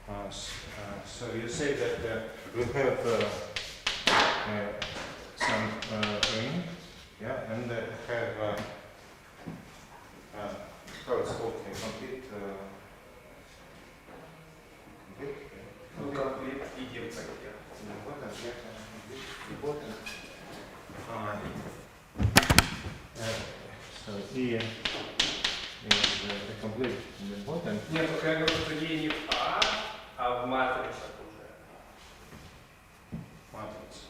So you say that we have some ring, yeah, and have how it's called, complete. Complete idiom packet. So E is complete important. Нет, только я говорю, что E не в а в матрицах уже. Матрица.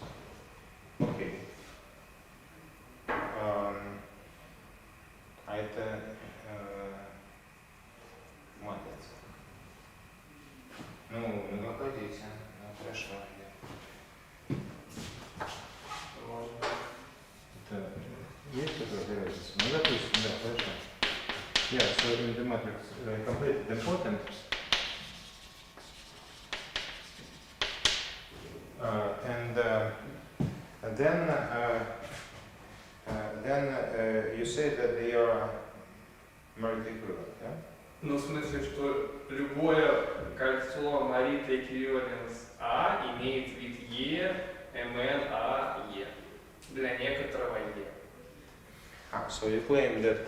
Окей. А это матрица. Ну, находите. Хорошо. Это есть такая разница? Ну, допустим, да, хорошо. Yeah, so in the matrix complete important. And then you say that they are Morita equivalent, yeah? Ну, в смысле, что любое кольцо Morita equivalence А имеет вид Е, МН, А, Е. Для некоторого Е. So you claim that,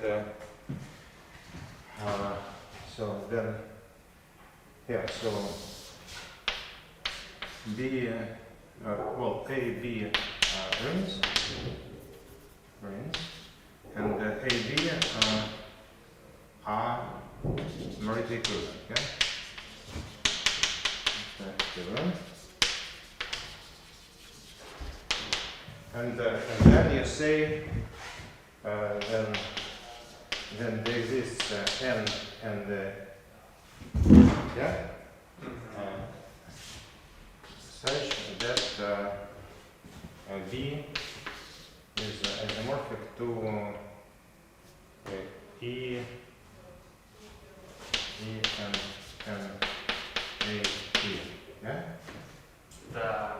so then, yeah, so B, well, A, B rings, and A, B are Morita equivalent, yeah? Equivalent. And then you say, then there exists N and yeah, such that B is isomorphic to E and A, E, yeah? Да.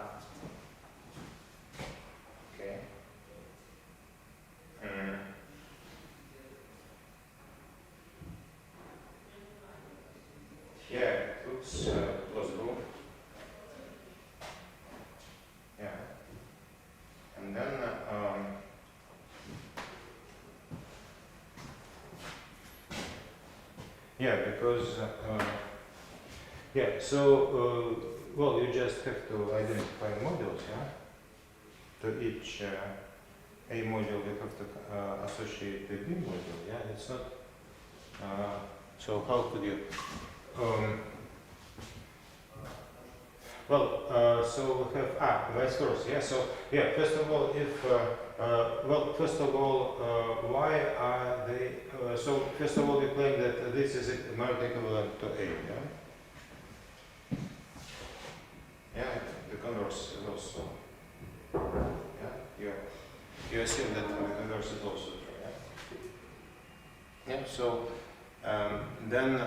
Okay. Yeah, it looks plausible. Yeah. And then yeah, because yeah, so well, you just have to identify modules, yeah. To each A module, you have to associate the B module, yeah. It's not. So how could you? Well, so we have vice versa, yeah. So yeah, first of all, if well, first of all, why are they? So first of all, we claim that this is not equivalent to A, yeah. Yeah, the converse is also. Yeah, you assume that the converse is also true, yeah. Yeah. So then,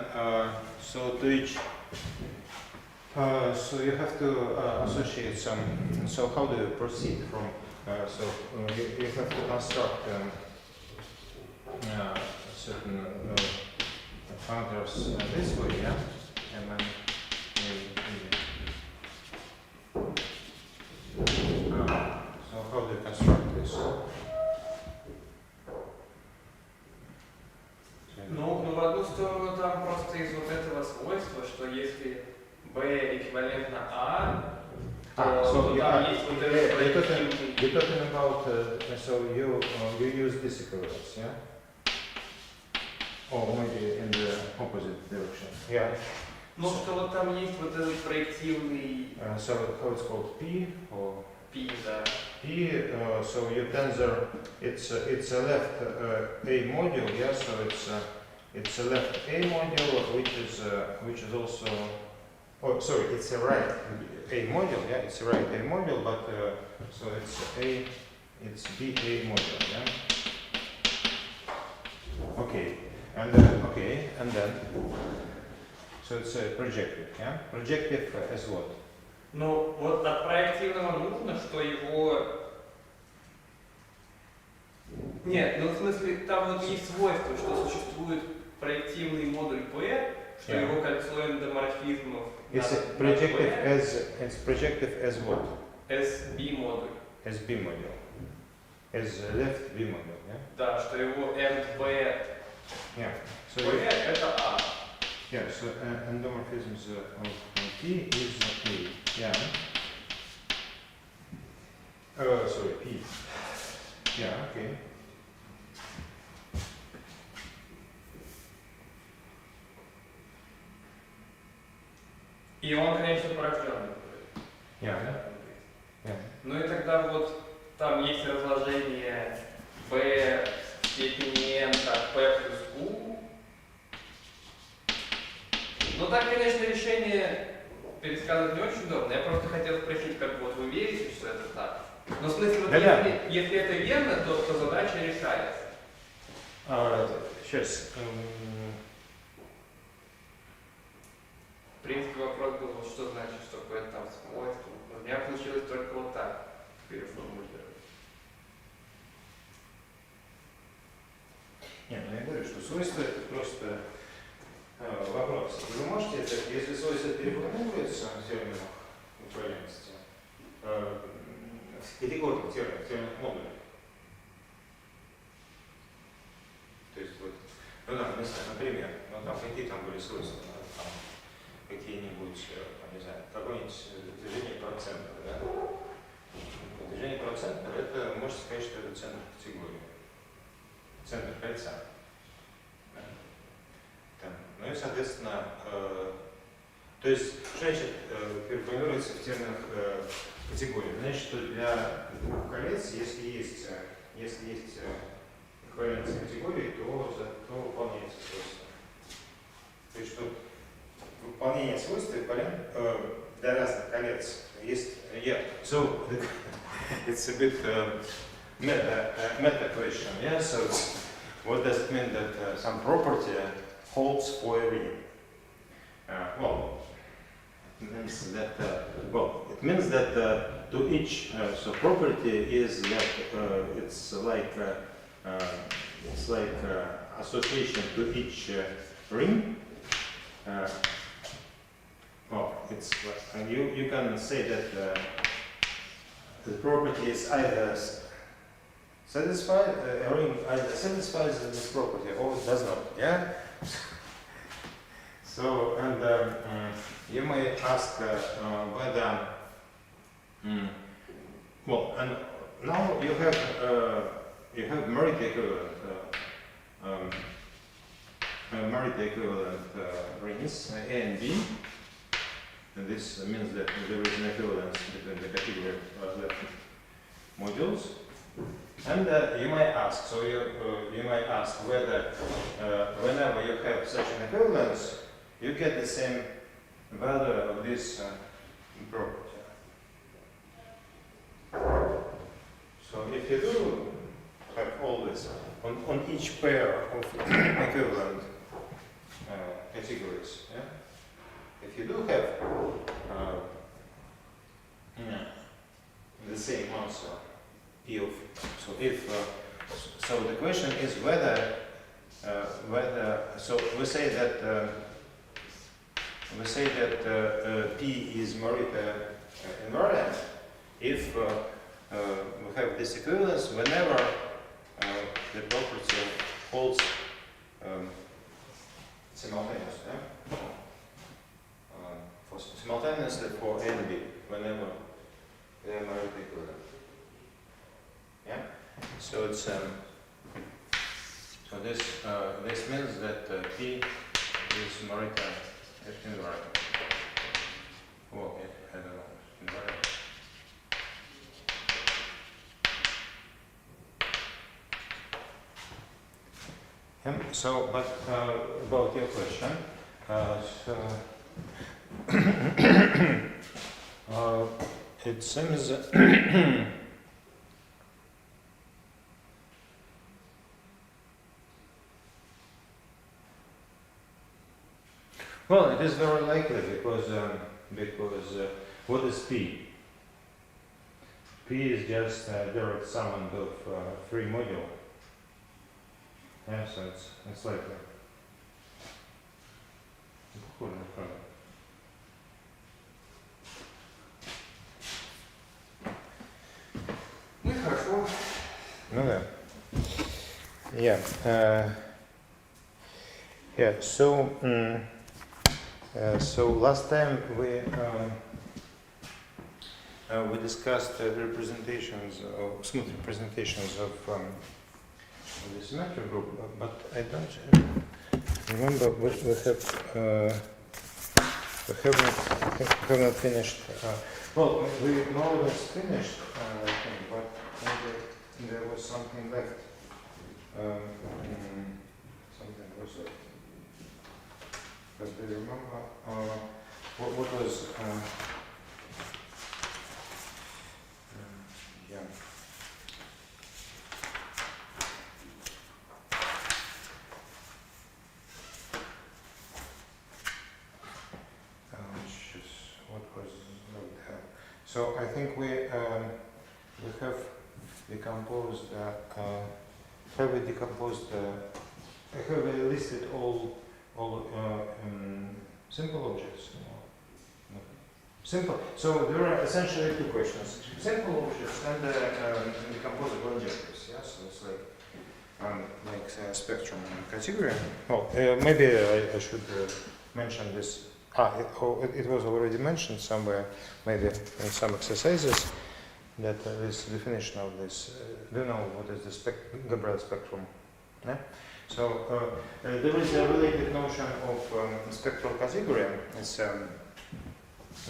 so to each. So you have to associate some. So how do you proceed from? So you have to construct certain functors this way, yeah, and then so how do you construct this? Ну, в одну сторону там просто из вот этого свойства, что если B эквивалентно А, то там есть вот этот проективный. You're talking about, so you use this equivalence, yeah? Or maybe in the opposite direction. Yeah. Ну, что вот там есть вот этот проективный. So how it's called P or P, да. P. So your tensor, it's a left A module, yeah. So it's a left A module, which is also. Oh, sorry, it's a right A module, yeah, it's a right A module, but so it's B A module, yeah. Okay, and then, so it's projective, yeah. Projective as what? Ну, вот от проективного нужно, что его. Нет, ну в смысле, там вот есть свойство, что существует проективный модуль P, что Yeah. его кольцо эндоморфизмов It's projective as what? SB модуль. As B module. As left B module, yeah? Да, что его НВ Yeah. So P это А. yeah, so endomorphisms of P is A. Yeah. Sorry, P. Yeah, okay. И он, конечно, порожденный. Yeah. Yeah. Ну и тогда вот там есть разложение B в степени N как P плюс Q. Ну так, конечно, решение пересказывать не очень удобно. Я просто хотел спросить, как вот вы верите, что это так? Но в смысле, вот Да-да. если это верно, то задача решается. Сейчас. В принципе, вопрос был, вот что значит, что какое-то там свойство. У меня получилось только вот так переформулировать. Нет, ну я говорю, что свойства это просто вопрос. Вы можете, если свойство переформулируется в терминах управляемости, в категории терминах модулей. То есть вот, ну да, например, ну там какие там были свойства, там какие-нибудь, не знаю, какое-нибудь движение процента, да? Движение процента, это можно сказать, что это центр категории, центр кольца. Да? Там. Ну и, соответственно, то есть, что значит переформулируется в терминах категории? Значит, что для двух колец, если есть эквивалентность категории, то выполняется свойство. То есть, что выполнение свойств для разных колец есть. Yeah. So it's a bit meta question. Yeah. So what does it mean that some property holds for a ring? Well, it means that to each so property is that it's like association to each ring. Well, it's and you can say that the property is either satisfied, a ring either satisfies this property or it does not. Yeah. So and you may ask whether well, and now you have Morita equivalent rings A and B. And this means that there is an equivalence between the category of left modules. And you might ask, so you might ask whether whenever you have such an equivalence, you get the same value of this property. So if you do have always on each pair of equivalent categories, yeah? If you do have the same answer, so the question is whether so we say that P is Morita invariant if we have this equivalence whenever the property holds simultaneously. Yeah? For simultaneously for A and B, whenever they are Morita equivalent. Yeah. So it's so this means that P is Morita invariant. Oh, I don't know, invariant. So, but about your question, it seems well, it is very likely because what is P? P is just a direct sum of three modules. Yeah, so it's likely. Ну и хорошо. Ну да. Yeah. Yeah. So last time we discussed representations, smooth representations of the symmetric group, but I don't remember we have not finished. Well, we more or less finished, I think, but maybe there was something left. Something was left. But do you remember what was? Yeah. What was not there? So I think we have decomposed. Have we decomposed? Have we listed all simple objects? No. Simple. So there are essentially two questions: simple objects and decomposable injectors. Yeah. So it's like a spectrum category. Well, maybe I should mention this. It was already mentioned somewhere, maybe in some exercises, that this definition of this. Do you know what is the Gabriel spectrum? Yeah? So there is a related notion of spectral category. It's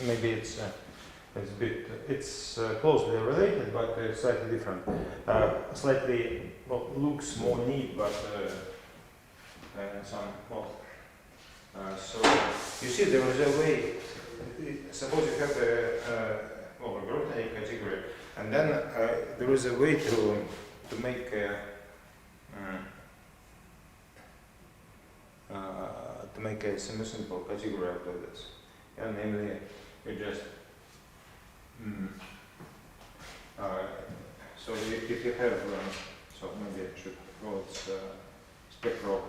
maybe it's closely related, but slightly different. Slightly looks more neat, but some so you see there is a way. Suppose you have a logarithmic category, and then there is a way to make a semi-simple category out of this. And namely, you just so if you have so maybe I should call it spectral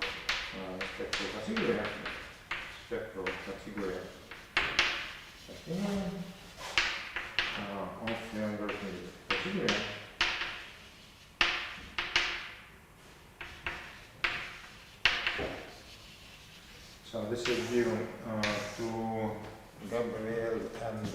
category. Spectral category of the logarithmic category. So this is due to Gabriel and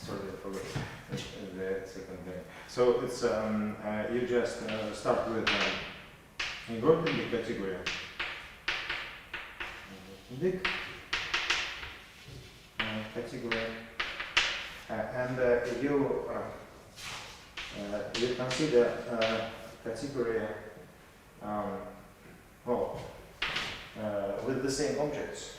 sorry, I forgot the second name. So it's you just start with logarithmic category. Category. And you consider category with the same objects.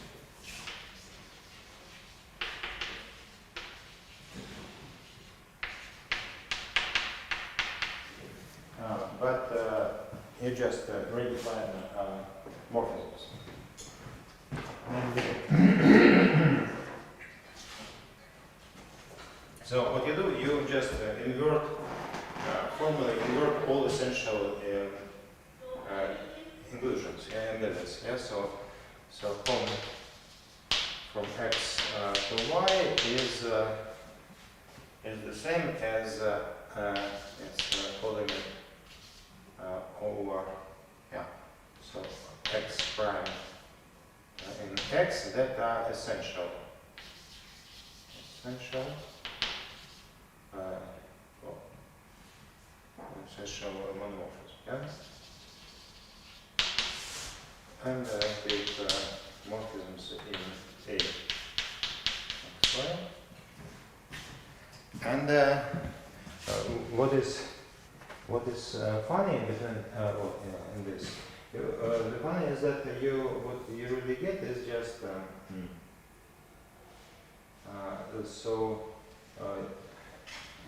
But you just redefine morphisms. So what you do, you just formally invert all essential inclusions, embeddings. Yeah, so from x to y is the same as calling it over so x prime in x that are essential. Essential monomorphism, yeah? And with morphisms in A. And what is funny between in this? The funny is that what you really get is just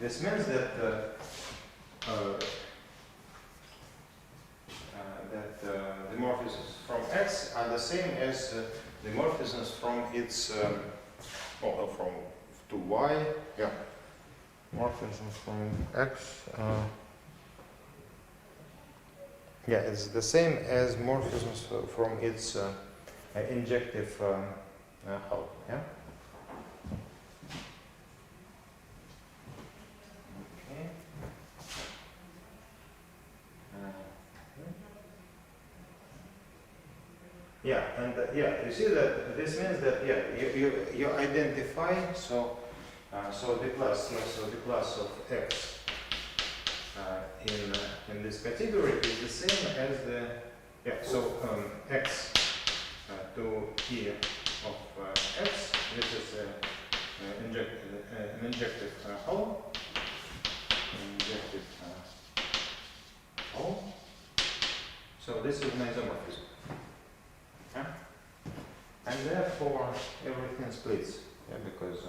this means that the morphisms from X are the same as the morphisms from its from to Y. Yeah. Morphism from X. Yeah, it's the same as morphisms from its injective hull. Yeah. Okay. Yeah, and yeah, you see that this means that you identify so the class of X in this category is the same as the X to T of X. This is an injective hull. So this is an isomorphism. Yeah? And therefore everything splits. Yeah, because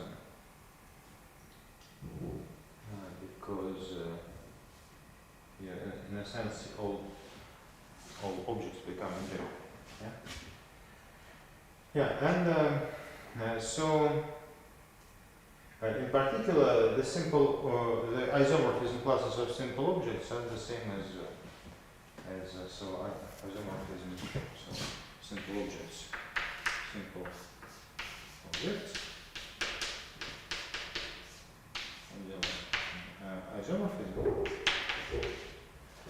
in a sense all objects become injective. Yeah. Yeah, and so in particular the isomorphism classes of simple objects are the same as isomorphism, so simple objects, isomorphism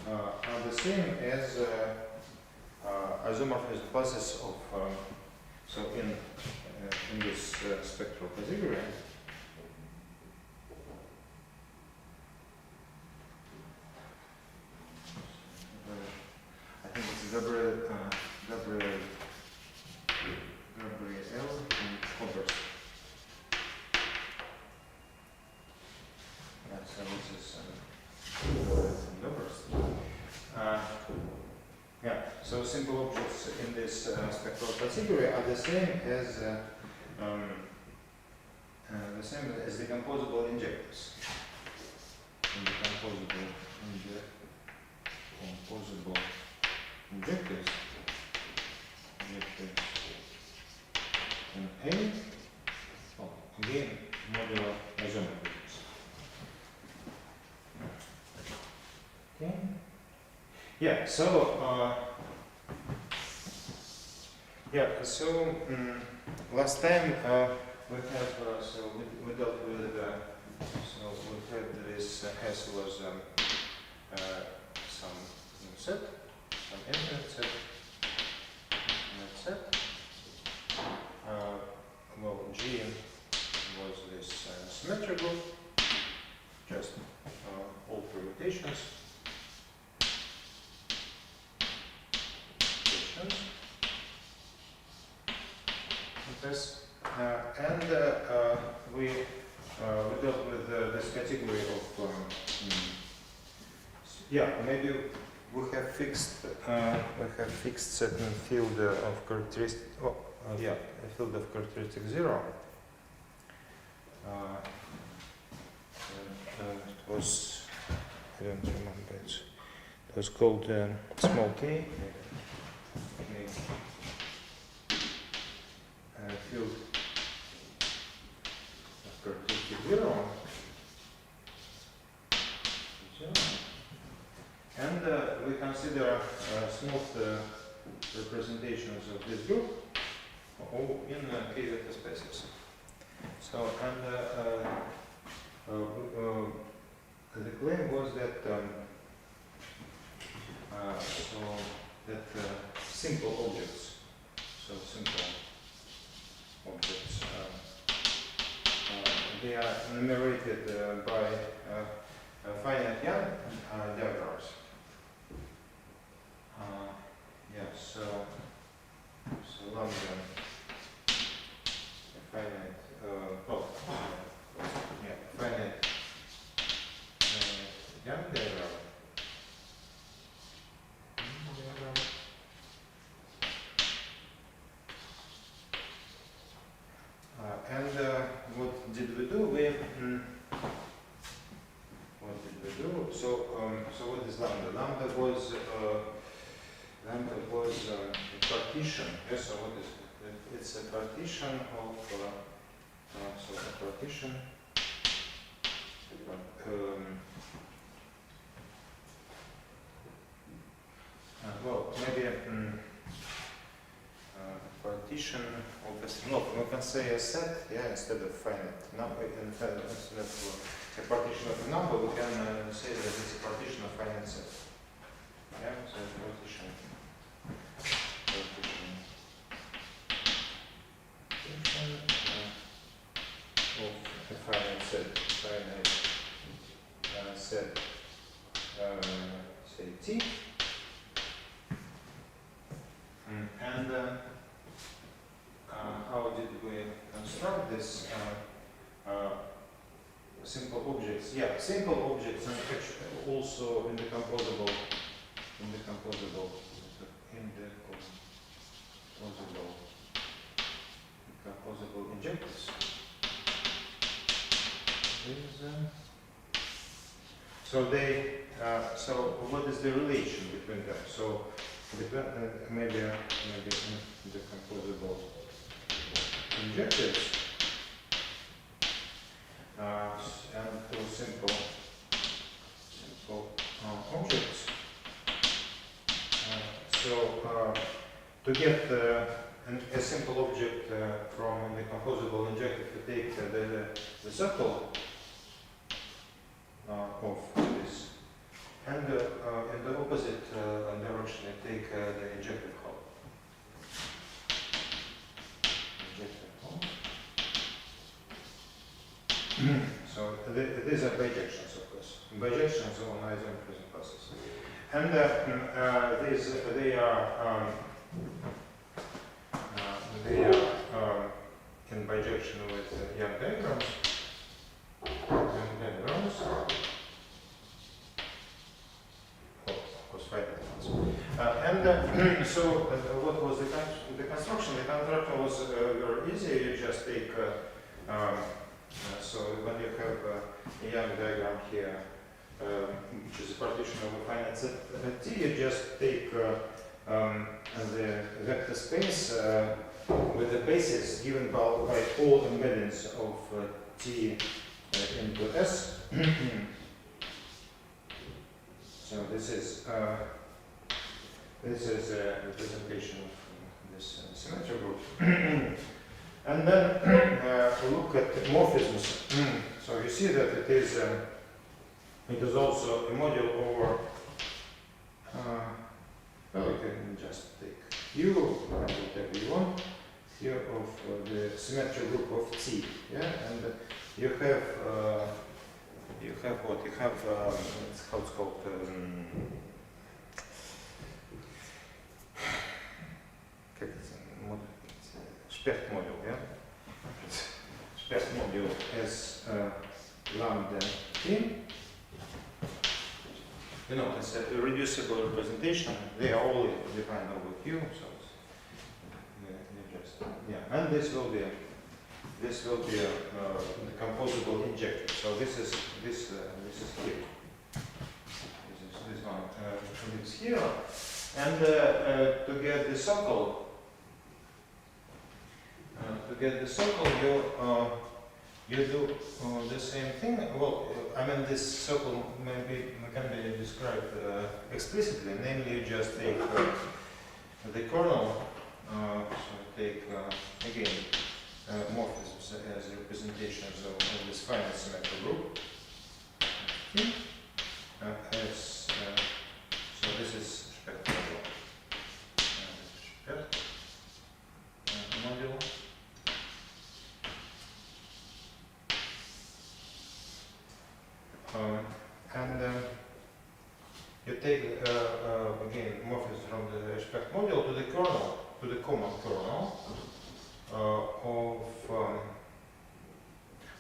are the same as isomorphism classes of so in this spectral category. I think it's Gabriel and Oberst. Yeah, so this is Oberst. Yeah, so simple objects in this spectral category are the same as decomposable injectors. Decomposable injectors in A, again, modular isomorphisms. Okay. Yeah, so last time we have we dealt with we had this S was some set, some infinite set, well, G was this symmetrical, just all permutations. This, and we dealt with this category of maybe we have fixed certain field of characteristic a field of characteristic 0. It was, I don't remember, it was called small k. Field of characteristic 0. And we consider smooth representations of this group in k-vector spaces. So, and the claim was that simple objects, they are enumerated by finite Young diagrams. So lambda finite finite Young diagram. And what did we do? So what is lambda? Lambda was a partition. Yes. So what is it? It's a partition of a well, maybe partition of a no, we can say a set, yeah, instead of finite number, instead of a partition of a number, we can say that it's a partition of finite set. Yeah, so partition of a finite set, set, say T. And how did we construct this simple objects? Yeah, simple objects and actually also indecomposable injectors. So they. So what is the relation between them? So maybe indecomposable injectors and two simple objects. So to get a simple object from a decomposable injector, to take the circle of this, and in the opposite direction, I take the injective hole. So these are bijections, of course. Bijections on isomerism process. And they are in bijection with Young diagrams. So what was the construction? The construction was very easy. You just take so when you have a Young diagram here, which is a partition of a finite set T, you just take the vector space with the basis given by all embeddings of T into S. So this is a representation of this symmetry group. And then look at morphisms. So you see that it is also a module over. Well, you can just take U, whatever you want, U of the symmetry group of T. Yeah, and you have what you have. It's how it's called. Specht module, yeah? Specht module as lambda T. You know, it's a reducible representation. They are all defined over Q, so it's, just, yeah. And this will be a decomposable injector. So this is here. This one lives here, and to get the circle. You do the same thing. Well, I mean, this circle can be described explicitly. Namely, you just take the kernel. So take again morphisms as representations of this finite symmetric group. So this is Specht module. And you take again morphisms from the Specht module to the kernel, to the common kernel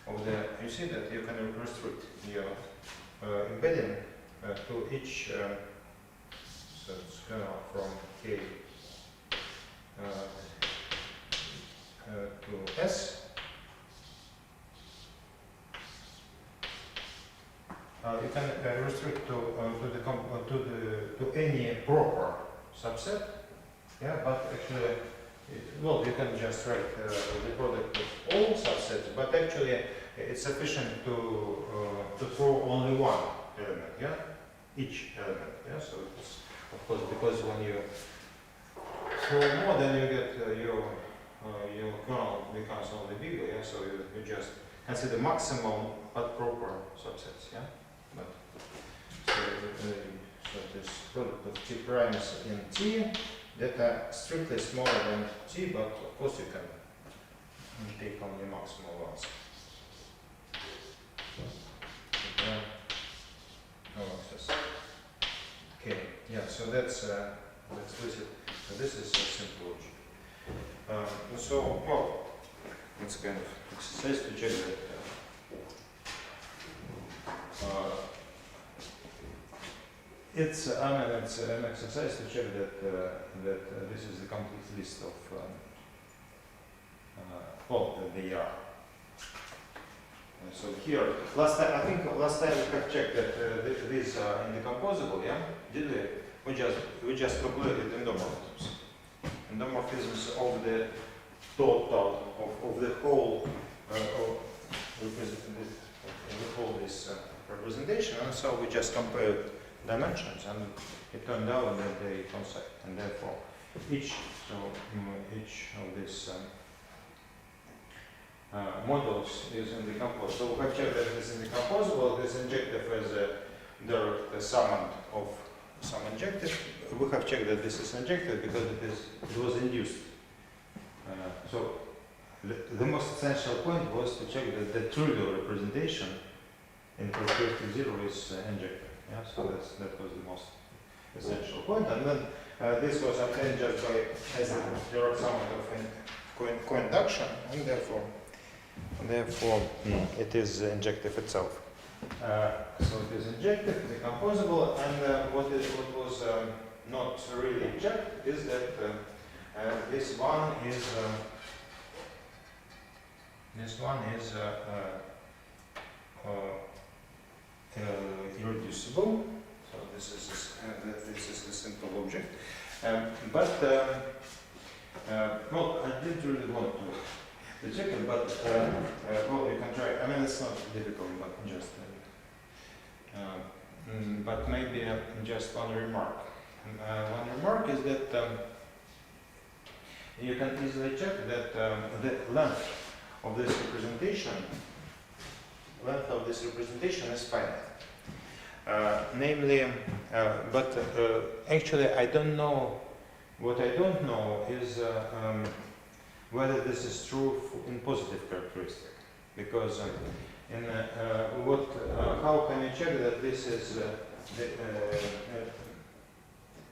of the. You see that you can restrict your embedding to each. So it's kernel from K to S. You can restrict to any proper subset, yeah. But actually, well, you can just write the product of all subsets. But actually, it's sufficient to to throw only one element, yeah? Each element, yeah? So it's, of course, because when you throw more, then you get your kernel becomes only bigger, yeah? So you just consider maximum but proper subsets, yeah? But, so this product of t primes in t that are strictly smaller than t, but of course you can take only maximal ones. Okay. No access. Okay, yeah, so that's explicit. So this is a simple logic. So, well, it's kind of exercise to check that it's an exercise to check that this is the complete list of that they are. So here, last time we have checked that these are indecomposable, yeah? Did we? We just calculated endomorphisms. Endomorphisms of the total of the whole this representation, and so we just compared dimensions, and it turned out that they coincide, and therefore each of these models is indecomposable. So we have checked that it is indecomposable. This injective is a direct summand of some injective. We have checked that this is injective because it was induced. So the most essential point was to check that the trivial representation in perspective 0 is injective. Yeah, so that was the most essential point. And then this was obtained just by as a direct summand of co-induction, and therefore it is injective itself. So it is injective, decomposable, and what was not really checked is that this one is irreducible. So this is the simple object. Well, I didn't really want to check it, but well, you can try. I mean, it's not difficult, but just but maybe just one remark. One remark is that you can easily check that the length of this representation is finite. Namely, but actually I don't know. What I don't know is whether this is true in positive characteristic, because how can you check that this is the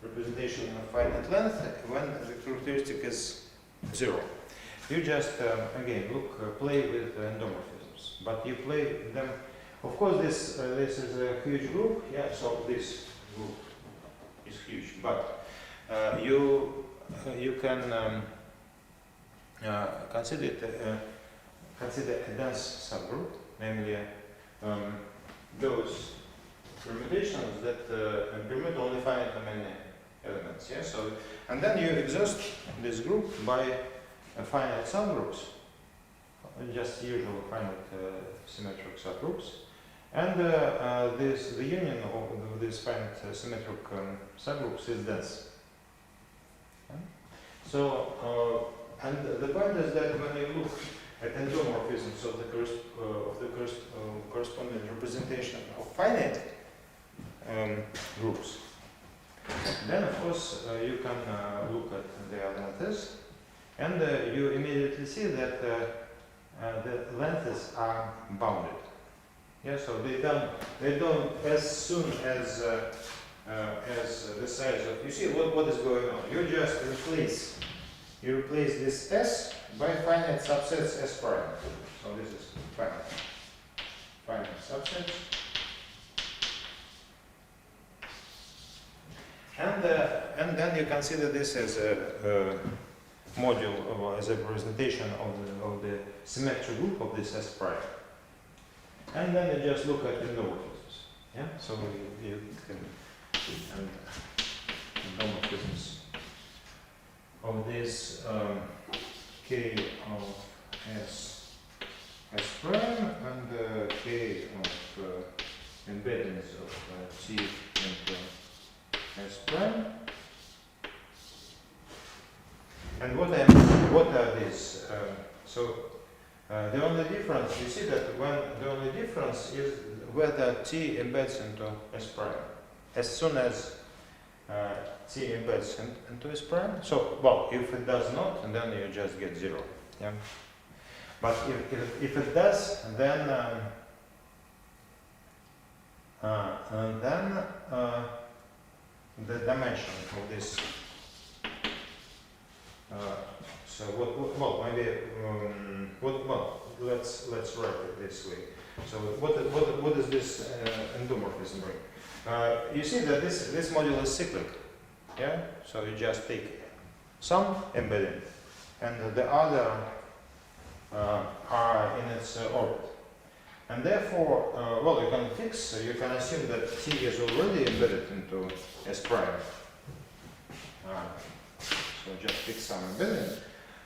representation of finite length when the characteristic is 0? You just again play with endomorphisms, but you play them. Of course, this is a huge group, yeah. So this group is huge, but you can consider a dense subgroup, namely those permutations that permute only finite many elements. Yeah. So and then you exhaust this group by finite subgroups, just usual finite symmetric subgroups, and the union of these finite symmetric subgroups is dense. Okay? So and the point is that when you look at endomorphisms of the corresponding representation of finite groups, then of course you can look at their lengths, and you immediately see that the lengths are bounded. Yeah, so they don't as soon as the size of, you see what is going on. You just replace this S by finite subsets S prime. So this is finite subsets. And then you consider this as a module or as a representation of the symmetric group of this S prime. And then you just look at endomorphisms. Yeah? So you can endomorphisms of this K of S prime and K of S prime. And what are these? The only difference, you see that when the only difference is whether T embeds into S prime. As soon as T embeds into S prime, so, well, if it does not, then you just get 0. Yeah? But if it does, then the dimension of this. So well, maybe let's write it this way. So what does this endomorphism bring? You see that this module is cyclic. Yeah. So you just take some embedding, and the other are in its orbit. And therefore, well, you can assume that T is already embedded into S prime. So just fix some embedding.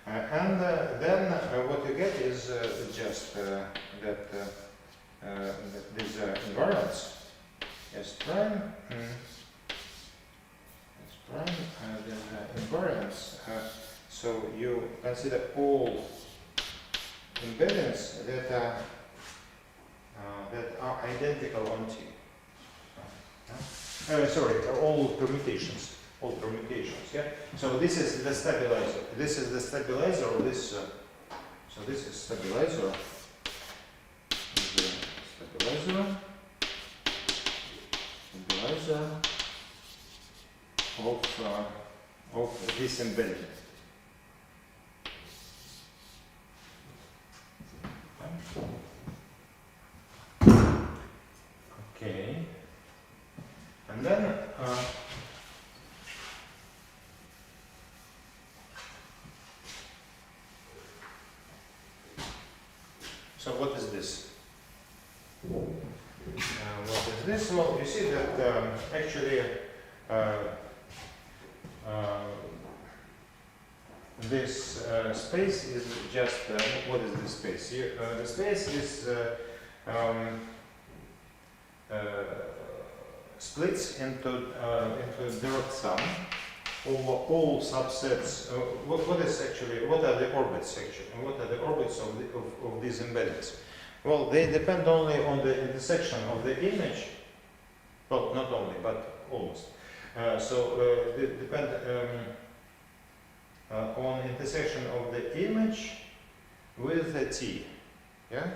And then what you get is just that these invariants S prime, invariants. So you consider all embeddings that are identical on T. Sorry, all permutations. All permutations. Yeah. So this is the stabilizer. This is the stabilizer of this. So this is stabilizer. Stabilizer of this embedding. Okay. And then so what is this? What is this? Well, you see that actually this space is just what is this space? The space is splits into direct sum over all subsets. What are the orbits actually? And what are the orbits of these embeddings? Well, they depend only on the intersection of the image. Well, not only, but almost. They depend on intersection of the image with the T. Yeah.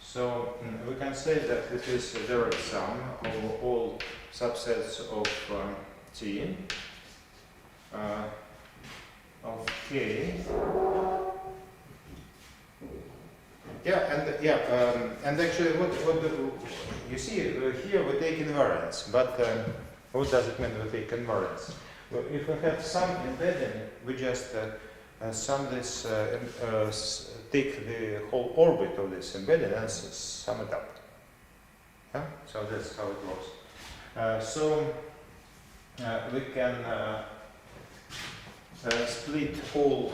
So we can say that it is a direct sum over all subsets of T of K. And actually, you see here we take invariance, but what does it mean we take invariance? Well, if we have some embedding, we just sum this, take the whole orbit of this embedding and sum it up. Yeah? So that's how it works. We can split all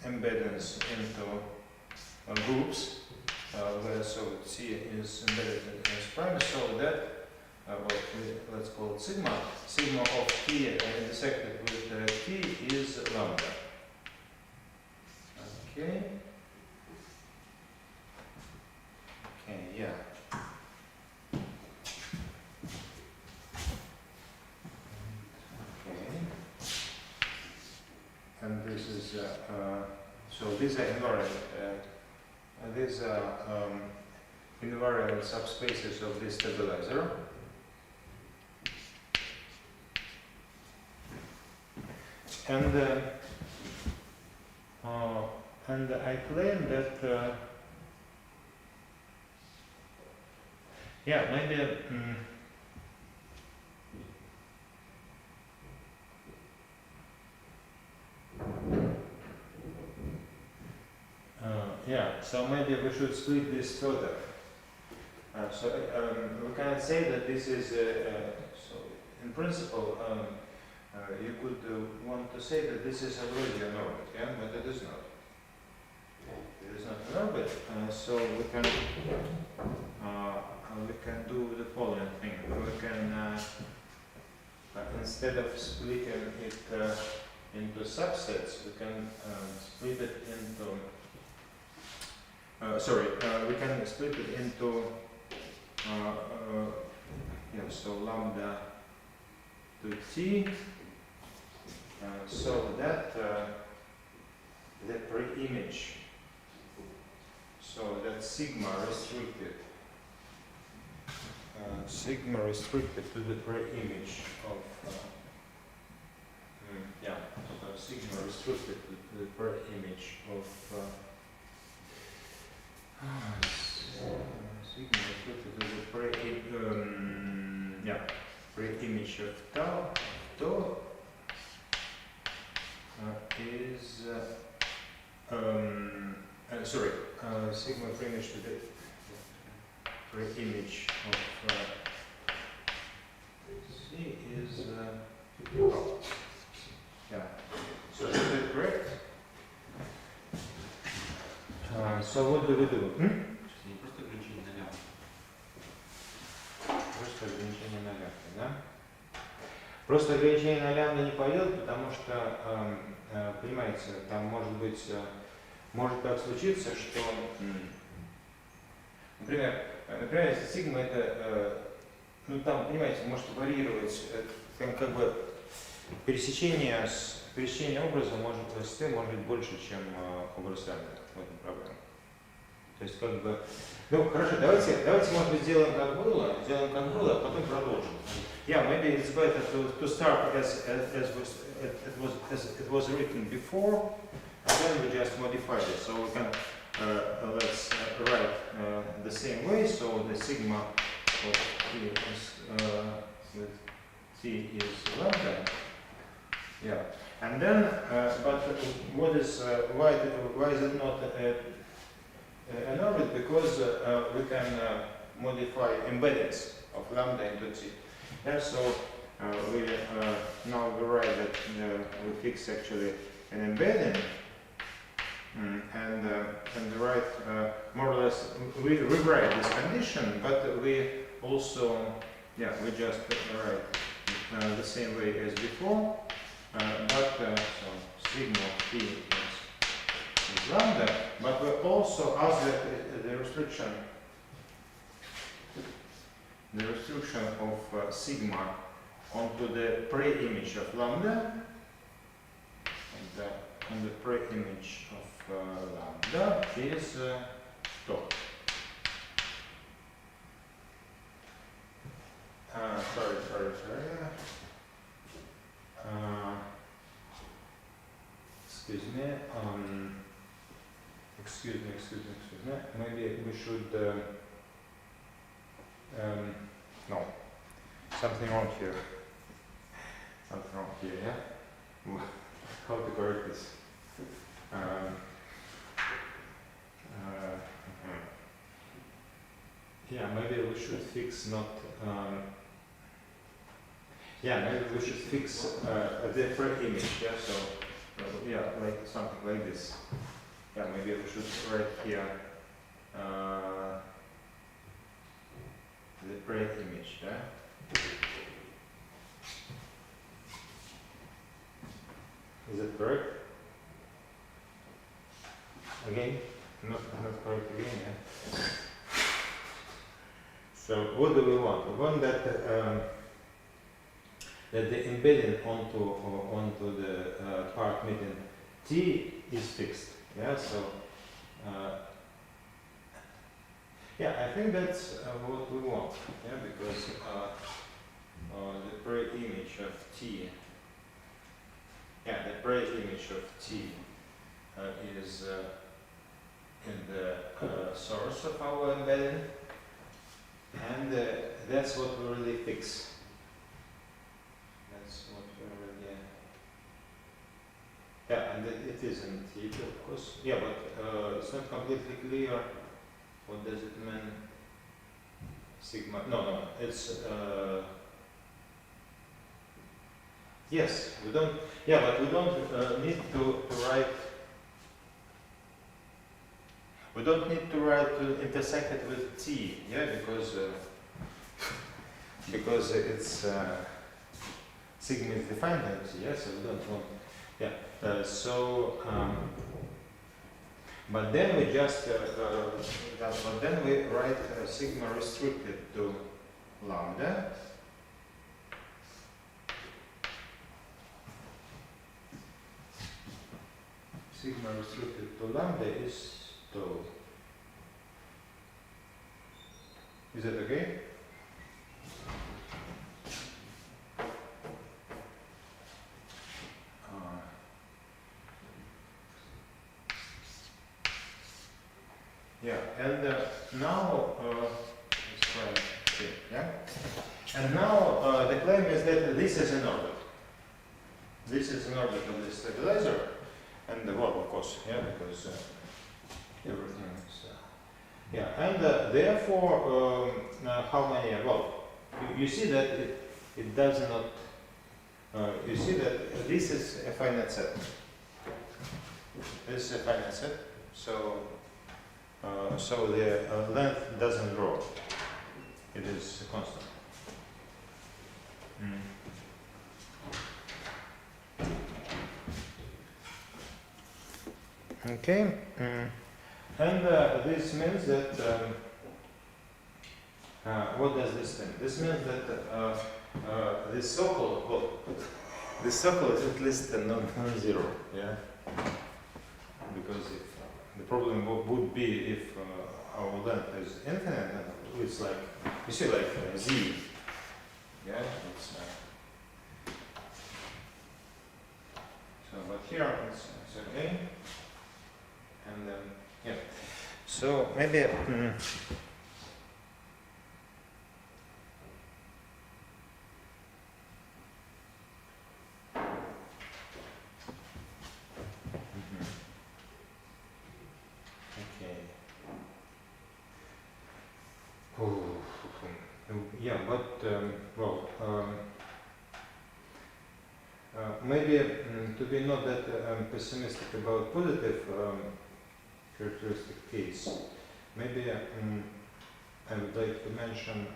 embeddings into groups where so T is embedded in S prime, so that let's call it sigma. Sigma of T intersected with T is lambda. Okay. Okay, yeah. Okay. And this is so these are invariant. These are invariant subspaces of this stabilizer. And I claim that maybe so maybe we should split this further. We can say that this is so in principle. You could want to say that this is already an orbit, yeah, but it is not. It is not an orbit, so we can we can do the following thing. We can instead of splitting it into subsets, we can split it into. We can split it into. So lambda to t. So that the pre-image. So that sigma restricted. Sigma restricted to the pre-image of. So sigma restricted to the pre-image of. Sigma restricted to the pre-image of tau. Tau is sigma pre-image to the pre-image of C is So is that correct? So what do we do? Просто ограничение на лямбда. Просто ограничение на лямбда, да? Просто ограничение на лямбда не пойдет, потому что, понимаете, там может так случиться, что, например, если сигма это, там, понимаете, может варьировать, как бы пересечение образа с Т может быть больше, чем образ лямбда. В этом проблема. То есть как бы, хорошо, давайте может быть сделаем как было, а потом продолжим. Maybe it's better to start as it was written before, and then we just modify it. So we can let's write the same way. So the sigma of T is lambda. And then, but what is why is it not an orbit? Because we can modify embeddings of lambda into T. So we now we write that we fix actually an embedding, and write more or less we rewrite this condition, but we also we just write the same way as before. So sigma T is lambda, but we also ask the restriction of sigma onto the pre-image of lambda, and on the pre-image of lambda is tau. Sorry. Excuse me. Maybe we should. No. Something wrong here. Yeah. How to correct this? Maybe we should fix not. Maybe we should fix a different image. Like something like this. Maybe we should write here the pre-image. Is it correct? Again? Not correct again. So what do we want? We want that the embedding onto the part meeting T is fixed. I think that's what we want. Because the pre-image of T. The pre-image of T is in the source of our embedding, and that's what we really fix. And it is in theta, of course. But it's not completely clear what does it mean. Sigma. No. It's yes. We don't. But we don't need to write. We We don't need to write to intersect it with t, yeah, because it's sigma is defined by t, yeah, so we don't want, yeah. But then we just, but then we write sigma restricted to lambda. Sigma restricted to lambda is tau. Is that okay? Yeah, and now let's try here, yeah. And now the claim is that this is an orbit. This is an orbit of the stabilizer, and well, of course, yeah, because everything is yeah, and therefore how many? Well, you see that it does not. You see that this is a finite set. This is a finite set, so. So the length doesn't grow. It is constant. Okay. And this means that what does this mean? This means that this circle, well, this circle is at least non-zero, yeah. Because if the problem would be if our length is infinite, and it's like, you see, like z, yeah, it's, so, but here it's okay, and yeah, so maybe, yeah, but well, maybe to be not that pessimistic about positive characteristic case, maybe I would like to mention.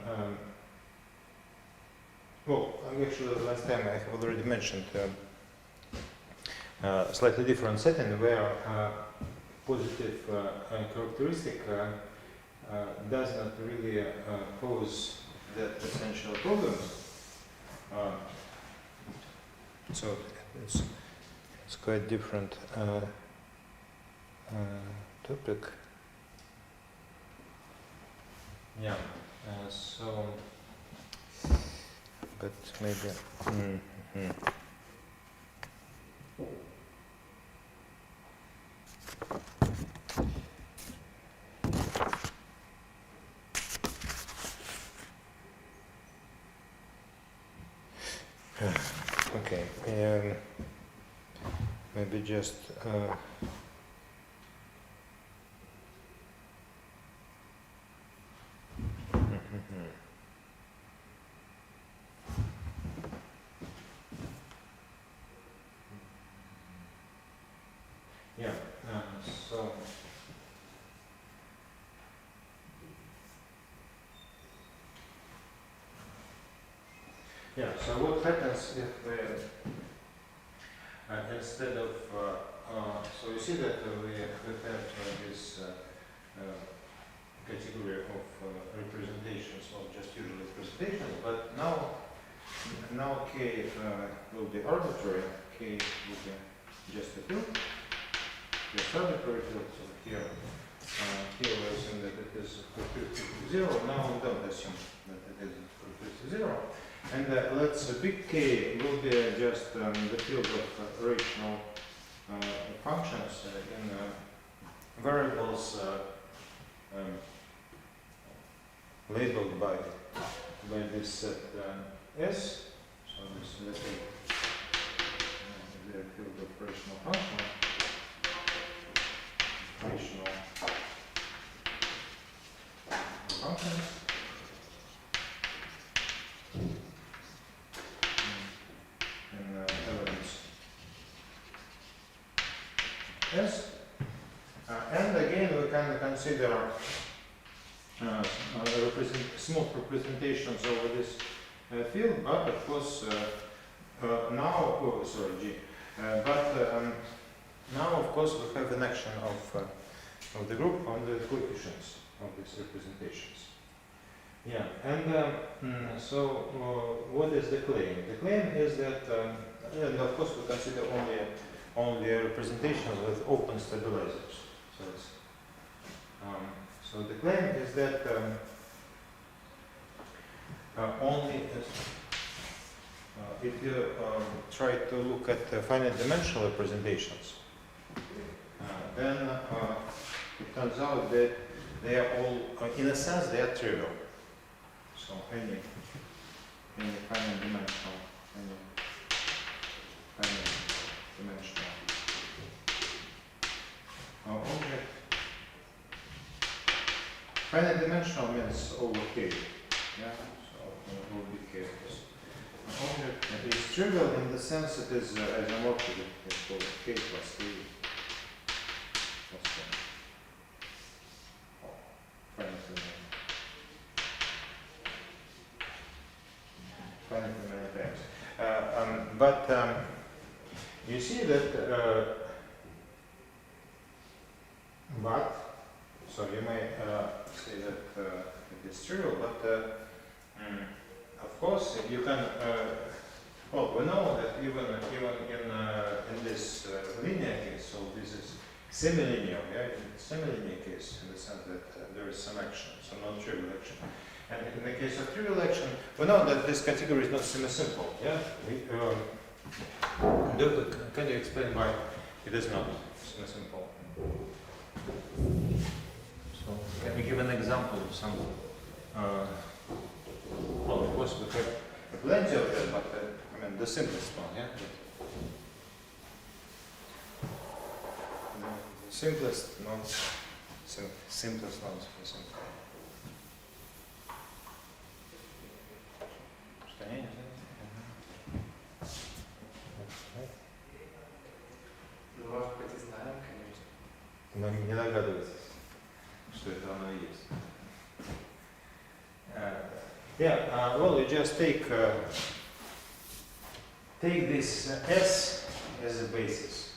Well, actually, last time I have already mentioned a slightly different setting where positive characteristic does not really pose that essential problem. So it's quite different topic. Yeah. So, but maybe. Okay, maybe just yeah, so yeah, so what happens if instead of so you see that we have this category of representations, well, just usual representations, but now k will be arbitrary, k will be just a field, just arbitrary field. So here we assume that it is characteristic of 0. Now we don't assume that it is characteristic 0. And let's big K will be just the field of rational functions in variables labeled by this set S. So this is the field of rational function. Rational functions. Elements S. And again we can consider smooth representations over this field, but of course now, oh, sorry, G. Now of course we have an action of the group on the coefficients of these representations. Yeah, and so what is the claim? The claim is that, and of course we consider only representations with open stabilizers. So it's, so the claim is that only if you try to look at finite dimensional representations, then it turns out that they are all, in a sense, they are trivial. So any finite dimensional object. Finite dimensional means over k. Yeah, so over big k. Object is trivial in the sense it is isomorphic. It's called k plus k plus 1. Finite many times. But you see that, so you may say that it is trivial, but of course you can, well, we know that even in this linear case, so this is semi-linear, yeah, semi-linear case in the sense that there is some action, some non-trivial action. And in the case of trivial action, we know that this category is not semi-simple. Yeah. Can you explain why it is not semi-simple? So, can you give an example of some? Well, of course, we have plenty of them, but I mean the simplest one. Yeah. The simplest, not simplest ones. Ну, может быть, и знаем, конечно. Но не догадывайтесь, что это оно и есть. Well, you just take this S as a basis.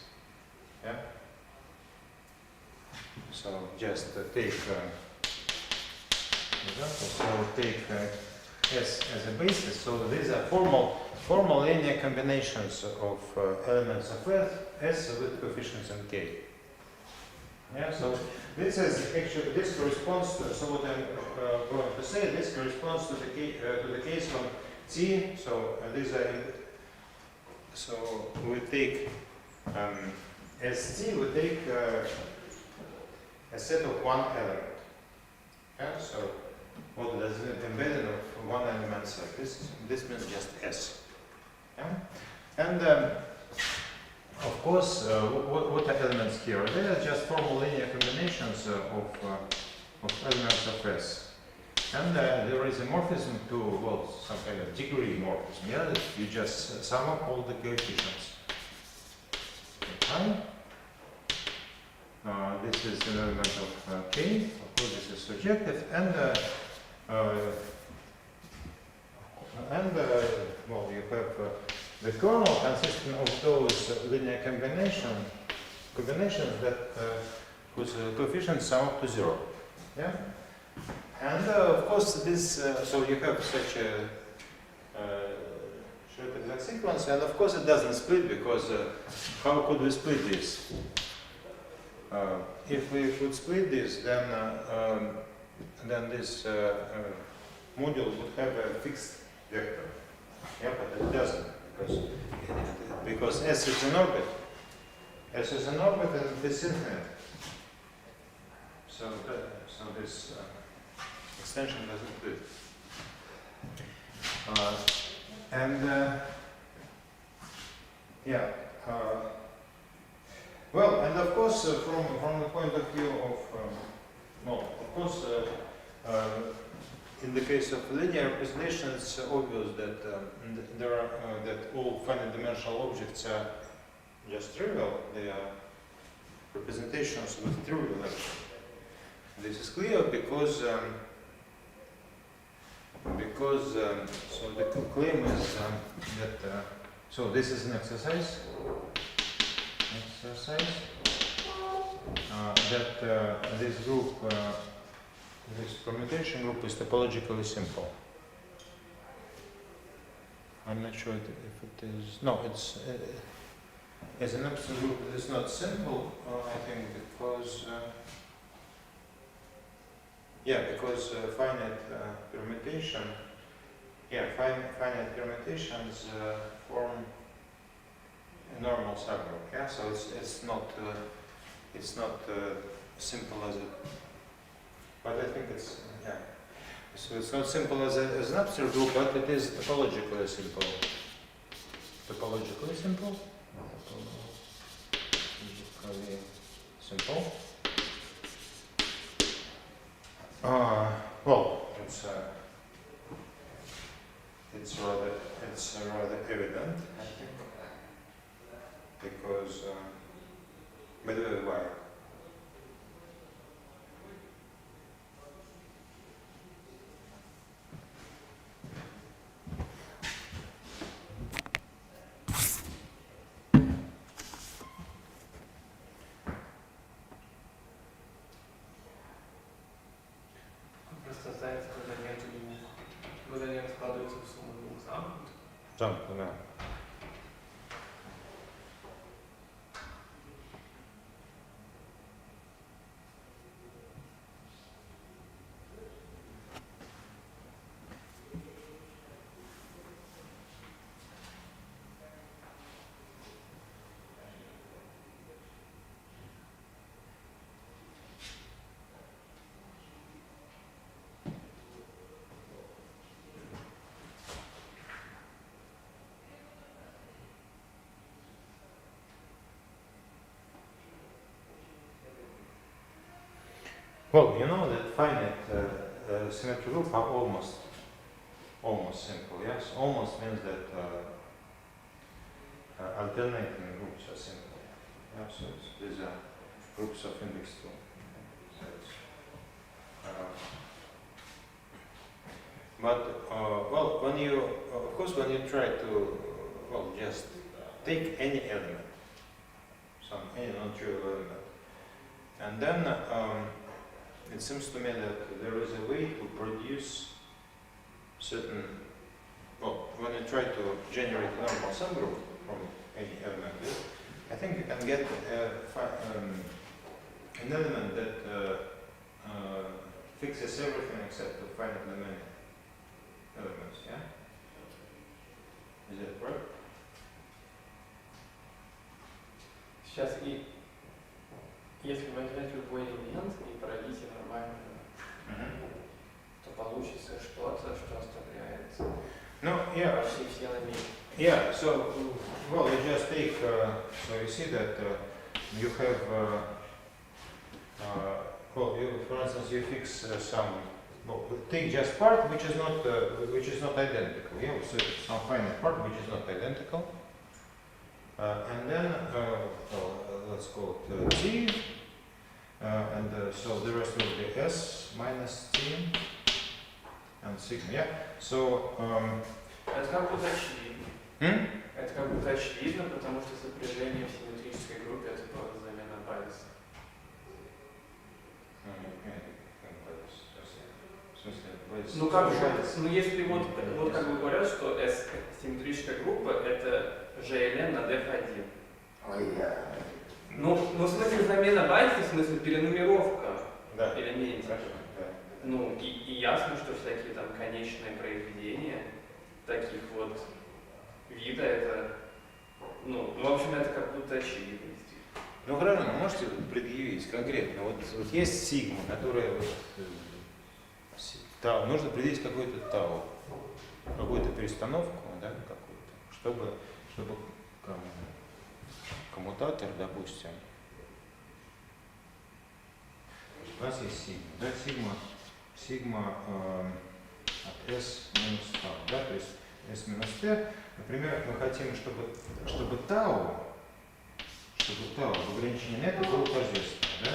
Yeah. So just take example. So take S as a basis. So these are formal linear combinations of elements of S with coefficients in K. Yeah. So this is actually corresponds to. So what I'm going to say, this corresponds to the case when T. So these are. So we take ST. We take a set of one element. Yeah. So what does it embedded of one element like this? This means just S. Yeah? And of course, what are elements here? They are just formal linear combinations of elements of S. And there is a morphism to, well, some kind of degree morphism. Yeah, you just sum up all the coefficients. Okay. This is an element of K. Of course, this is surjective, and well, you have the kernel consisting of those linear combinations that whose coefficients sum up to 0. Yeah, and of course this. So you have such a short exact sequence, and of course it doesn't split because how could we split this? If we would split this, then this module would have a fixed vector. Yeah, but it doesn't because S is an orbit. S is an orbit and it is infinite. So this extension doesn't fit. Well, and of course, from the point of view of, in the case of linear representation, it's obvious that that all finite dimensional objects are just trivial. They are representations with trivial action. This is clear because so the claim is that so this is an exercise that this group this permutation group is topologically simple. I'm not sure if it is. No, it's as an absolute group. It is not simple. I think because because finite permutation. Finite permutations form a normal subgroup. Yeah, so it's not simple as it. But I think it's So it's not simple as an absolute group, but it is topologically simple. Topologically simple. Topologically simple. Well, it's rather evident, I think, because by the way, why? Просто знается, когда нет складывается в сумму двух замкнутых. Замкнутых, да. Well, you know that finite symmetric groups are almost simple. Yes, almost means that alternating groups are simple. Yeah, so these are groups of index 2. So well, when you, of course, when you try to, just take any element, any non-trivial element, and then it seems to me that there is a way to produce certain, when you try to generate a normal subgroup from any element, I think you can get an element that fixes everything except the finitely many elements, yeah? Is that right? Сейчас если возьмете любой элемент и пройдите нормально, то получится что-то, что оставляет почти все на мире. Yeah, so, you just take, so you see that you have, for instance, you fix take just part which is not identical. Yeah, so some finite part which is not identical. And then, let's call it T, and so the rest will be S minus T and sigma, yeah? So, это как будто очевидно. Это как будто очевидно, потому что сопряжение в симметрической группе это просто замена Байеса. Ну как же, если вот как бы говорят, что S симметрическая группа это GLN на def1. Ну, в смысле замена байта, в смысле перенумеровка элементов. Ну, и ясно, что всякие там конечные произведения таких вот вида, это, в общем, это как будто очевидно. Ну хорошо, можете предъявить конкретно, вот есть сигма, которая тау, нужно предъявить какой-то тау, какую-то перестановку, да, какую-то, чтобы коммутатор, допустим, у нас есть сигма, да, сигма от S минус тау, да, то есть S минус T, например, мы хотим, чтобы тау в ограничении нету было тождественно, да?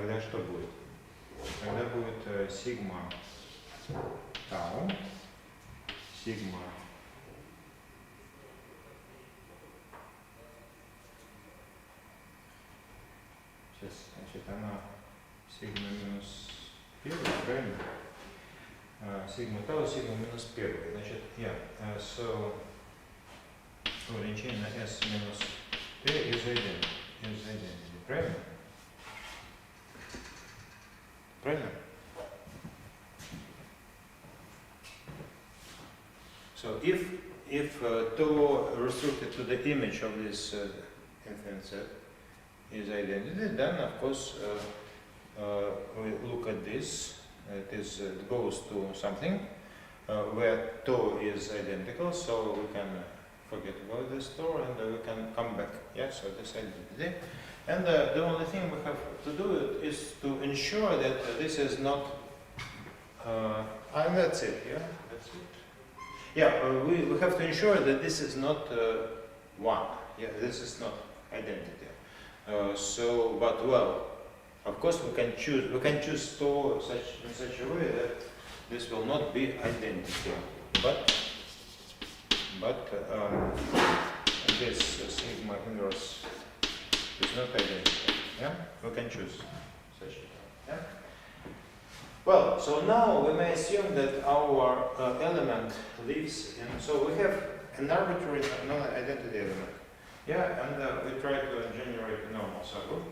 тогда что будет? Тогда будет сигма тау, сигма сейчас, значит, она сигма минус 1, правильно? Сигма тау, сигма минус 1. Значит, so ограничение на s минус t is identity. Правильно? Правильно? So if tau restricted to the image of this infinite set is identity, then of course we look at this. It goes to something where tau is identical, so we can forget about this tau and we can come back. Yeah, so this identity. And the only thing we have to do is to ensure that this is not. And that's it. Yeah, that's it. Yeah, we have to ensure that this is not 1. Yeah, this is not identity. But well, of course we can choose tau in such a way that this will not be identity. But this sigma inverse is not identity. Yeah, we can choose such. Yeah. Well, so now we may assume that our element lives in. So we have an arbitrary non-identity element. Yeah, and we try to generate a normal subgroup.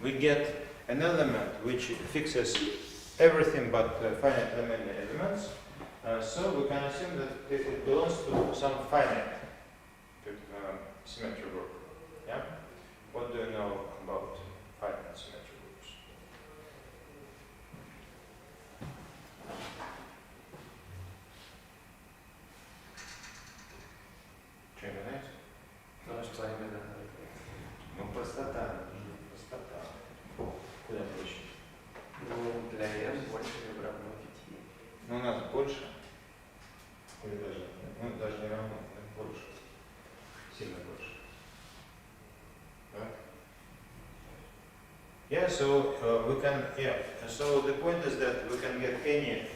We get an element which fixes everything but finite elements. So we can assume that it belongs to some finite symmetry group. Yeah. What do you know about finite symmetry groups? Чем знаете? Ну, что именно? Ну, простота. Куда проще? Ну, для n больше либо равно 5. Ну, у нас больше. Или даже не равно, больше. Сильно больше. Да? Yeah, so we can, so the point is that we can get any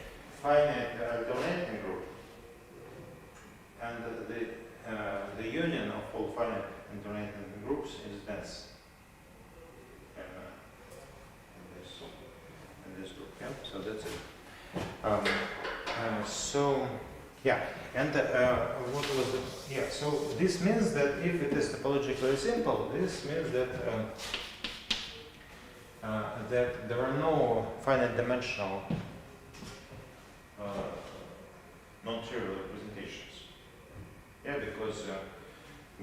finite alternating group, and the union of all finite alternating groups is dense. In this group, yeah. So that's it. And what was the? Yeah. So this means that if it is topologically simple, this means that that there are no finite dimensional non-trivial representations. Yeah,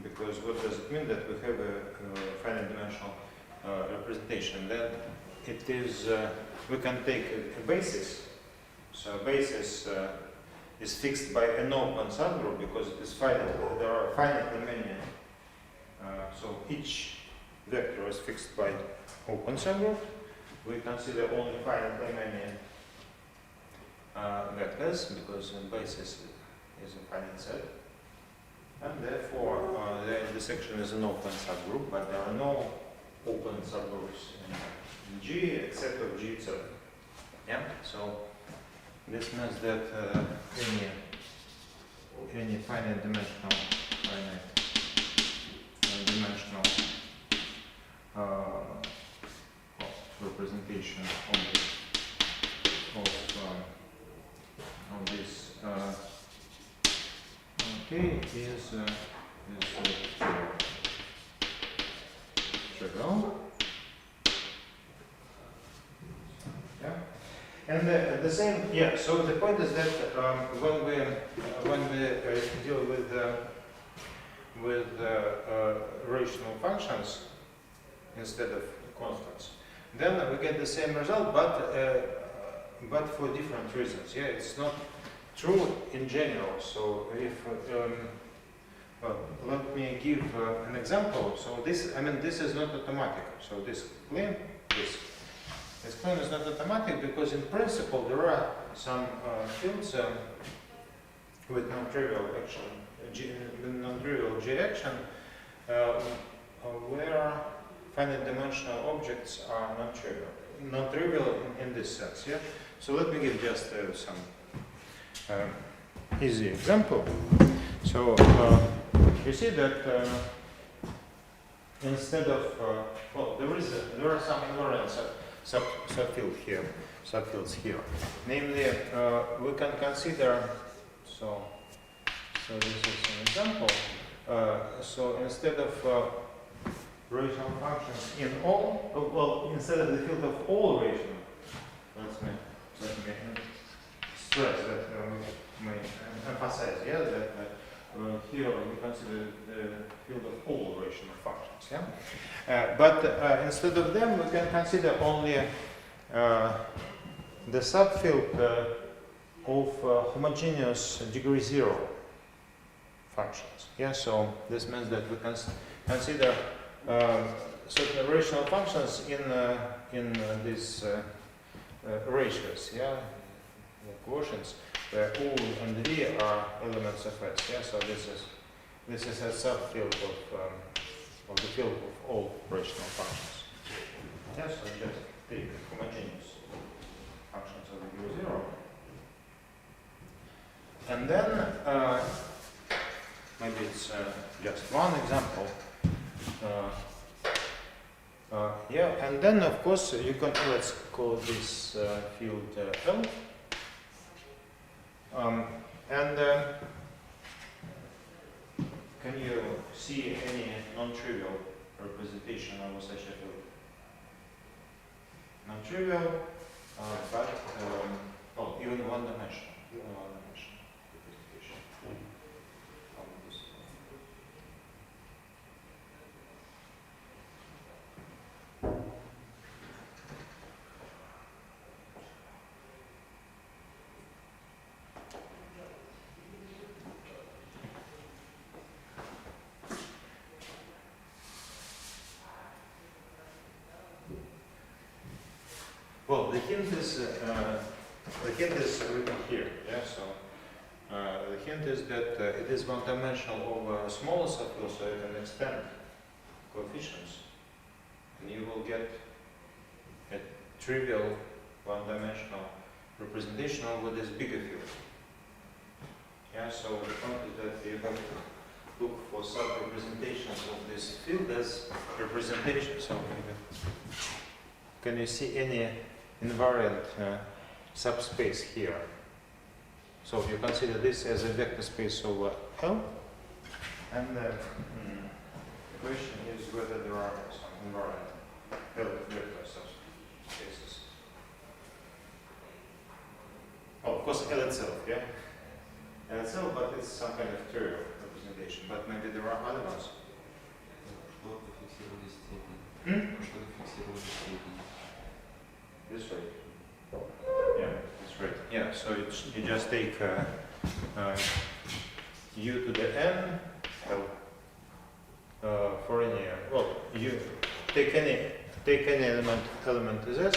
because what does it mean that we have a finite dimensional representation? Then it is we can take a basis. So a basis is fixed by an open subgroup because it is finite. There are finitely many. So each vector is fixed by open subgroup. We consider only finitely many vectors because the basis is a finite set, and therefore the intersection is an open subgroup, but there are no open subgroups in G except of G itself. Yeah. So this means that any finite dimensional representation of this is trivial. Yeah. And the same, yeah. So the point is that when we deal with rational functions instead of constants, then we get the same result, but for different reasons. Yeah, it's not true in general. So if well, let me give an example. So this is not automatic. So this claim is not automatic because in principle there are some fields with non-trivial action, non-trivial G action, where finite dimensional objects are non-trivial. non-trivial in this sense. Yeah. So let me give just some easy example. So you see that instead of well, there are some invariant subfields here. Namely, we can consider so this is an example. So instead of rational functions in all, well, instead of the field of all rational, let me stress that may emphasize, yeah, that here we consider the field of all rational functions, yeah. But instead of them, we can consider only the subfield of homogeneous degree 0 functions. Yeah, so this means that we can consider certain rational functions in these ratios, yeah, the quotients, where U and V are elements of S. Yeah, so this is a subfield of the field of all rational functions. Yeah, so just take homogeneous functions of degree 0, and then maybe it's just one example. Yeah, and then of course you can, let's call this field L. And can you see any non-trivial representation of such a field? Non-trivial, but well, even one-dimensional. Representation. Well, the hint is written here. Yeah, so the hint is that it is one-dimensional over a smaller subfield, so you can extend coefficients, and you will get a trivial one-dimensional representation over this bigger field. Yeah, so the point is that you have to look for sub-representations of this field as representation. So can you see any invariant subspace here? So you consider this as a vector space over L, and the question is whether there are some invariant L vector subspaces. Oh, of course, L itself, yeah? L itself, but it's some kind of trivial representation. But maybe there are other ones. This way. Yeah, that's right. Yeah, so you just take u to the n for any, well, you take any element as s,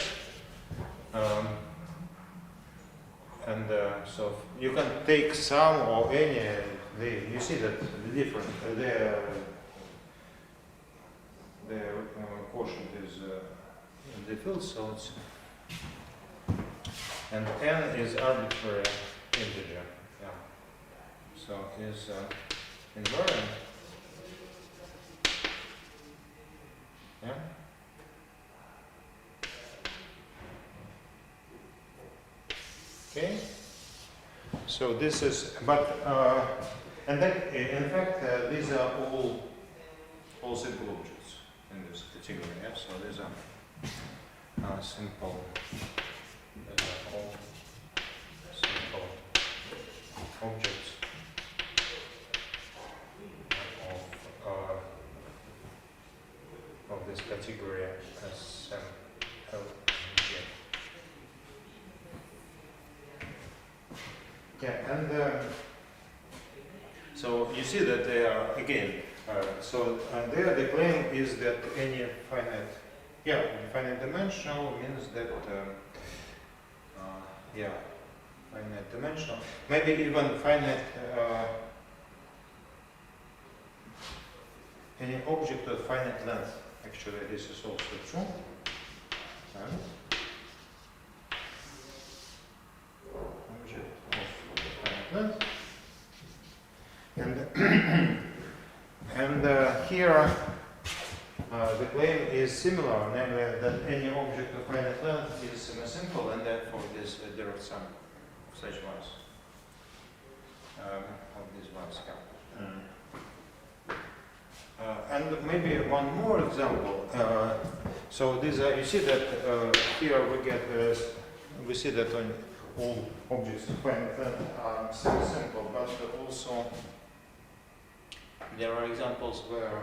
and so you can take some or any. You see that the different the quotient is in the field, so it's. And n is arbitrary integer, yeah. So is invariant, yeah. Okay. So this is, but and then in fact these are all simple objects in this category, yeah. So these are simple. All simple objects of this category as L and J. Yeah, and so you see that they are again. So there the claim is that any finite dimensional means that. Yeah, finite dimensional. Maybe even finite any object of finite length. Actually, this is also true. here the claim is similar, namely that any object of finite length is semi-simple, and therefore this direct sum of such ones, of these ones. And maybe one more example. So these are, you see that here we see that on all objects of finite length are semi-simple, but also there are examples where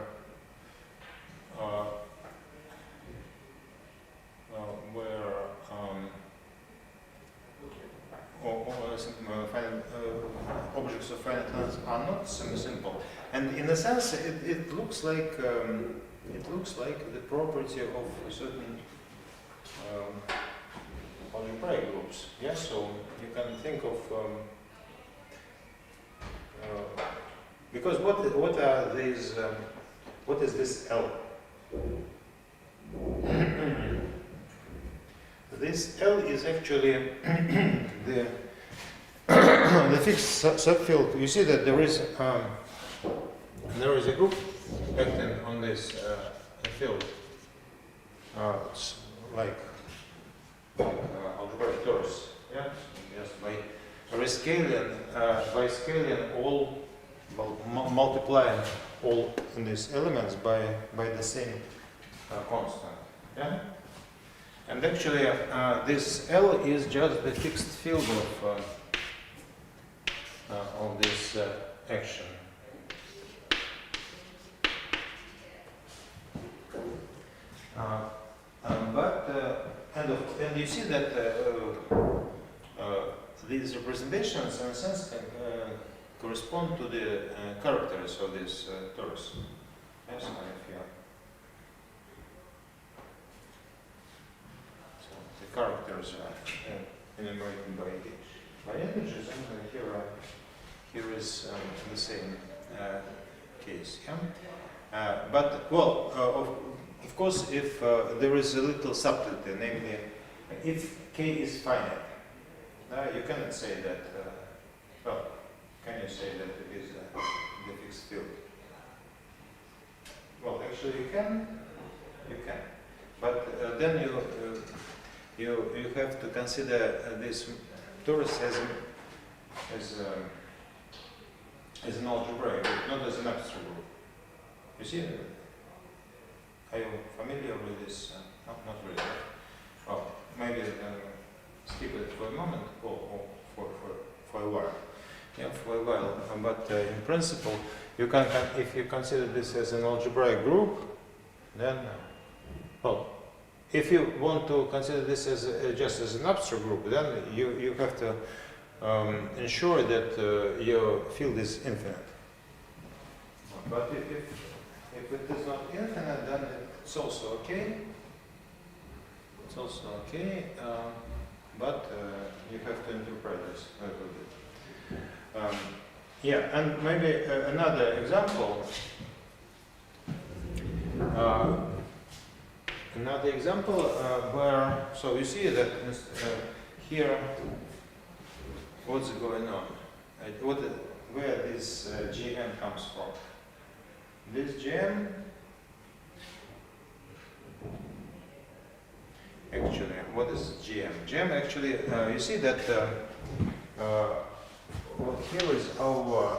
objects of finite length are not semi-simple, and in a sense, it looks like the property of certain algebraic groups. Yeah, so you can think of because what are these? What is this L? This L is actually the the fixed subfield. You see that there is a group acting on this field. It's like algebraic torus. Yeah, just by scaling all, multiplying all these elements by the same constant. Yeah. And actually, this L is just the fixed field of this action. And you see that these representations, in a sense, correspond to the characters of this torus. Yes, here. So the characters are enumerated by integers, and here is the same case. Yeah? But well, of course, if there is a little subtlety, namely, if k is finite, you cannot say that. Well, can you say that it is the fixed field? Well, actually, you can, but then you have to consider this torus as an algebraic group, not as an abstract group. You see? Are you familiar with this? No, not really. Well, maybe skip it for a moment or for a while. Yeah, for a while. But in principle, you can, if you consider this as an algebraic group, then, well, if you want to consider this as just as an abstract group, then you have to ensure that your field is infinite. But if it is not infinite, then it's also okay. It's also okay, but you have to interpret this a little bit. Yeah, and maybe another example. Where, so you see that here, what's going on? Where this GM comes from? This GM, actually, what is GM? GM actually, you see that well, here is our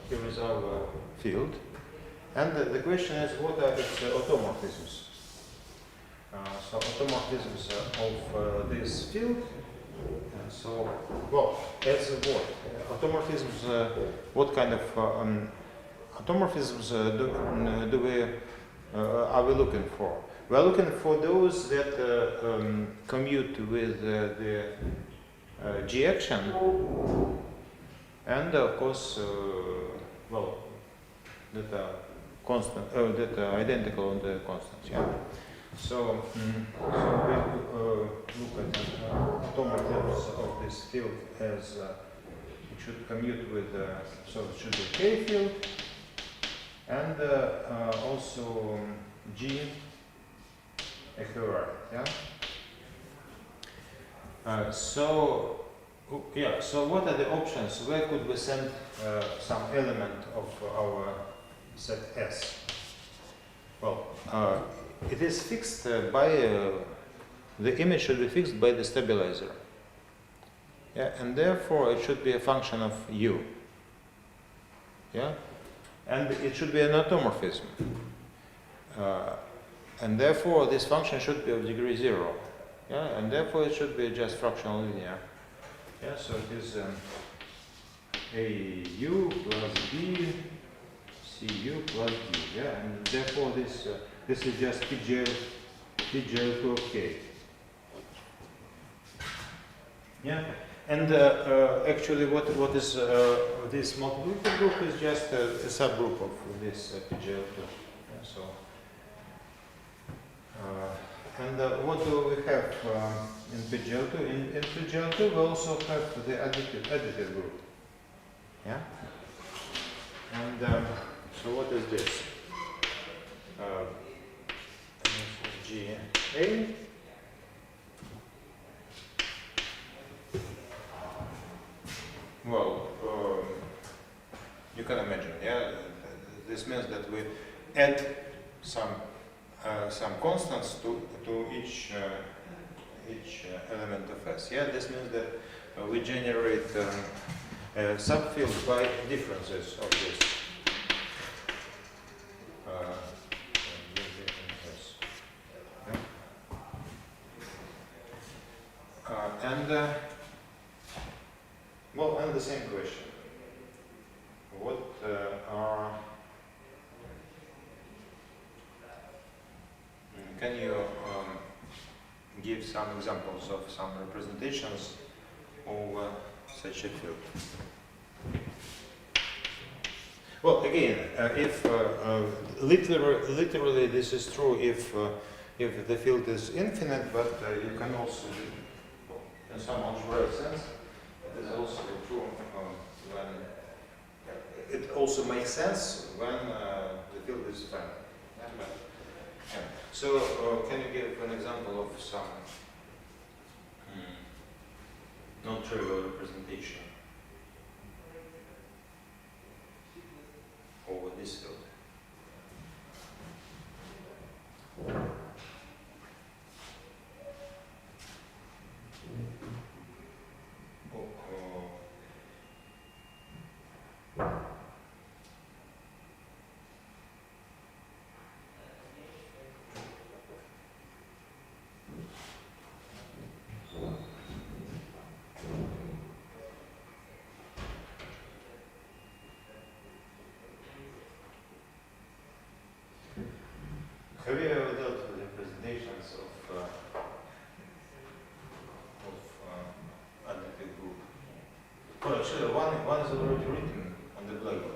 here is our field, and the question is what are its automorphisms? So automorphisms of this field. So, well, as what? Automorphisms, what kind of automorphisms are we looking for? We're looking for those that commute with the G action, and of course, well, that are constant, that are identical on the constants. Yeah. So, we look at automorphisms of this field as it should commute with, so it should be K field, and also G equivalent. Yeah. So Yeah, so what are the options? Where could we send some element of our set S? Well, it is fixed by, the image should be fixed by the stabilizer. Yeah, and therefore it should be a function of U. Yeah, and it should be an automorphism. And therefore this function should be of degree 0. Yeah, and therefore it should be just fractional linear. Yeah, so it is AU plus B, CU plus D. Yeah, and therefore this is just PGL2 of K. Yeah, and actually what is this multiplicative group is just a subgroup of this PGL2. Yeah, so. And what do we have in PGL2? In PGL2 we also have the additive group. Yeah? And so what is this? GA. Well, you can imagine, yeah? This means that we add some constants to each element of S. Yeah, this means that we generate subfields by differences of this. And the same question. What are can you give some examples of some representations of such a field? Well, again, if literally this is true if the field is infinite, but you can also, in some algebraic sense, it is also true when it also makes sense when the field is finite. Yeah. So, can you give an example of some non-trivial representation over this field? Have you ever dealt with representations of additive group? Well, actually, one is already written on the blackboard.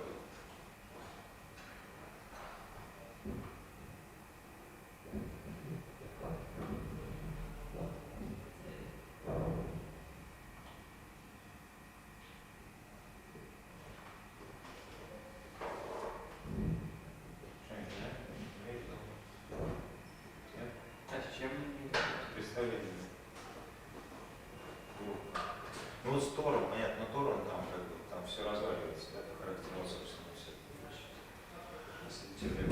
Представление. Ну, с Тором, понятно, Тором там как бы там все разваливается, да, это характерно, собственно, все это.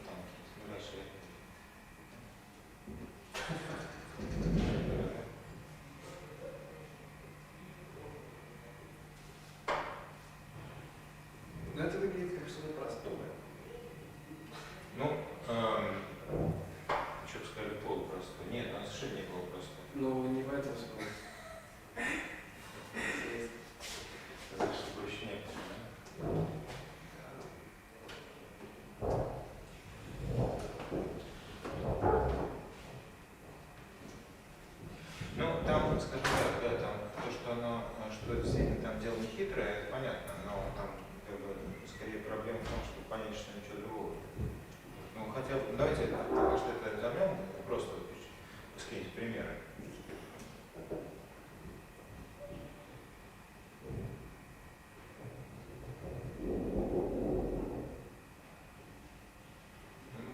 Там, дальше. Ну, это выглядит как что-то простое. Ну, что бы сказали, полупростой. Нет, он совершенно не полупростой. Ну, не в этом смысле. Сказать, что проще некоторые, да? Ну, там, скажем так, да, там, то, что оно, что действительно там дело не хитрое, это понятно, но там, как бы, скорее проблема в том, что понять, что ничего другого. Ну, хотя бы, давайте, потому что это разомнем, просто какие-нибудь примеры.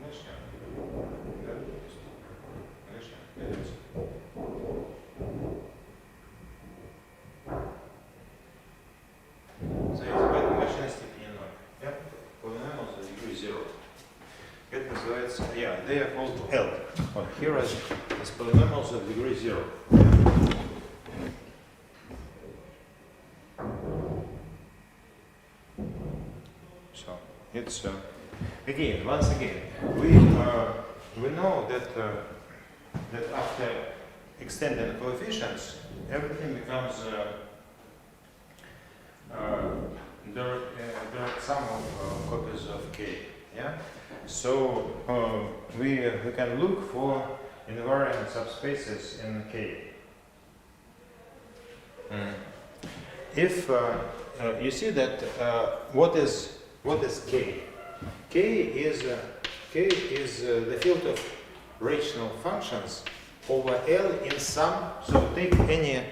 Начнем. Да? Начнем. yeah, they are called L. Well, here as polynomials of degree 0. So it's again, once again, we know that that after extending coefficients, everything becomes direct sum of copies of k. Yeah. So we can look for invariant subspaces in K. If you see that what is K? K is the field of rational functions over L in sum. So take any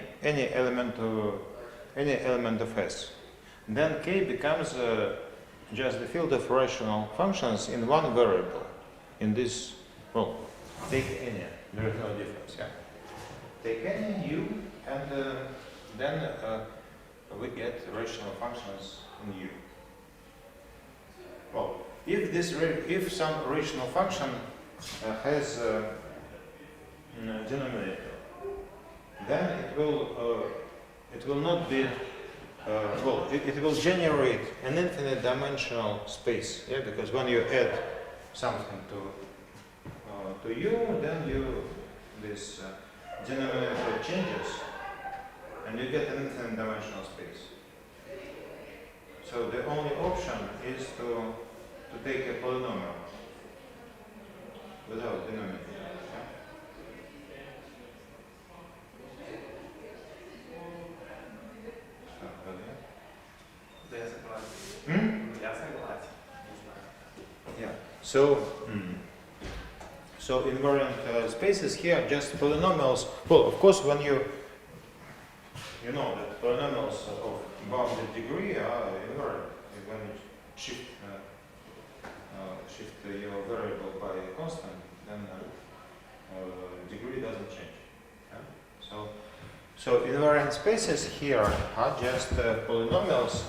element of S. Then K becomes just the field of rational functions in one variable. In this, well, take any, there is no difference, yeah. Take any U, and then we get rational functions in U. Well, if some rational function has a denominator, then it will not be it will generate an infinite dimensional space, yeah, because when you add something to U, then this denominator changes, and you get an infinite dimensional space. So the only option is to take a polynomial without denominator. Yeah. So invariant spaces here just polynomials. Well, of course, when you know that polynomials of bounded degree are invariant. When you shift your variable by a constant, then degree doesn't change. Yeah? So invariant spaces here are just polynomials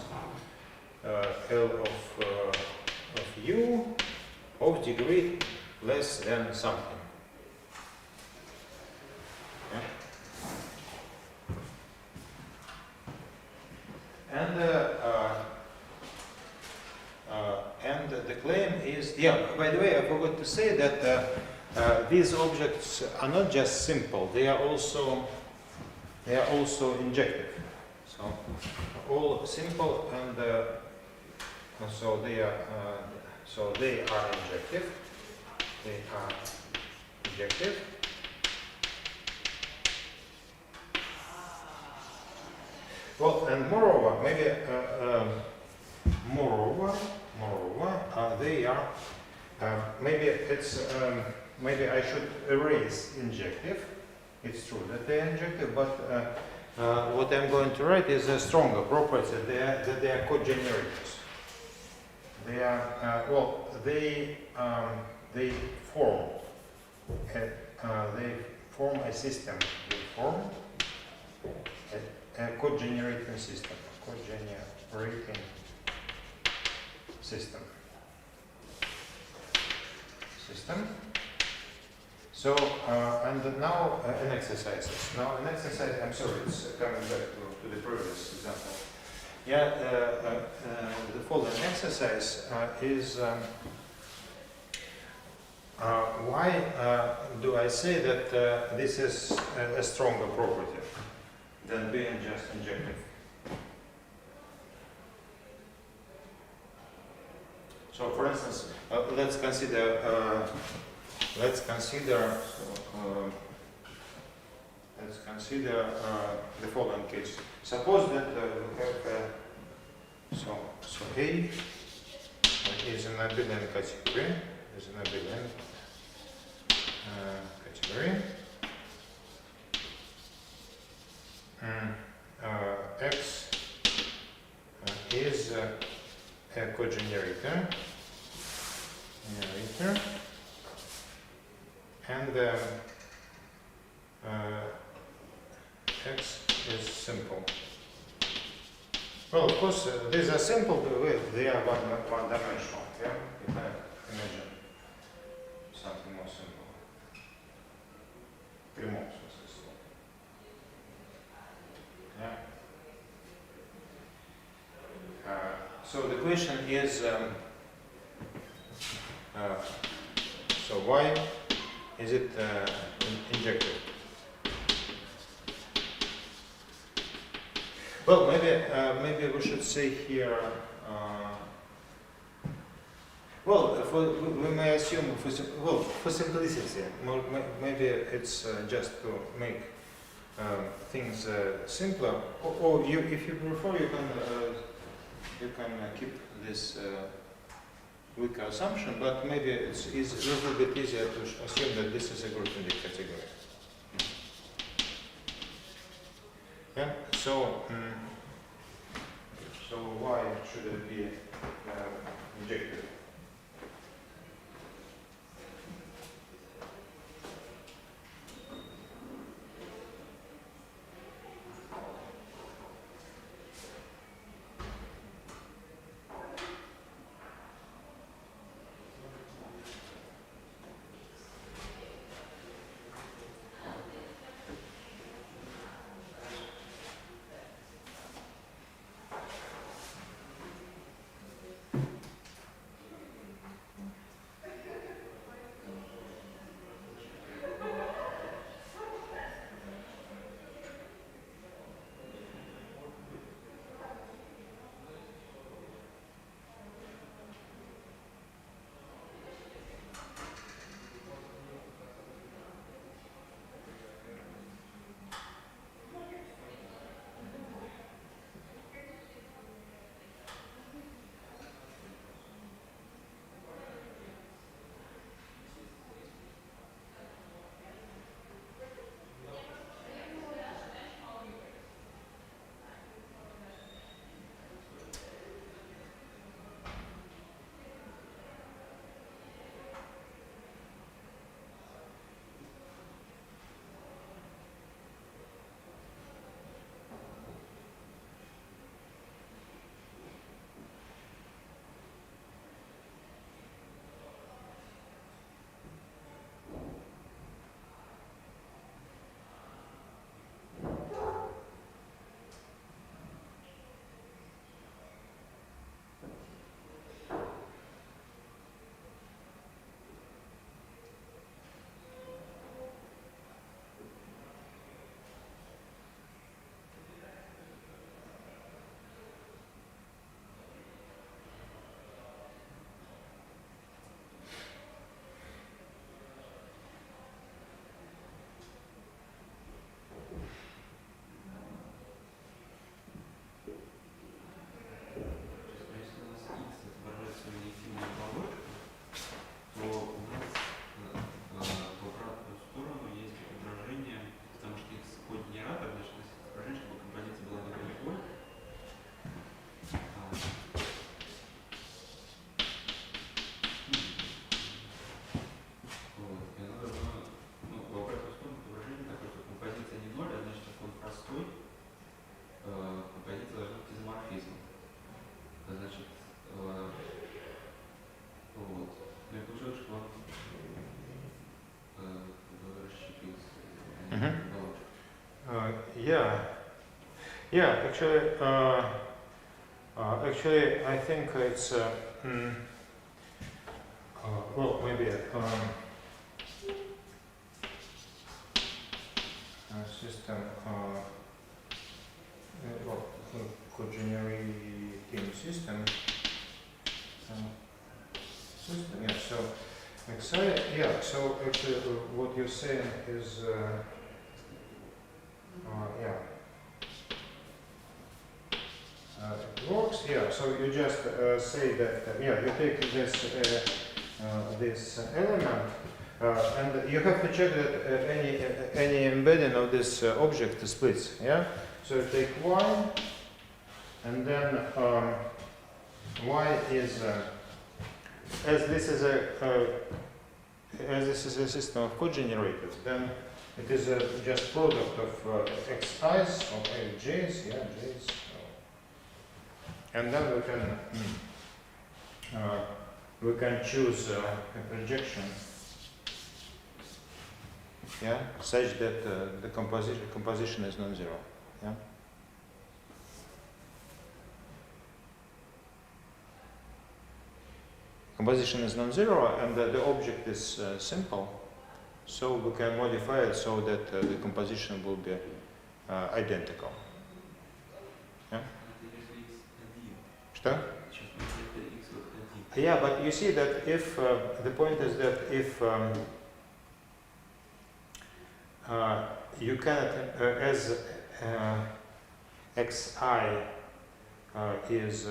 L of U of degree less than something. Yeah? And the claim is, yeah, by the way, I forgot to say that these objects are not just simple, they are also injective. So all simple, and so they are injective. They are injective. Well, and moreover, maybe they are. Maybe I should erase injective. It's true that they are injective, but what I'm going to write is a stronger property that they are cogenerators. They are they form a system. They form a cogenerating system. So, and now an exercise. Now an exercise, I'm sorry, it's coming back to the previous example. Yeah, the following exercise is why do I say that this is a stronger property than being just injective? So, for instance, let's consider the following case. Suppose that we have so A is an abelian category. X is a cogenerator. And X is simple. Well, of course, these are simple, but they are one dimensional. Yeah, you can imagine some прямом смысле слова. Yeah. So the question is, so why is it injected? Well, maybe we should say here. We may assume for simplicity, maybe it's just to make things simpler. Or if you prefer, you can keep this weaker assumption, but maybe it's a little bit easier to assume that this is a group in the category. Yeah. So why should it be injected? Yeah. Actually, I think it's maybe system co-generating system. System. Yeah. So So actually, what you're saying is it works. Yeah. So you just say that you take this this element, and you have to check that any embedding of this object splits. Yeah. So you take y, and then y is as this is a system of co-generators, then it is just product of xi's of j's, j's, and then we can choose a projection yeah, such that the composition is non-zero. Yeah. Composition is non-zero, and the object is simple, so we can modify it so that the composition will be identical. Yeah. Что? Yeah, but you see that if the point is that if you cannot as xi is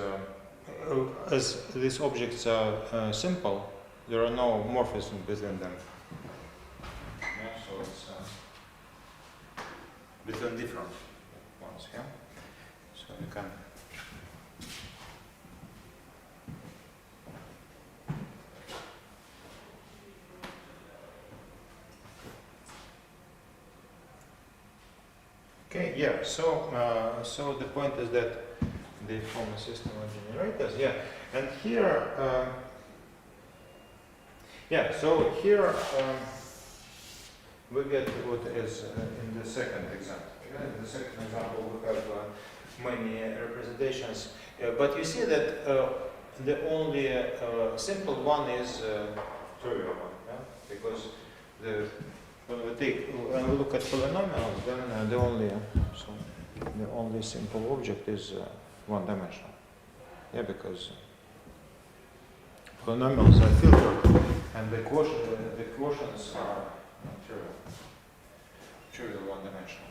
as these objects are simple, there are no morphisms within them. Yeah, so it's between different ones. Yeah, so you can. Okay, yeah, so the point is that they form a system of generators, yeah, and here, so here we get what is in the second example. Yeah, in the second example we have many representations, but you see that the only simple one is trivial one, yeah? Because when we look at polynomials, then the only simple object is one-dimensional. Yeah, because polynomials are filtered, and the quotients are trivial one-dimensional.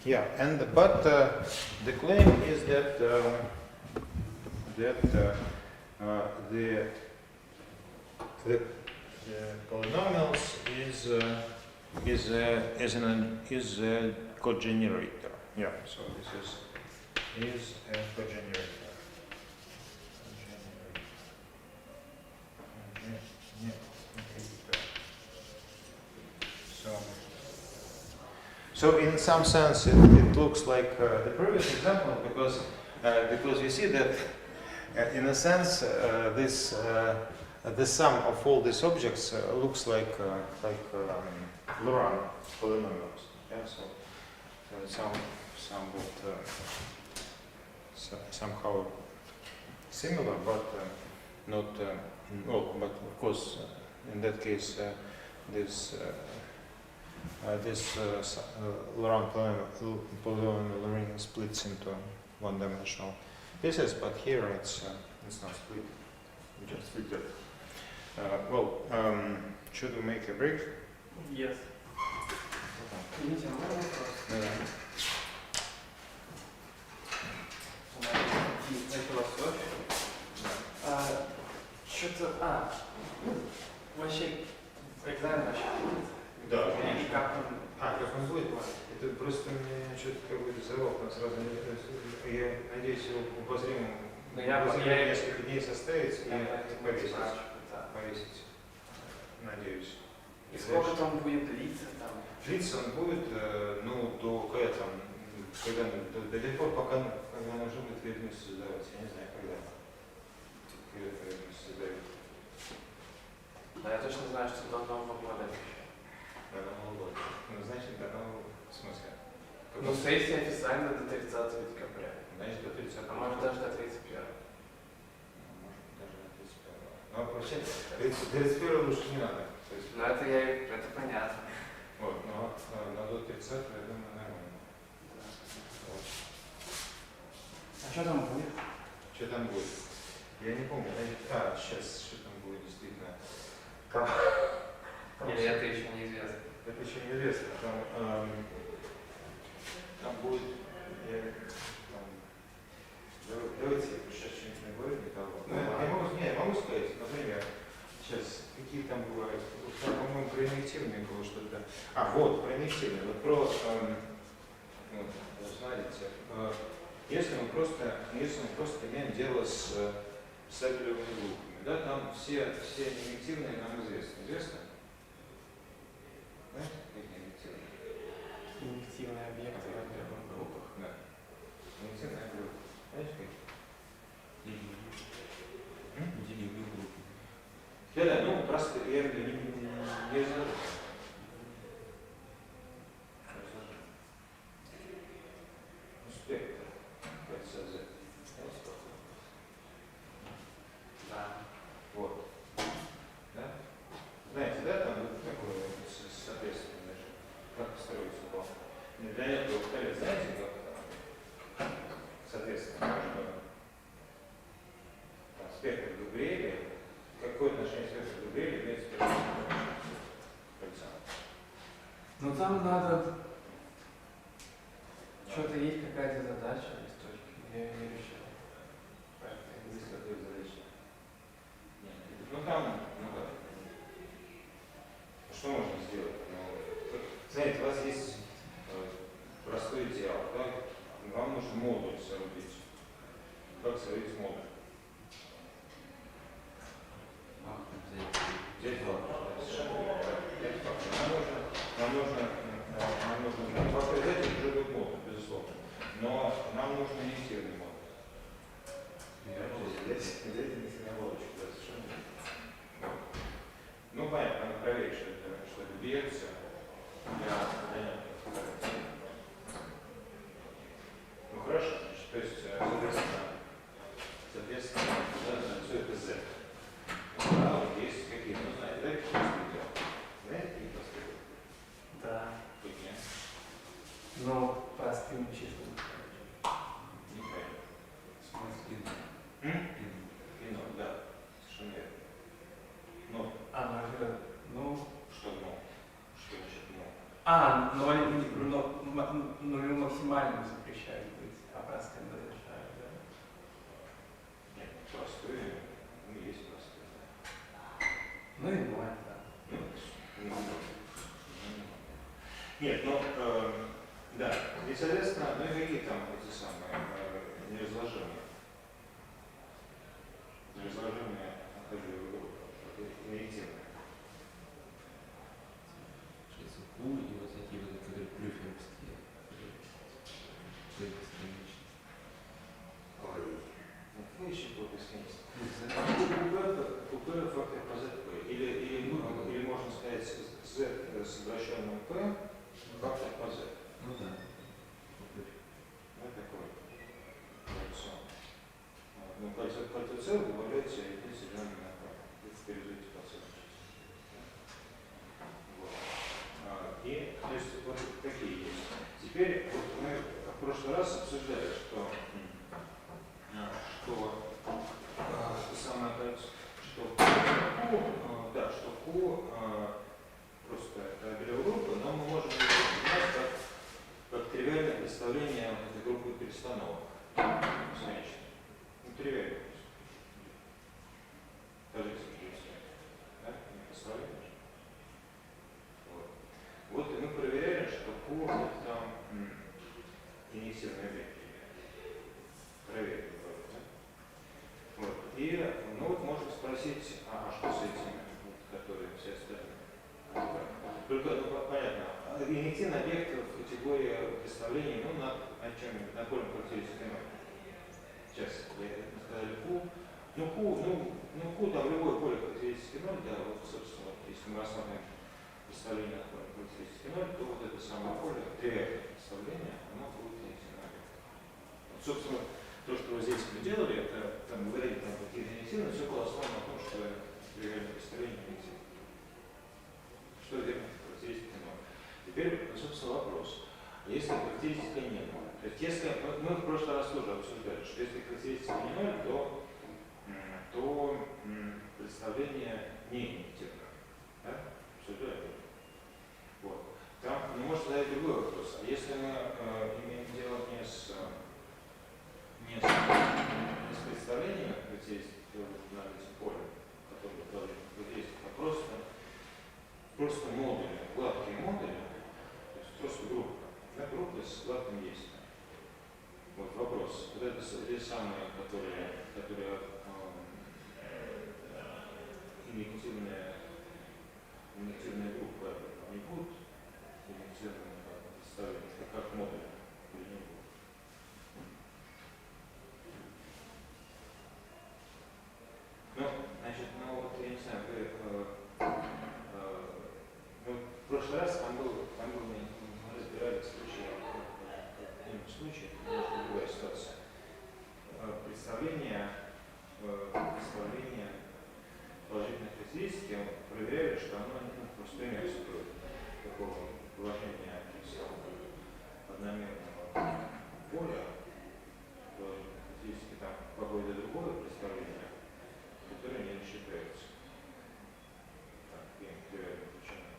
Yeah, but the claim is that the polynomials is a cogenerator. Yeah, so this is a cogenerator. So in some sense it looks like the previous example because you see that in a sense this the sum of all these objects looks like Laurent polynomials. Yeah, so somewhat somehow similar, but not well. But of course, in that case, this Laurent polynomial ring splits into one-dimensional pieces, but here it's not split. We just split it. Should we make a break? Yes. Извините, а можно вопрос? На философию. Что-то, вообще экзамен вообще будет? Да. И как он? Как он будет? Это просто мне что-то какой-то завал, сразу я надеюсь его обозримым несколько дней составить и повесить. Надеюсь. И сколько там будет длиться? Длиться он будет, до тех пор, пока нужно будет верность создавать. Я не знаю, когда верность создают. Да, я точно знаю, что до Нового года. До Нового года. Значит, до Нового в смысле? Сессия официально до 30 декабря. Значит, до 30. А может даже до 31. Может даже до 31. Но вообще, 31 лучше не надо. Ну это понятно. Вот, но до 30, я думаю, нормально. Вот. А что там будет? Что там будет? Я не помню. Сейчас, что там будет действительно. Или это еще неизвестно? Это еще неизвестно. Там будет... Давайте сейчас что-нибудь не говорю, никого. Я могу сказать, например, сейчас, какие там бывают, по-моему, про инъективные было что-то. Про инъективные. Вот про, смотрите, если мы просто имеем дело с сабелевыми группами, да, там все инъективные нам известны. Известно? Знаете, какие инъективные? Инъективные объекты в объемных группах. Да. Инъективные группы. Знаете, какие? Да, просто я не знаю. там надо... Что-то есть какая-то задача, листочки, я ее не решил. Ну там, ну да. Что можно сделать? Ну, знаете, у вас есть простой идеал, да? Вам нужен модуль соорудить. Как соорудить модуль? Взять фактор. Нам нужно фактор взять, это уже будет модуль, безусловно. Но нам нужен инициированный модуль. Взять инициированную оболочку, да, совершенно верно. Ну, понятно, надо проверить, что это бьется. Ну хорошо, значит, то есть, соответственно, все это Z. Да, вот есть какие, ну знаете, да, какие простые дела? Знаете, какие простые дела? Да. Какие? Ну, простым числом. Неправильно. В смысле? Ино, да, совершенно верно. Но. Ну. Что но? Что значит но? Нулю максимально запрещают быть, а простым разрешают, да? Нет, простые, ну есть простые. Ну и ноль, да. Нет, ну, да, и, соответственно, ну и какие там эти самые неразложимые? Неразложимые инициативные. Q и вот такие вот, которые плюферовские. Ой, ну еще по бесконечности. Q фактор по ZP. Или можно сказать Z с обращенным P, фактор по Z. Ну да. Ну такой. Кольцо. Ну, кольцо C добавляется единица деление на P. Это реализуете по C. Вот. И, то есть, вот такие есть. Теперь, вот мы в прошлый раз обсуждали, что самое кольцо, что Q, да, что Q просто белевая группа, но мы можем понимать как тривиальное представление этой группы перестановок. Конечно. Ну, тривиально. Скажите, да? Не представляешь? Вот и мы проверяли, что Q это инициированный объект. Проверили. Да? Вот. И ну вот можно спросить, а что с этими, которые все остальные? Только, ну, понятно, инициированный объект в категории представлений, ну, на чем-нибудь, на поле характеристики 0. Сейчас, мы сказали Q. Ну, Q там любое поле характеристики 0, да, вот, собственно, вот, если мы рассмотрим представление на поле характеристики 0, то вот это самое поле, тривиальное представление, оно будет инициированным объектом. Вот, собственно, то, что вы здесь мы делали, это там, говорили там какие-то инициированные, все было основано на том, что тривиальное представление инициировано. Что это характеристика 0? Теперь, собственно, вопрос. Если характеристика не 0, то есть если мы в прошлый раз тоже обсуждали, что если характеристика не 0, то представление не инициировано. Да? Все правильно. Вот. Там мы можем задать другой вопрос. А если мы имеем дело не с представлением характеристик на эти поля, которые должны быть, а просто модули, гладкие модули, то есть просто группа. Да, группа с гладким действием. Вот вопрос. Вот это те самые, которые инициированные группы, они будут инициированы как представление, как модуль или не будут? Ну, значит, ну вот я не знаю, вы в прошлый раз там был мы разбирали случай, какой-нибудь случай, немножко другая ситуация. Представление положительной характеристики проверяли, что оно просто пример стоит такого положения одномерного поля положительной характеристики, там какое-то другое представление, которое не считается. Так, тривиальной причиной.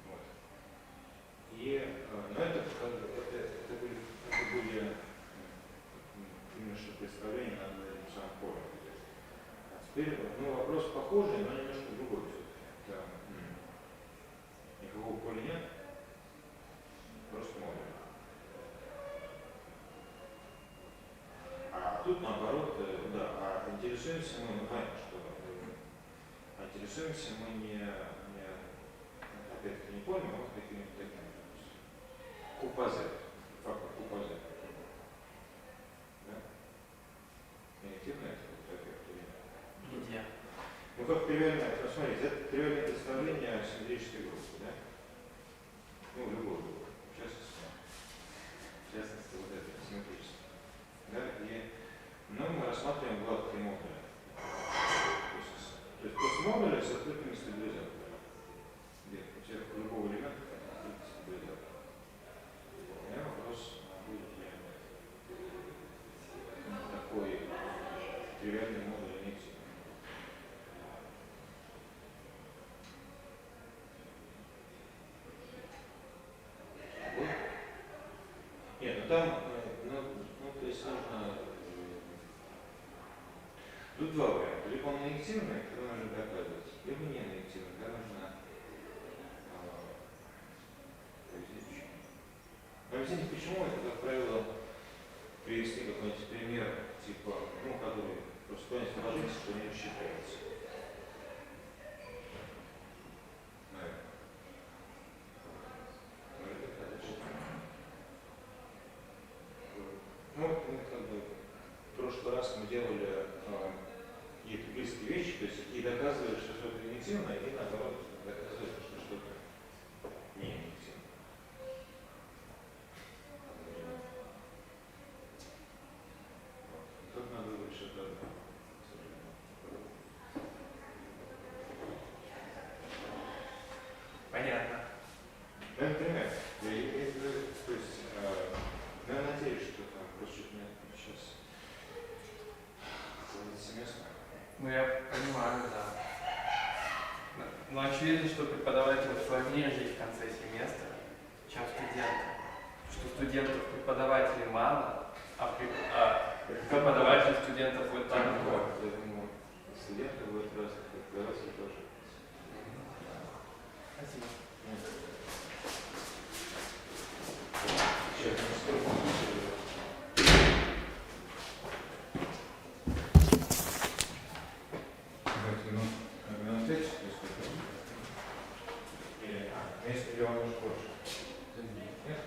Вот. похожие, но немножко другое все-таки. Это никакого поля нет, просто модуль. А тут наоборот, да, интересуемся мы, ну понятно, что интересуемся мы не опять-таки не полем, а вот какими-то такими. Купазе, фактор купазе. Да? Инактивно это вот эффект или нет? Где? Ну как тривиальное, смотрите, это тривиальное представление симметрической группы, да? Ну, любой группы, в частности вот это, симметрическое. Да? Мы рассматриваем гладкие модули. То есть после модуля с открытыми стабилизаторами. Где у всех любого элемента открытый стабилизатор. У меня вопрос, будет ли такой тривиальный модуль инъекции. Нет, ну там, то есть нужно... Тут два варианта. Либо он инъективный, тогда нужно доказывать, либо не инъективный, тогда нужно объяснить, почему это, как правило, привести какой-нибудь пример, типа, ну, который просто понять сложится, что не считается. Ну, как бы, в прошлый раз мы делали какие-то близкие вещи, то есть и доказывали, что что-то инъективное, и наоборот доказывали, что что-то не инъективное. Тут надо выбрать что-то одно. Понятно. Ну, например, то есть, я надеюсь, что там просто сейчас семестр. Ну, я понимаю, да. Но очевидно, что преподавателю сложнее жить в конце семестра, чем студентам. Что студентов преподавателей мало, а преподавателей студентов вот так много. Я думаю, студенты в этот раз преподаватели тоже. Спасибо. Сейчас если он может больше. Нет?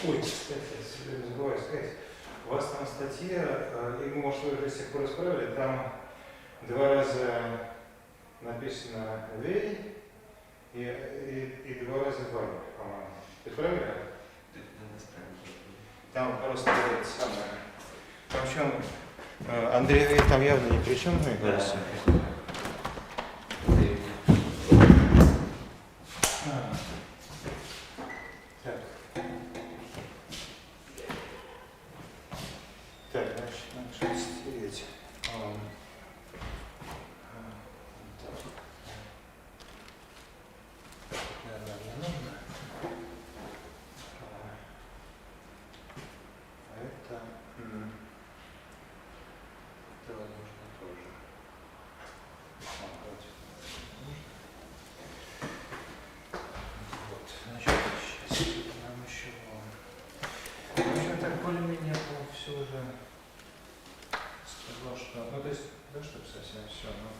Ой, кстати, забываю сказать. У вас там статья, и, может, вы уже до сих пор исправили, там 2 раза написано «вей» и 2 раза «вай», по-моему. Исправили? Там просто это самое. Там в чем Андрей Вей там явно ни при чем, мне кажется. Так, значит, надо что-то стереть. Наверное, не нужно. Это возможно тоже. Вот, значит, сейчас нам еще. В общем, так более-менее все уже сказал, что. Ну, то есть, да, чтобы совсем все, но.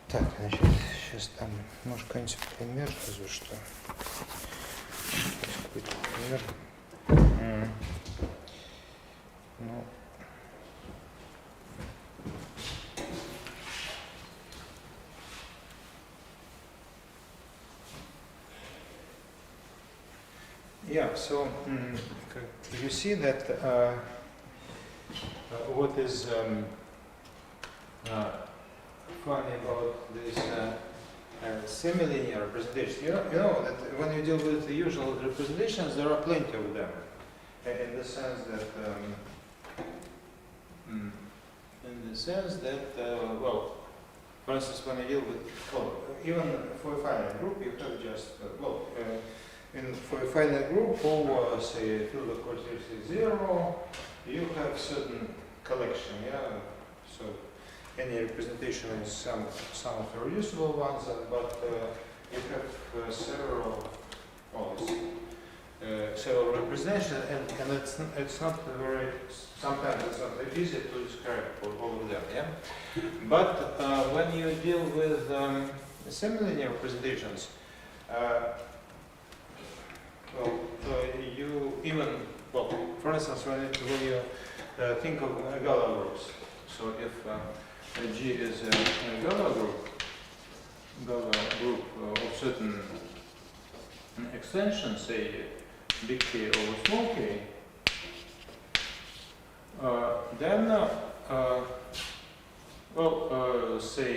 Так, значит, сейчас там, может, какой-нибудь пример, разве что. Есть какой-то пример. Ну. Yeah, so you see that what is funny about this semilinear representation. You know that when you deal with the usual representations, there are plenty of them. In the sense that, well, for instance, when you deal with, well, even for a finite group, you have just, for a finite group over, say, a field of coordinates is 0, you have certain collection, yeah. So any representation is some of the reducible ones, but you have several representations, and it's not very. Sometimes it's not very easy to describe all of them, yeah. But when you deal with semilinear representations, you even, well, for instance, when you think of Galois groups, so if G is a Galois group of certain extension, say big K over small k, then, say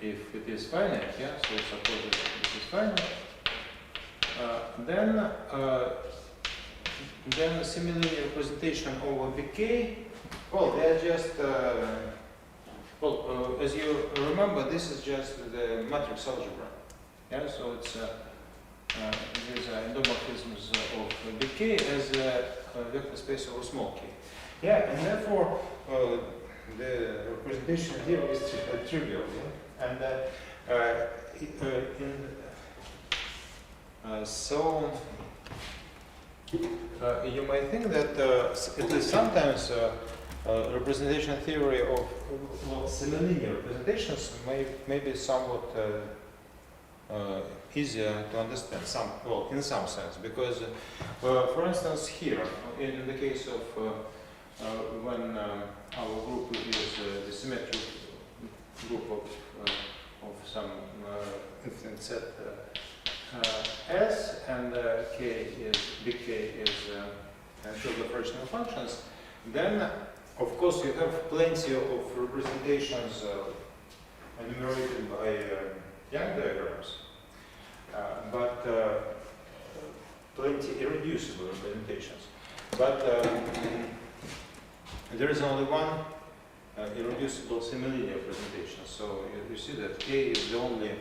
if it is finite, yeah, so suppose that this is finite, then a similar representation over bk, well, they are just, as you remember, this is just the matrix algebra, yeah, so it's these are endomorphisms of bk as a vector space over small k. Yeah, and therefore the representation here is trivial. Yeah? And so you might think that it is sometimes representation theory of semilinear representations may be somewhat easier to understand, in some sense, because, for instance, here, in the case of when our group is the symmetric group of some infinite set S, and big K is field of rational functions, then, of course, you have plenty of representations enumerated by Young diagrams, but plenty irreducible representations. But there is only one irreducible semilinear representation. So you see that K is the only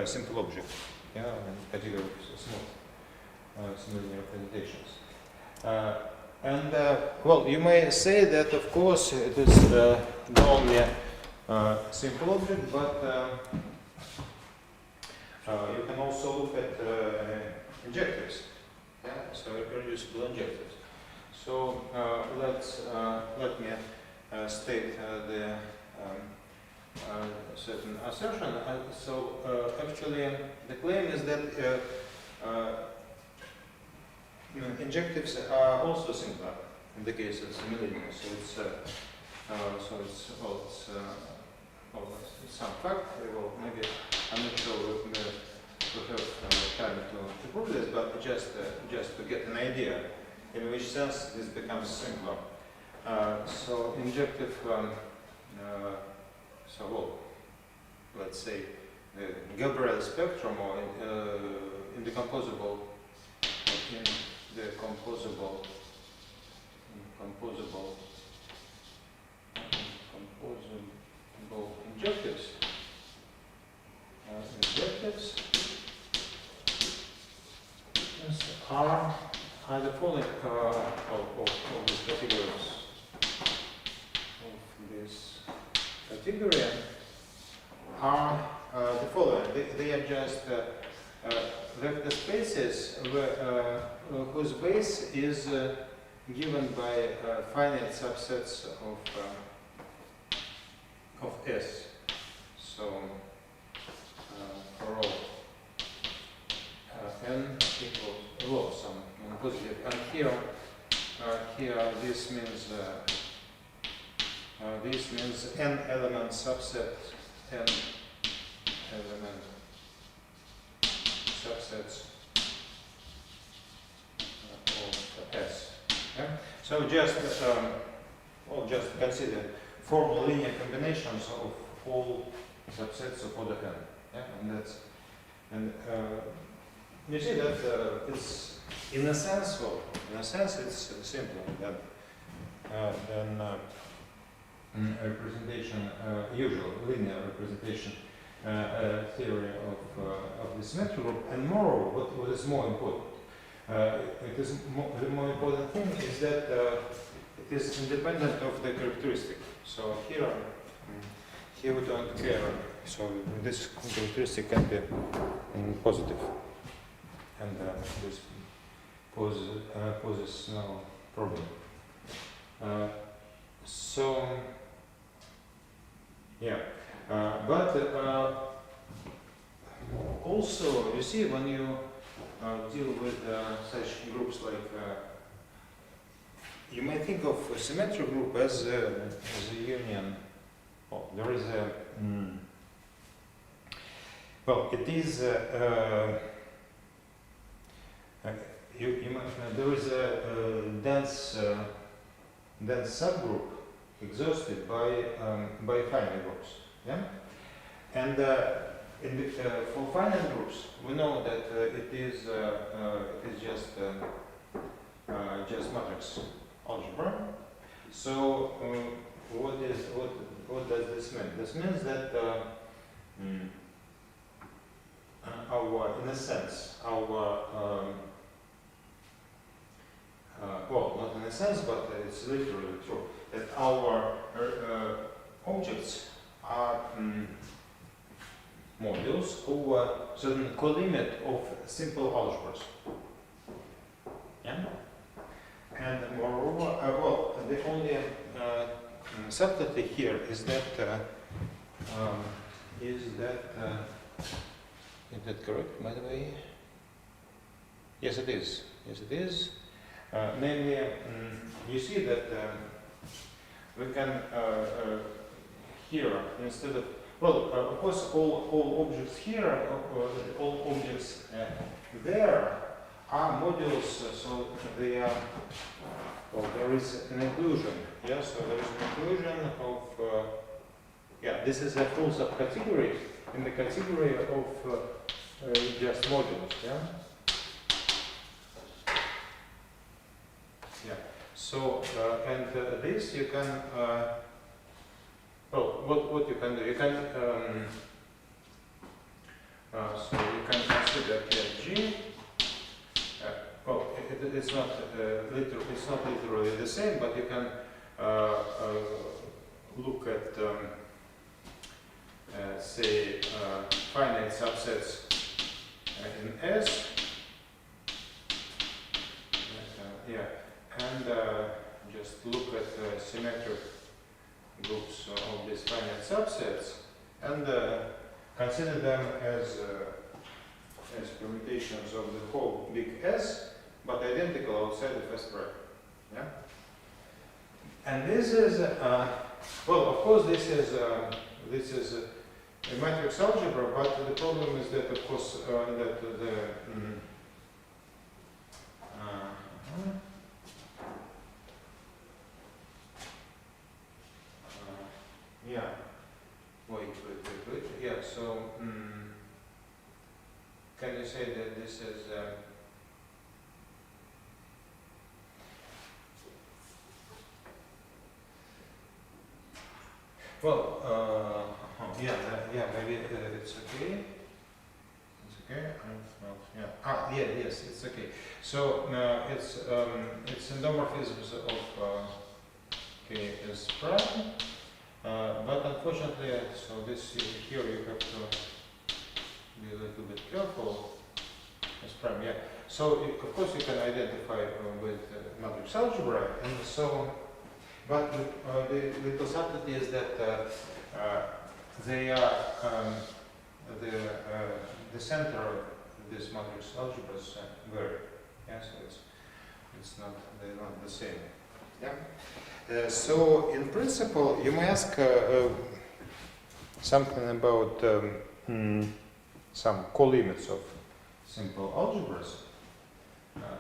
simple object. Yeah, in particular small semilinear representations. Well, you may say that, of course, it is the only simple object, but you can also look at injectives, yeah? So irreducible injectives. So let me state the certain assertion. So actually, the claim is that injectives are also simpler in the case of similarities. So it's some fact. Well, maybe I'm not sure we have time to prove this, but just to get an idea in which sense this becomes simpler. So injective. Let's say Gabriel spectrum, or in the composable injectives. Are the following of these categories. Of this category are the following. They are just vector spaces whose base is given by finite subsets of S. So for all n equals some positive, and here this means n element subset, n element subsets of S. Yeah? So just consider formal linear combinations of all subsets of order n. Yeah? You see that it's in a sense it's simpler than representation, usual linear representation theory of the symmetry group. And moreover, what is more important? The more important thing is that it is independent of the characteristic. So here we don't care. So this characteristic can be positive, and this poses no problem. But also, you see, when you deal with such groups like, you may think of a symmetric group as a union. Well, there is a it is there is a dense subgroup exhausted by finite groups. Yeah, and for finite groups, we know that it is just matrix algebra. So what does this mean? This means that in a sense, well, not in a sense, but it's literally true, that our objects are modules over certain colimit of simple algebras. Yeah? And moreover, the only subtlety here is that is that correct, by the way? Yes, it is. Yes, it is. Namely, you see that we can here, instead of, of course, all objects here, all objects there are modules, so they are, there is an inclusion. Yeah, so there is an inclusion of, this is a full subcategory in the category of just modules. Yeah. Yeah. So and this you can. What you can do? You can. So you can consider G. It's not literally the same, but you can look at say finite subsets in S. And just look at symmetric groups of these finite subsets and consider them as permutations of the whole big S, but identical outside of S prime. Yeah. And this is well, of course, this is a matrix algebra, but the problem is that, of course, that the yeah. Wait. Yeah. So, can you say that this is? Well, yeah, maybe it's okay. It's okay. Yes, it's okay. So it's endomorphisms of KS prime, but unfortunately, so this here you have to be a little bit careful. S prime, yeah. So of course you can identify with matrix algebra, and so. But the little subtlety is that they are the center of this matrix algebras vary. Yeah, so they're not the same. Yeah. So in principle, you may ask something about some co-limits of simple algebras.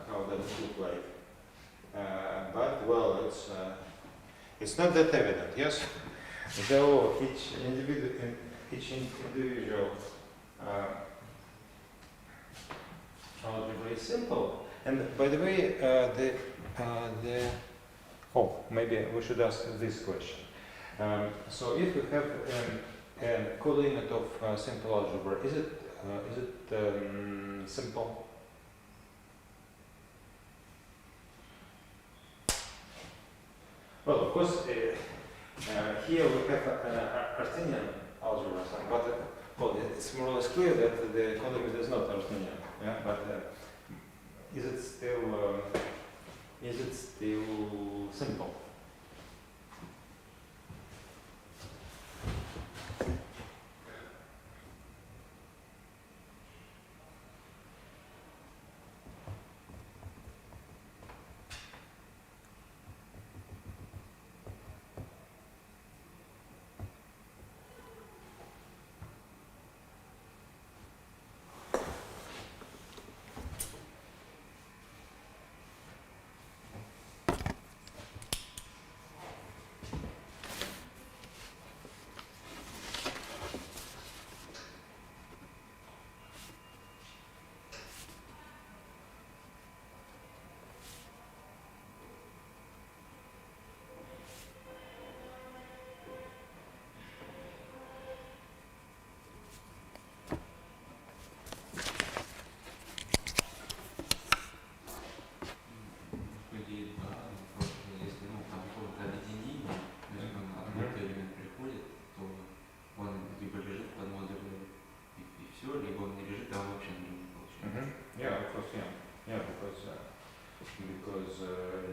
How does it look like? But well, it's not that evident, yes? Though each individual algebra is simple. And by the way, maybe we should ask this question. So if we have a co-limit of simple algebra, is it simple? Well, of course, here we have Artinian algebra, but well, it's more or less clear that the co-limit is not Artinian. Yeah, but is it still simple?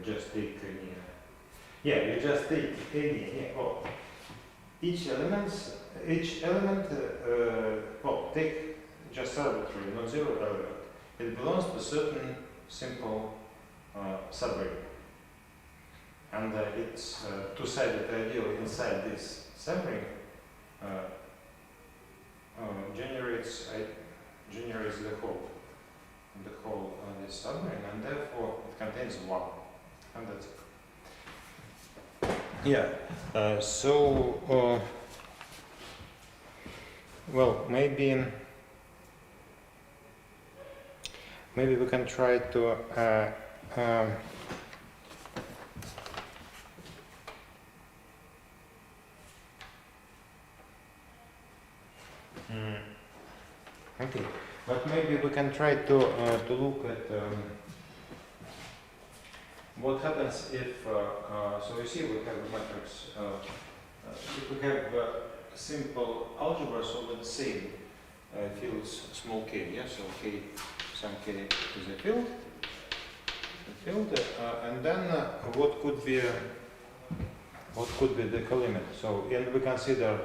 Just take any. You just take any. Each element. Take just arbitrary non-zero element. It belongs to a certain simple subring, and its two-sided ideal inside this subring generates the whole this subring, and therefore it contains one. And that's it. Yeah. Well, maybe we can try to okay. But maybe we can try to look at what happens if, so you see we have a matrix, if we have simple algebras over the same fields, small k, yeah, so k, some k is a field, and then what could be what could be the colimit? So, and we consider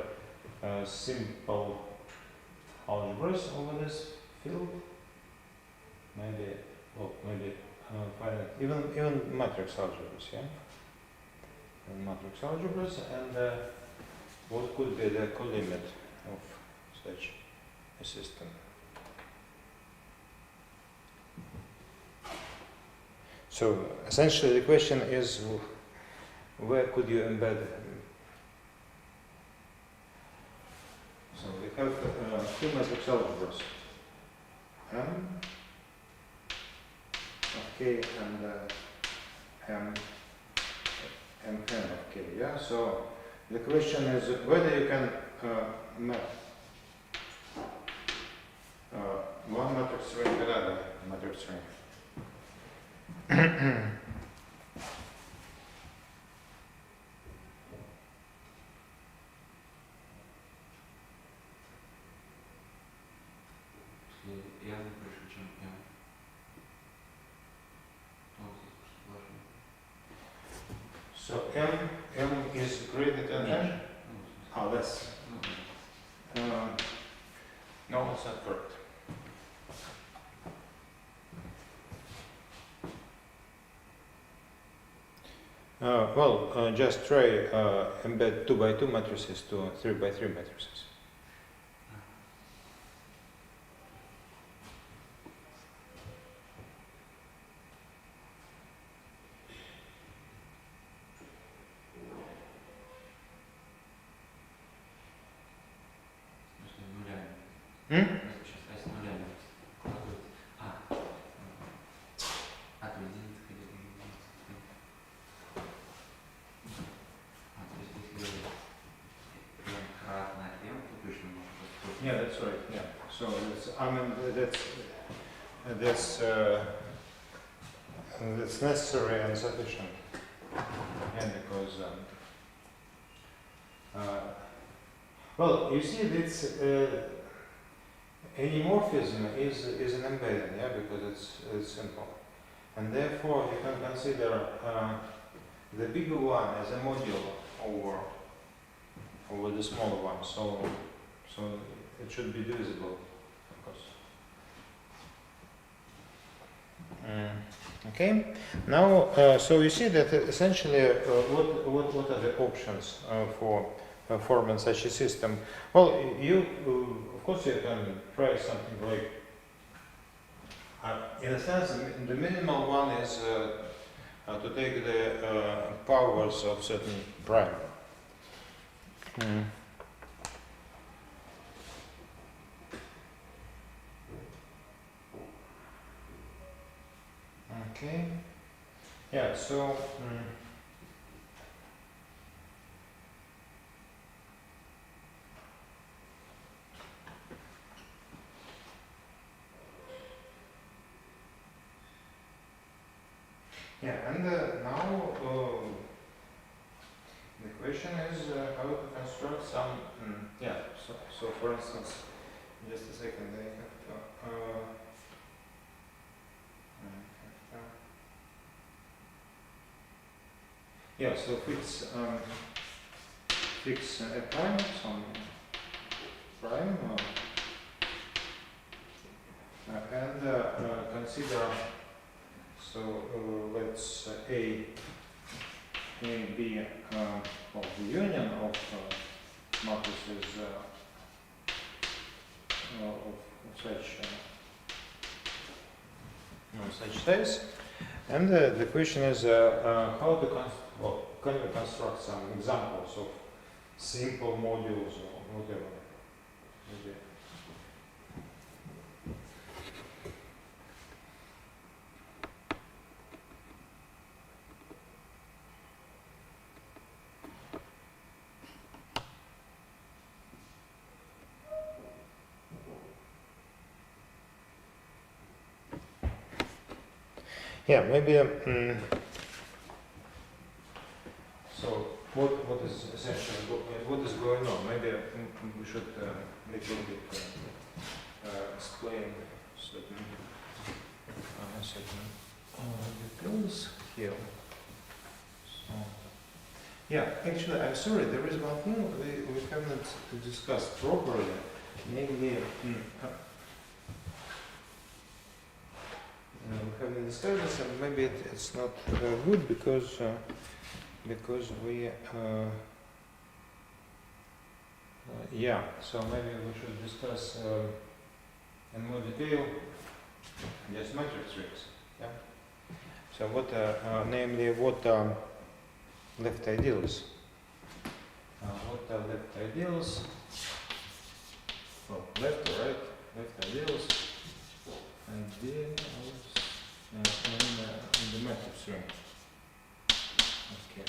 simple algebras over this field. Maybe, well, maybe finite, even matrix algebras, yeah. And matrix algebras, and what could be the colimit of such a system? So essentially, the question is, where could you embed? So we have two matrix algebras, M of K and M of K. Yeah. So the question is whether you can map one matrix ring to another matrix ring. Если я больше, чем M, то здесь сложно. So M is greater than N? Oh, less. No, it's not correct. Just try embed 2 by 2 matrices to 3 by 3 matrices. Hmm? Сейчас с нулями складывать. То единица хотя бы то есть если M кратно M, то точно можно. Yeah, that's right. Yeah. So that's necessary and sufficient. And because well, you see, this any morphism is an embedding, yeah, because it's simple, and therefore you can consider the bigger one as a module over the smaller one. So it should be divisible, of course. Okay. Now, so you see that essentially, what are the options for forming such a system? Well, of course, you can try something like, in a sense, the minimal one is to take the powers of certain prime. Okay. Yeah. So. Yeah, and now the question is how to construct some. Yeah. So for instance, just a second, I have to. Yeah, so fix a prime, some prime, and consider, so let's A be of the union of matrices of such size. And the question is how to can we construct some examples of simple modules or whatever. Maybe. Yeah, maybe. So what is essentially what is going on? Maybe we should a little bit explain certain details here. Yeah, actually, I'm sorry, there is one thing we haven't discussed properly, namely, we haven't discussed this, and maybe it's not good because we, yeah, so maybe we should discuss in more detail just matrix rings. Yeah. So what, namely, what left ideals? What are left ideals? Well, left or right? Left ideals. And then in the matrix ring. Okay.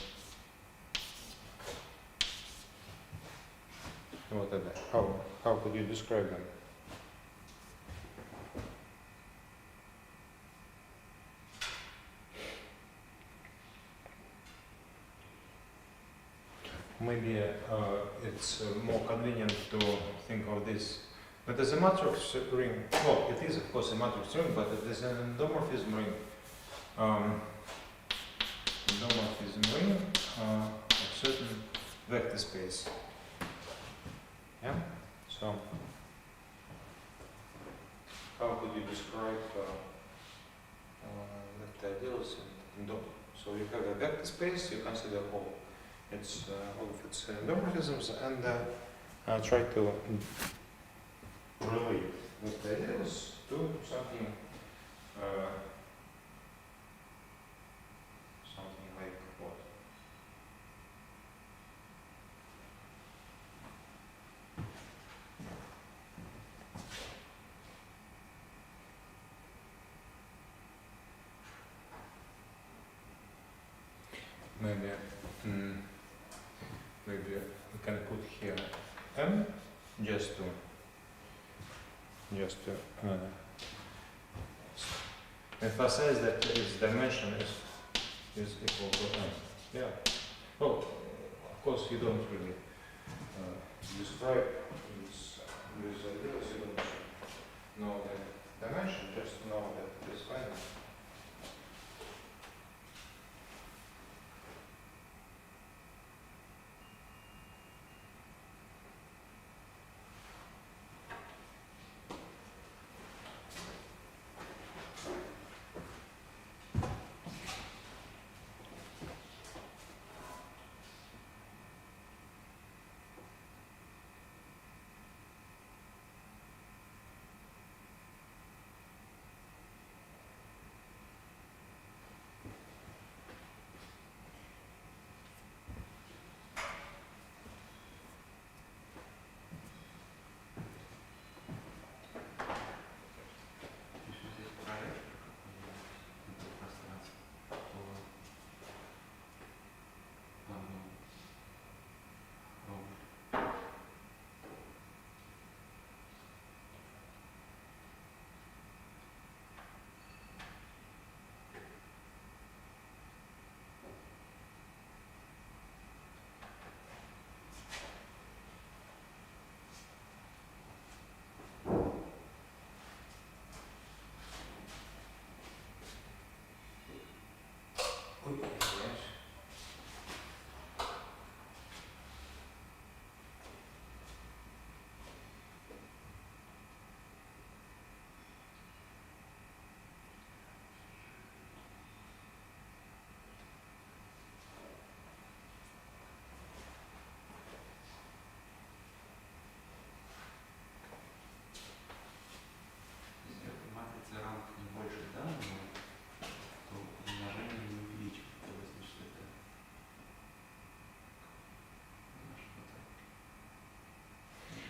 What are they? How could you describe them? Maybe it's more convenient to think of this. But as a matrix ring, well, it is of course a matrix ring, but it is an endomorphism ring. Endomorphism ring of certain vector space. Yeah. So, how could you describe left ideals and endomorphism? So you have a vector space. You consider all of its endomorphisms and try to relate left ideals to something like what? Maybe we can put here m just to emphasize that its dimension is equal to m. Yeah. Well, of course you don't really describe this ideals. You don't know the dimension, just know that it is finite.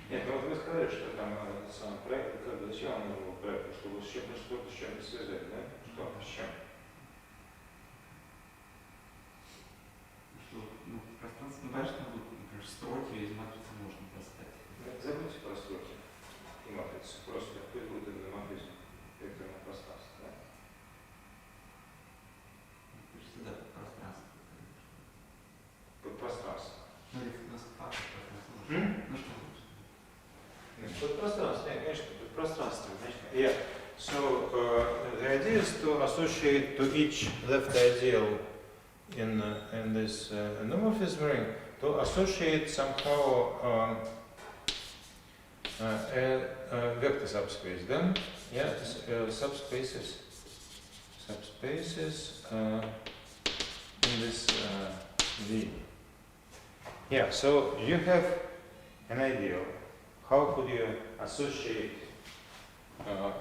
Нет, ну вот вы сказали, что там сам проект, как зачем он был проект, чтобы с чем-то что-то с чем-то связать, да? Что? С чем? Что, ну, пространство дальше будут, например, строки из матрицы можно достать. Забудьте про строки и матрицы, просто пусть будет энdomорфизм векторного пространства, да? Кажется, да, пространство. Под пространство. Ну, или у нас фактор пространства. Ну что лучше? Под пространство, yeah, конечно, под пространство, конечно. Yeah. So the idea is to associate to each left ideal in this homomorphism ring to associate somehow a vector subspace. Then, yeah, subspaces in this V. Yeah, so you have an idea. How could you associate? A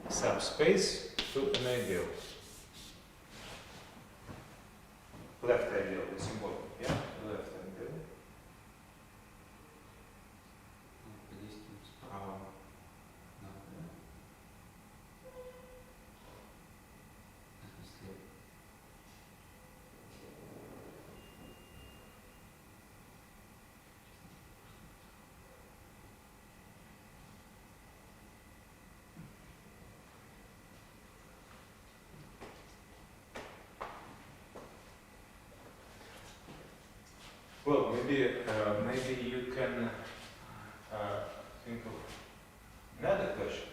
subspace to an ideal? Left ideal is important. Yeah, left ideal. Подействуем справа на V. В смысле, Well, maybe you can think of another question.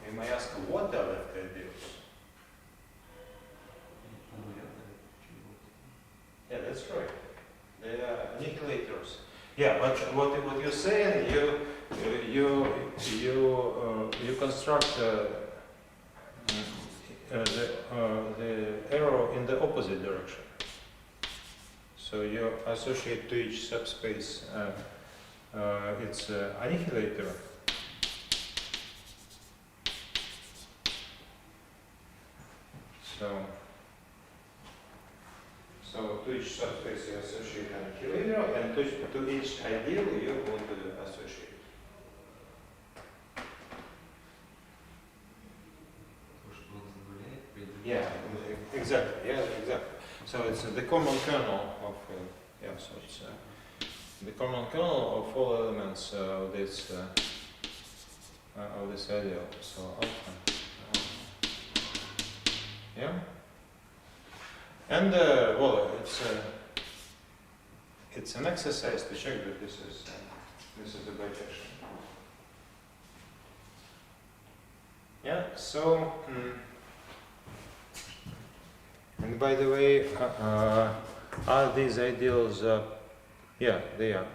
You may ask, what are left ideals? Yeah, that's right. They are annihilators. Yeah, but what you're saying, you construct the arrow in the opposite direction. So you associate to each subspace its annihilator. So to each subspace you associate an annihilator, and to each ideal you want to associate. то, что он заявляет, предъявляет. Yeah, exactly. Yeah, exactly. So it's the common kernel of so it's the common kernel of all elements of this ideal. So alpha. Yeah. And well, it's an exercise to check that this is a bijection. Yeah. So. And by the way, are these ideals? Yeah, they are.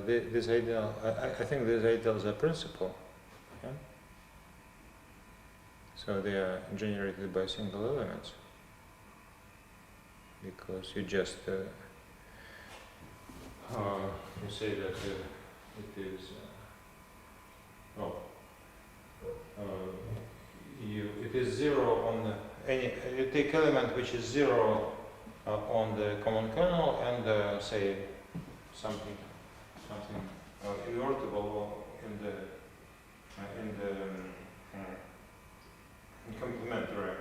This ideal, I think these ideals are principal. Yeah? So they are generated by single elements. Because you just you say that it is. It is zero on the. You take element which is zero on the common kernel and say something invertible in the complementary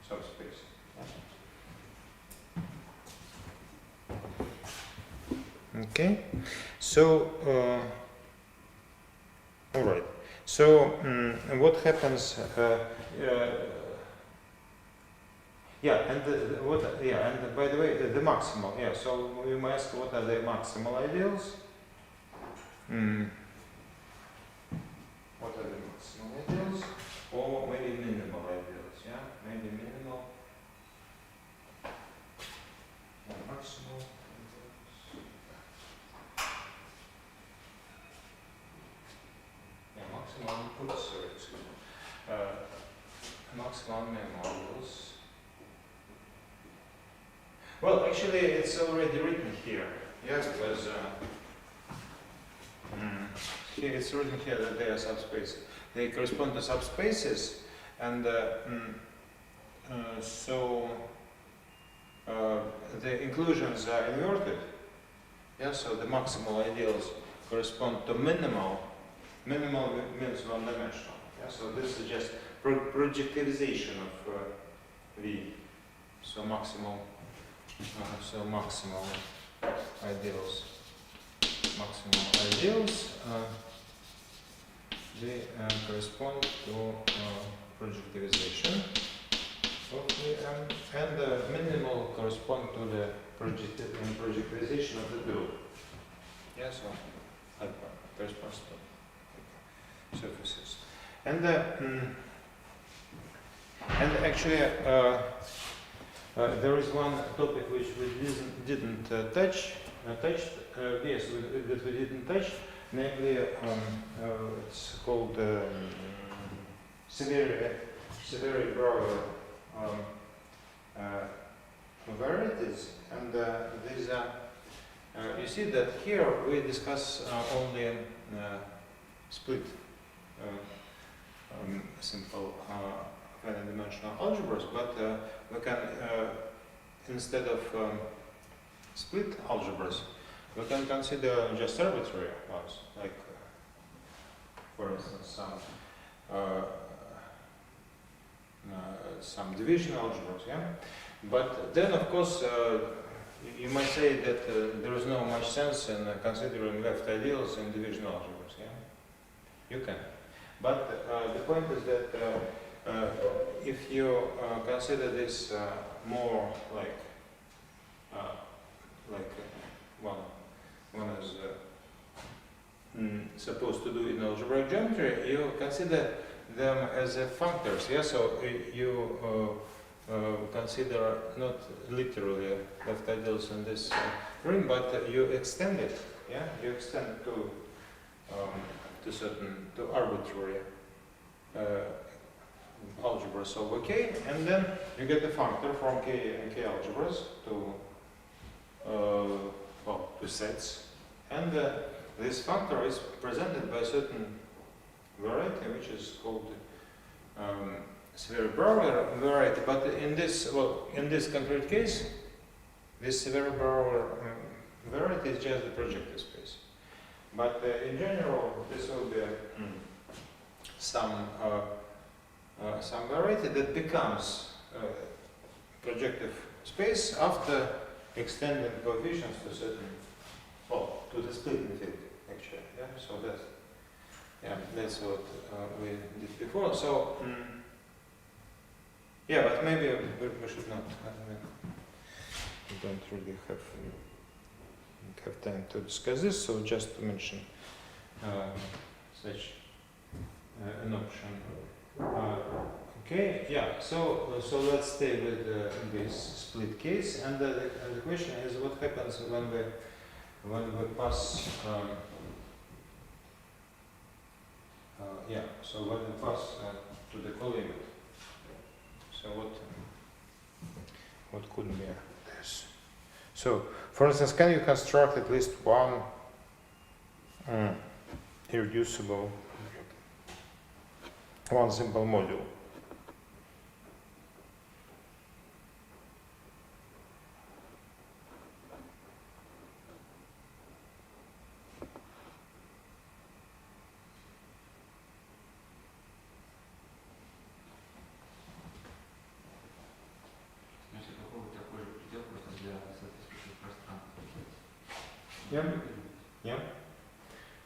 subspace. Okay, so all right. So what happens? Yeah, and by the way, the maximal. Yeah, so we may ask what are the maximal ideals? What are the maximal ideals? Or maybe minimal ideals? Yeah, maybe minimal. Or maximal ideals. Yeah, maximal inputs. Sorry, excuse me. Maximal minimal ideals. Well, actually, it's already written here. Yes, because it's written here that they are subspaces. They correspond to subspaces, and so the inclusions are inverted. Yeah, so the maximal ideals correspond to minimal. Minimal means one-dimensional. Yeah, so this is just projectivization of V. So maximal. So maximal ideals, they correspond to projectivization of the and the minimal correspond to the projectivization of the group. Yeah, so corresponds to surfaces. And And actually, there is one topic which we didn't touch. Yes, that we didn't touch. Namely, it's called severe Brouwer varieties, and these you see that here we discuss only split simple finite dimensional algebras, but we can instead of split algebras, we can consider just arbitrary ones, like for instance some division algebras, yeah. But then, of course, you might say that there is no much sense in considering left ideals in division algebras, yeah. You can, but the point is that if you consider this more like one is supposed to do in algebraic geometry, you consider them as functors, yeah. So you consider not literally left ideals in this ring, but you extend it, yeah. You extend to arbitrary algebras over K, and then you get the functor from K and K algebras to to sets, and this functor is presented by a certain variety which is called severe Brouwer variety. But in this concrete case, this severe Brouwer variety is just the projective space. But in general, this will be some variety that becomes projective space after extending coefficients to certain, to the split infinity, actually. Yeah. So that's what we did before. So yeah, but maybe we should not. We don't really have time to discuss this. So just to mention such an option. Okay, yeah. So let's stay with this split case, and the question is what happens when we pass. So when we pass to the colimit. So what could be this? So, for instance, can you construct at least one irreducible, one simple module?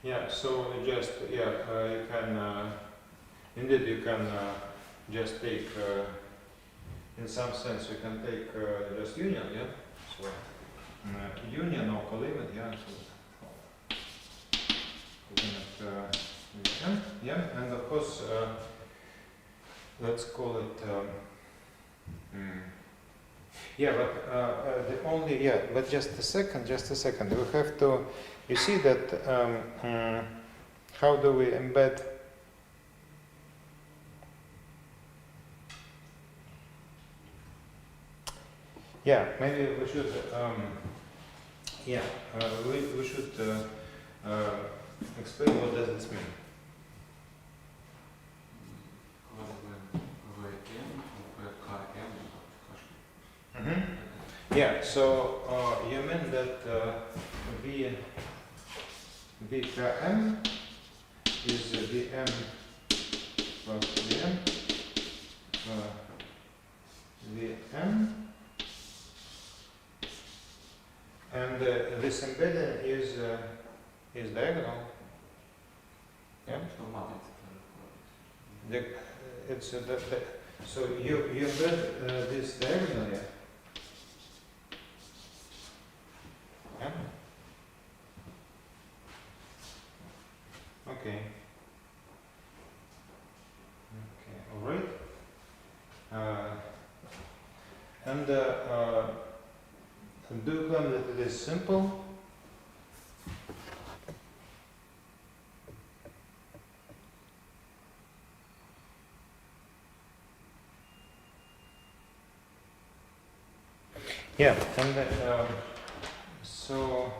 Yeah. So just you can indeed you can just take in some sense you can take just union, yeah. So union or colimit, yeah. So colimit yeah, and of course let's call it. Yeah, but the only but just a second. We have to. You see that how do we embed? Yeah, maybe we should. We should explain what does this mean. Yeah, so you mean that Vkm is Vm plus Vm Vm, and this embedding is diagonal. Yeah. So you embed this diagonally. Yeah. Okay. All right. And do you claim that it is simple? Yeah, and so.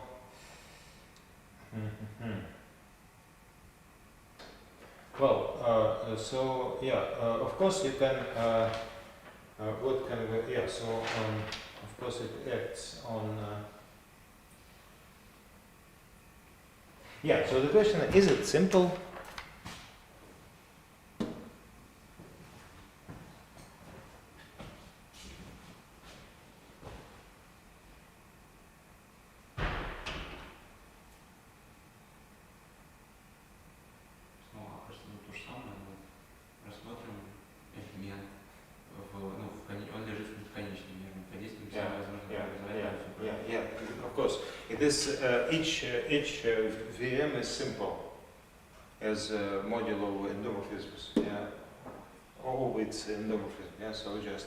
Well, so yeah, of course you can. What can we? Yeah, so of course it acts on. Yeah, so the question is it simple? Снова просто то же самое, мы рассмотрим элемент он лежит в бесконечном мерном. Подействуем все возможные Yeah, of course. It is each VM is simple as a modulo endomorphisms. Yeah, all its endomorphism. Yeah, so just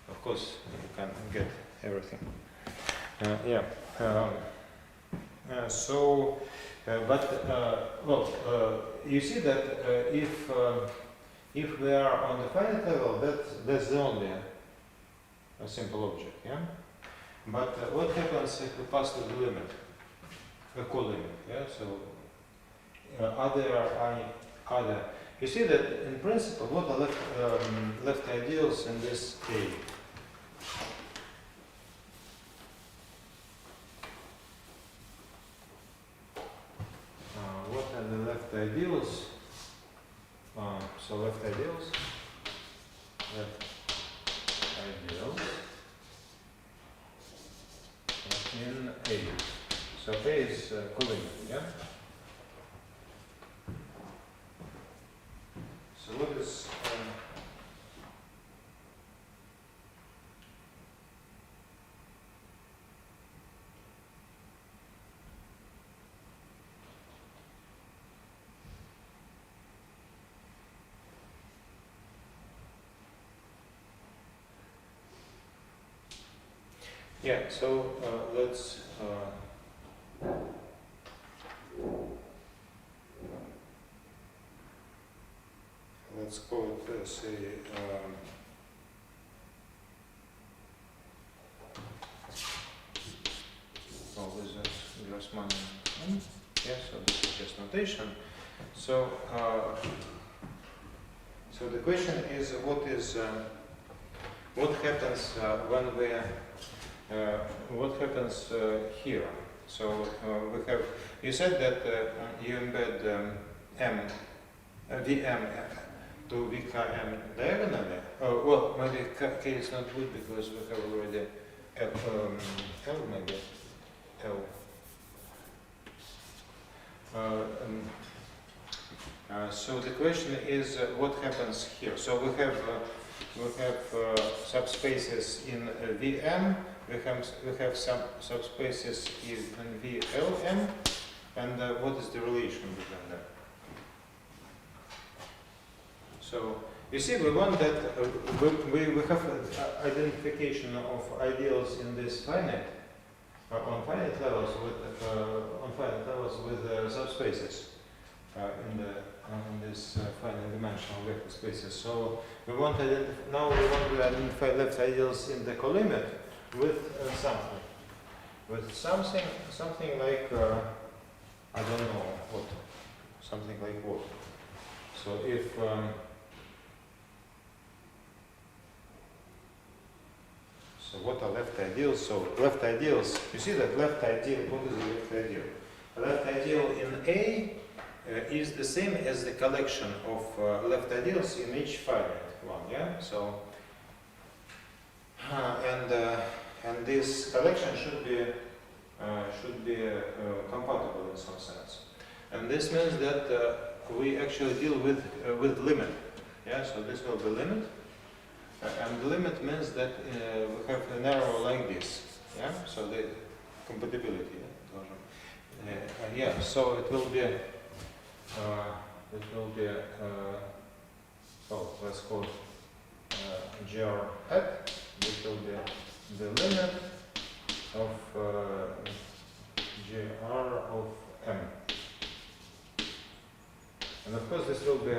of course you can get everything. Yeah. You see that if we are on the finite level, that's the only a simple object. Yeah. But what happens if we pass to the limit, a co-limit? Yeah. So other. You see that in principle, what are left ideals in this A? What are the left ideals? So left ideals in A. So A is co-limit, yeah? So what is yeah, so let's call it say with this Grossman. Yeah, so this is just notation. So so the question is what happens when we what happens here? So we have, you said that you embed VM to VKM diagonally. Well, maybe K is not good because we have already L maybe. So the question is what happens here? So we have subspaces in VM. We have some subspaces in VLM, and what is the relation between them? So you see, we want that we have identification of ideals in this finite on finite levels with subspaces in this finite dimensional vector spaces. So we want to now we want to identify left ideals in the colimit with something like I don't know what, something like what. So if so what are left ideals? So left ideals, you see that left ideal, what is the left ideal? A left ideal in A is the same as the collection of left ideals in each finite one, yeah? So and this collection should be compatible in some sense. And this means that we actually deal with limit, yeah? So this will be limit. And the limit means that we have an arrow like this, yeah. So the compatibility, yeah. So it will be, oh, let's call it gr hat. this will be the limit of gr of m. And of course this will be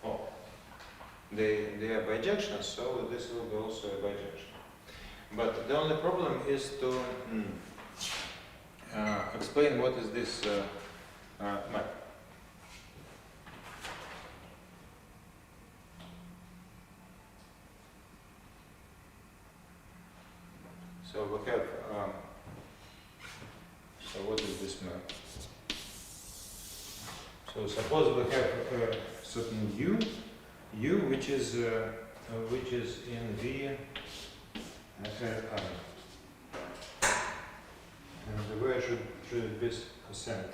oh, they are bijections, so this will be also a bijection. But the only problem is to explain what is this map. So we have, so what is this map? So suppose we have a certain u which is in V R. And where should it be sent?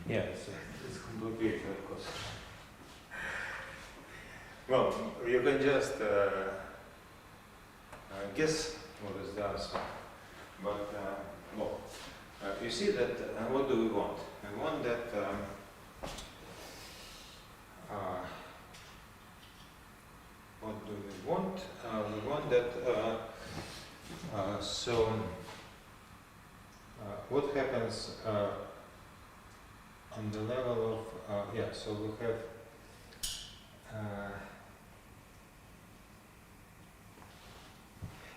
Yeah, it's complicated, of course. Well, you can just guess what is the answer. But, well, you see that, what do we want? We want that, what do we want? We want that, what happens on the level of, yeah, so we have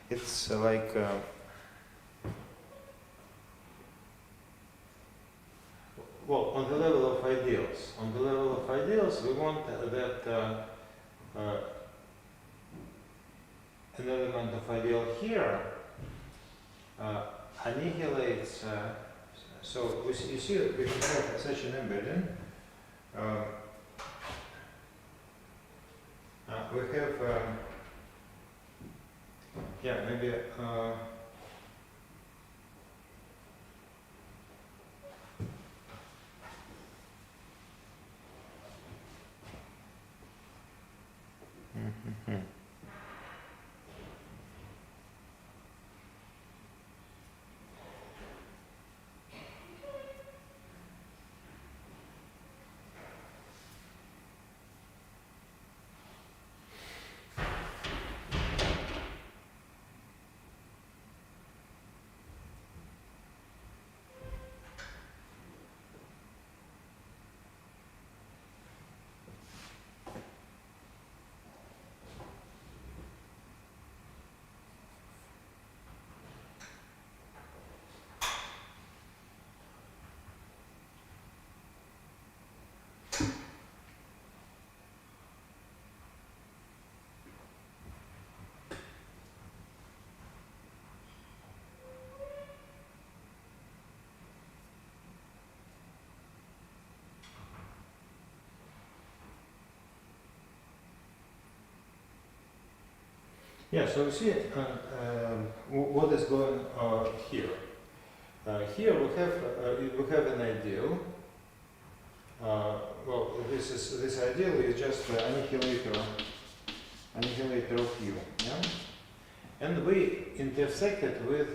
it's like well, on the level of ideals. On the level of ideals, we want that an element of ideal here annihilates. So you see, we can have such an embedding. We have, yeah, maybe. Yeah, so you see what is going here. Here we have an ideal. Well, this ideal is just the annihilator of U. Yeah, and we intersected with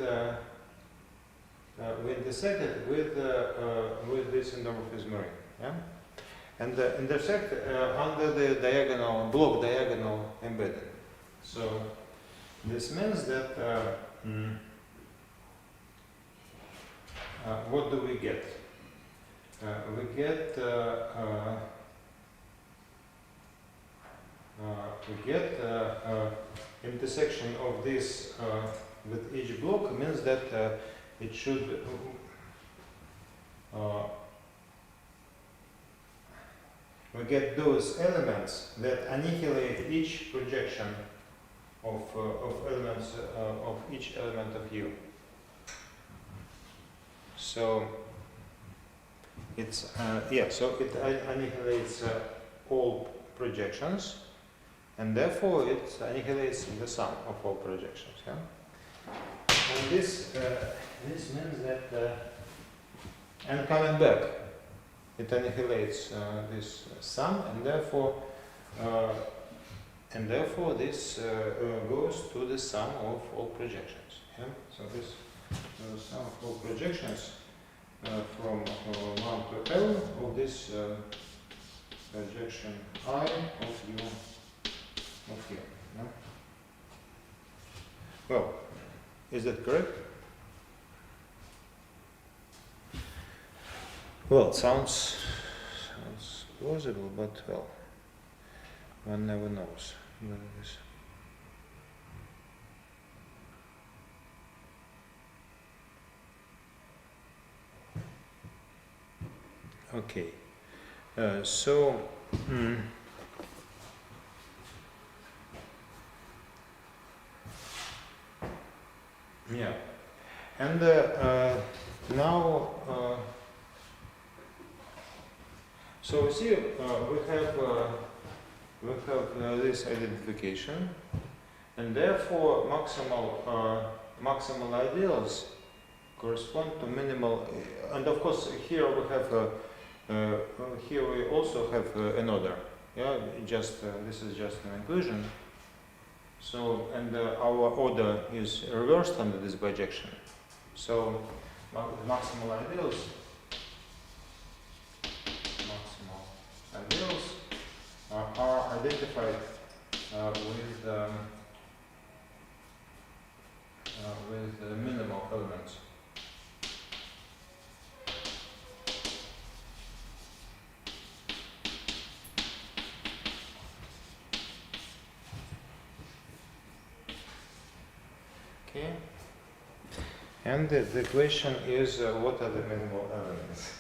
this endomorphism ring. Yeah, and intersect under the block diagonal embedding. So this means that what do we get? We get intersection of this with each block means that it should we get those elements that annihilate each projection of elements of each element of U. So it's so it annihilates all projections, and therefore it annihilates the sum of all projections. Yeah, and this means that and coming back, it annihilates this sum, and therefore this goes to the sum of all projections. Yeah? So this sum of all projections from 1 to L of this projection I of U. Yeah? Well, is that correct? Well, it sounds plausible, but well, one never knows whether this. Okay, yeah, and now. So see, we have this identification, and therefore maximal ideals correspond to minimal. And of course, here we have here we also have an order. Yeah, just this is just an inclusion. So and our order is reversed under this bijection. So maximal ideals. Ideals are identified with minimal elements. Okay. And the question is, what are the minimal elements?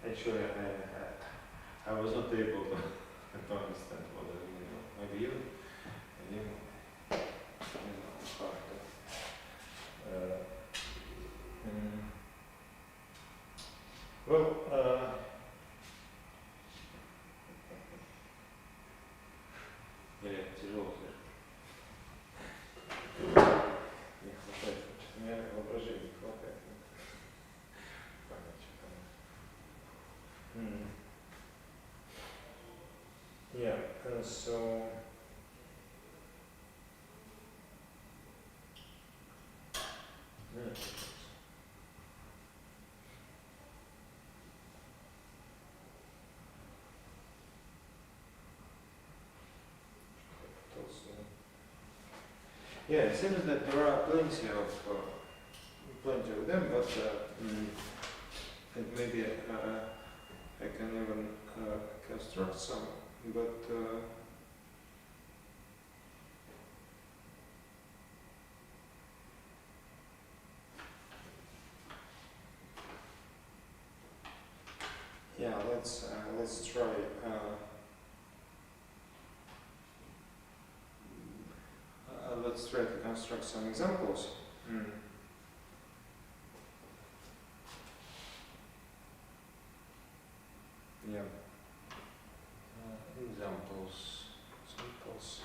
Actually, I was not able to understand what the minimal. Maybe you well, тяжело слишком. Не хватает. У меня воображения не хватает. Yeah, and so yeah, it seems that there are plenty of them, but and maybe I can even construct some, but yeah, let's try. Let's try to construct some examples. Yeah. Examples. Samples.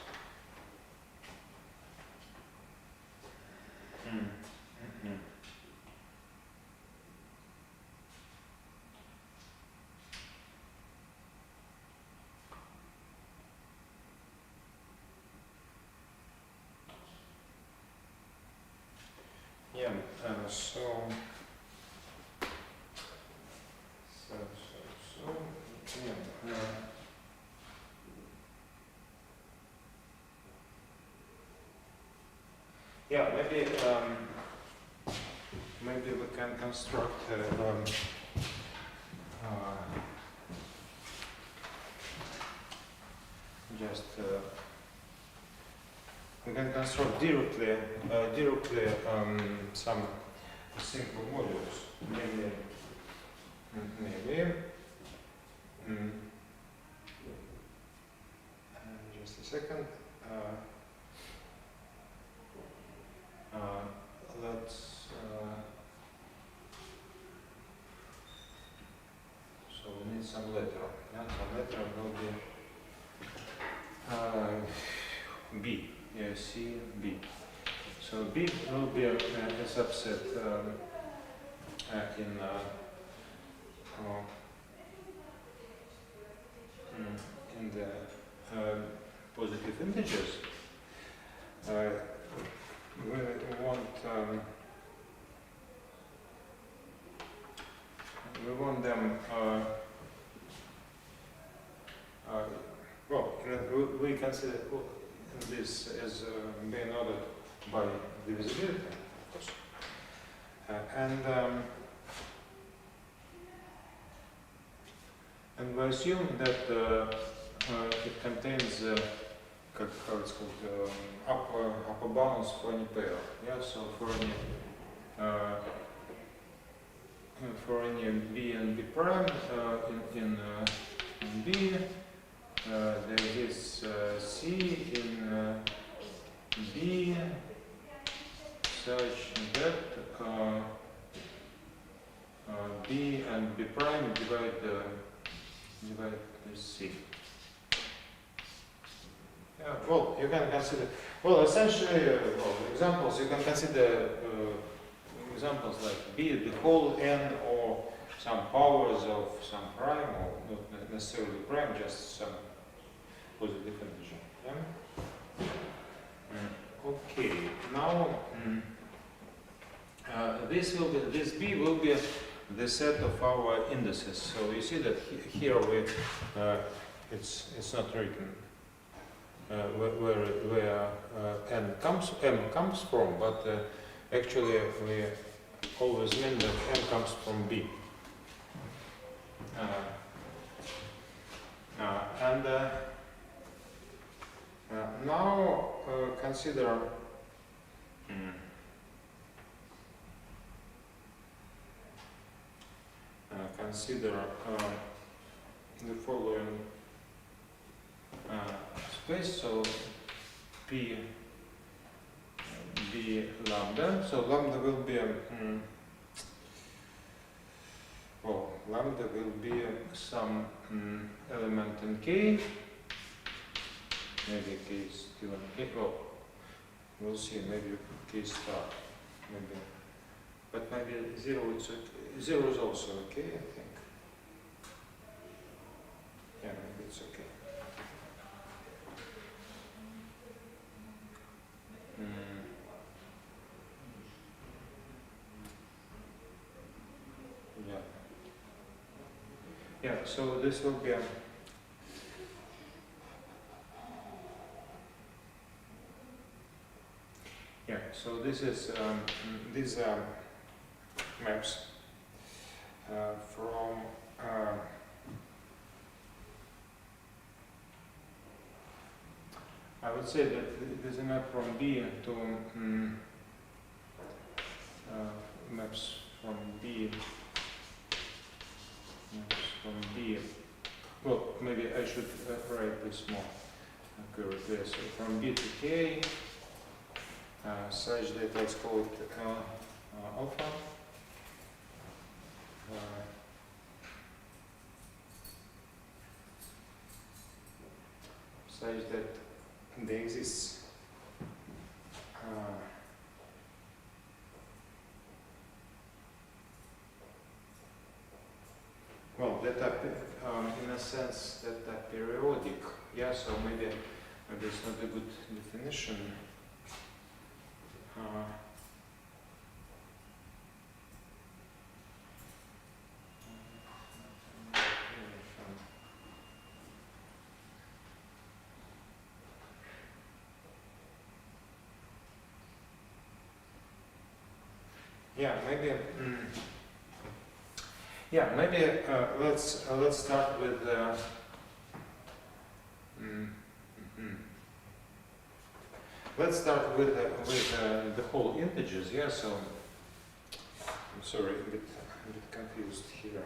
Yeah, so yeah. Yeah, maybe we can construct just we can construct directly some simple modules, maybe just a second. Let's so we need some letter. Yeah, some letter will be B. Yeah, C, B. So B will be a subset in the positive integers. We want them. Well, we consider this as being ordered by divisibility, of course, and we assume that it contains how it's called upper bounds for any pair. Yeah, so for any B and B prime in B. There is C in B such that B and B prime divide C. Yeah, well, you can consider, well, essentially, examples, you can consider examples like B, the whole n, or some powers of some prime, or not necessarily prime, just some positive integer. Yeah? Okay, now this B will be the set of our indices. So you see that here it's not written where m comes from, but actually we always mean that m comes from B. Now consider the following space. So P B lambda. So lambda will be well, lambda will be some element in K. Maybe K is still in K. Well, we'll see. Maybe K star. Maybe, but maybe 0 is okay. 0 is also okay, I think. Yeah, maybe it's okay. Yeah. Yeah, so this will be yeah, so this is these maps from I would say that it is a map from B to maps from B. Well, maybe I should write this more accurately. So from B to K, such that let's call it alpha. Such that there exists well, that are, in a sense, that are periodic. Yeah, so maybe it's not a good definition. Yeah, maybe. Yeah, maybe let's start with. let's start with the whole integers. Yeah. So I'm sorry, a bit confused here.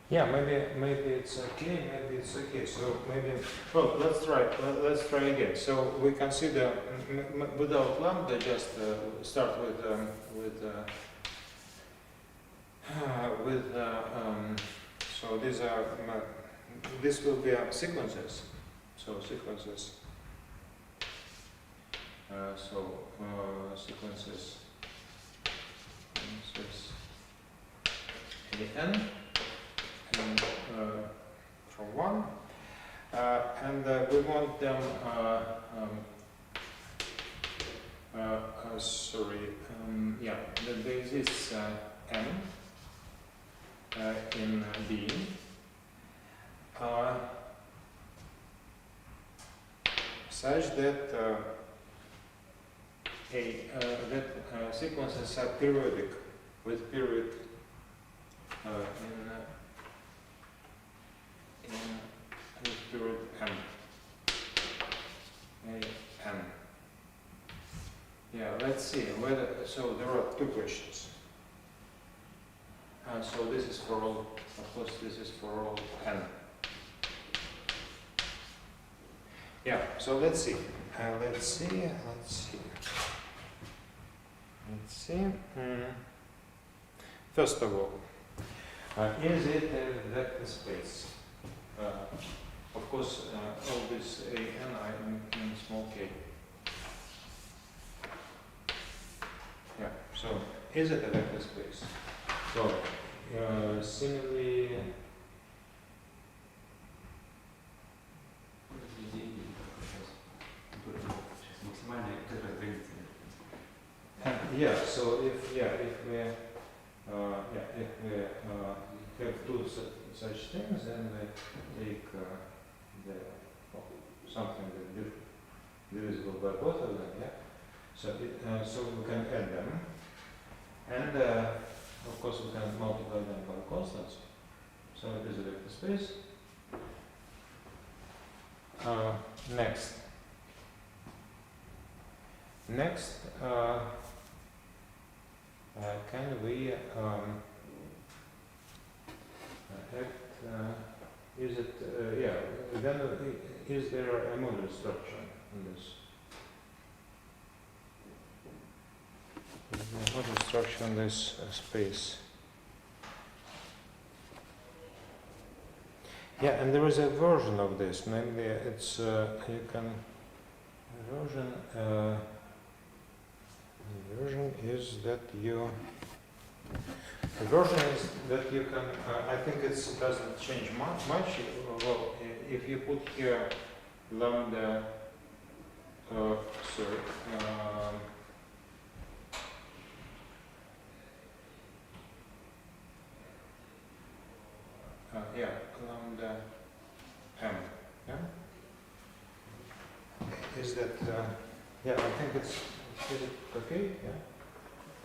Yeah, maybe it's okay, maybe it's okay. So maybe, well, let's try again. So we consider without lambda, just start so these are this will be sequences. So sequences. Sequences n. And, from 1, and we want them, yeah, there is this n in B, such that sequences are periodic with period with period m. n. Yeah, let's see whether. So there are two questions. So this is for all. Of course, this is for all n. Yeah. So let's see. Let's see. First of all, is it a vector space? Of course, all this a n I in small k. Yeah. So is it a vector space? So similarly. Yeah. So if we have two such things, then we take something that divisible by both of them. Yeah. So we can add them, and of course we can multiply them by constants. So it is a vector space. Next, can we is it then is there a modular structure in this? Is there a modular structure in this space? Yeah, and there is a version of this. Namely, it's you can version is that you. The version is that you can. I think it doesn't change much. Well, if you put here lambda. Lambda m. Yeah. Is that? Yeah, I think it's. Is it okay? Yeah.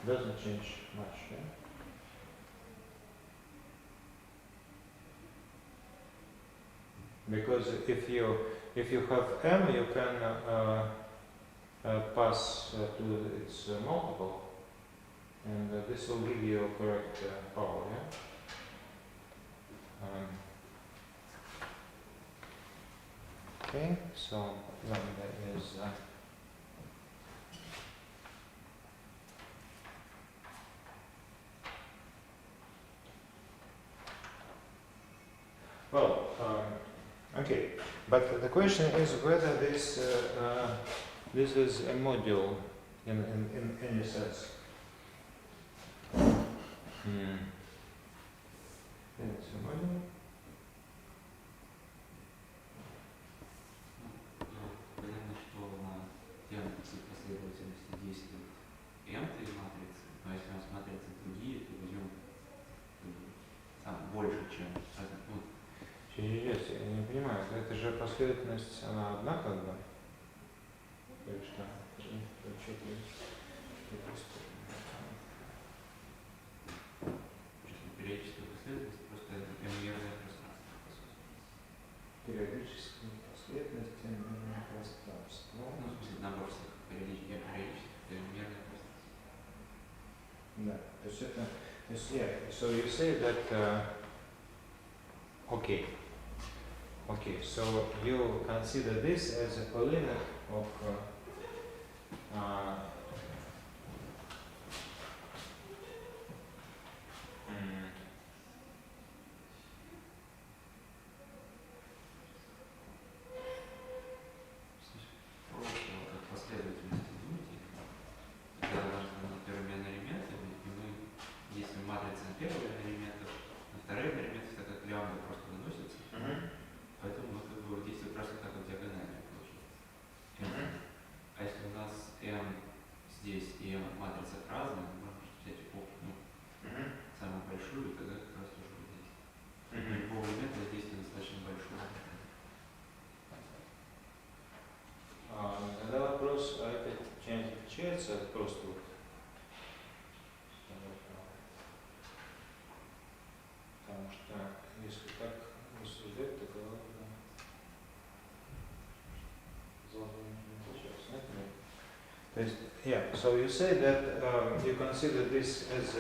Doesn't change much. Yeah. Because if you have m, you can pass to its multiple, and this will give you a correct power. Yeah. Okay, so lambda is well, okay, but the question is whether this is a module in any sense. It's a module. Понятно, что на первом последовательности действий Yes, я не понимаю, это же последовательность, она одна как бы? Или что? Периодическая последовательность просто n-мерное пространство, по сути. Периодическая последовательность n-мерное пространство. Ну, в смысле, набор всех периодических, это n-мерное пространство. Да, то есть это, то есть, yeah, so you say that, okay, so you consider this as a polynomial of Просто как последовательность думайте, когда на первым элементами, и мы действуем матрицей на первый элемент, на второй элемент, так как лямбда просто выносится, поэтому мы как бы действуем просто как в диагонали получается. А если у нас m здесь и m в матрицах разные, мы можем взять самую большую, и тогда как раз тоже будет действие. Любого элемента действие достаточно большое. Тогда вопрос, а это чем отличается от просто вот потому что если так рассуждать, то то есть, yeah, so you say that you consider this as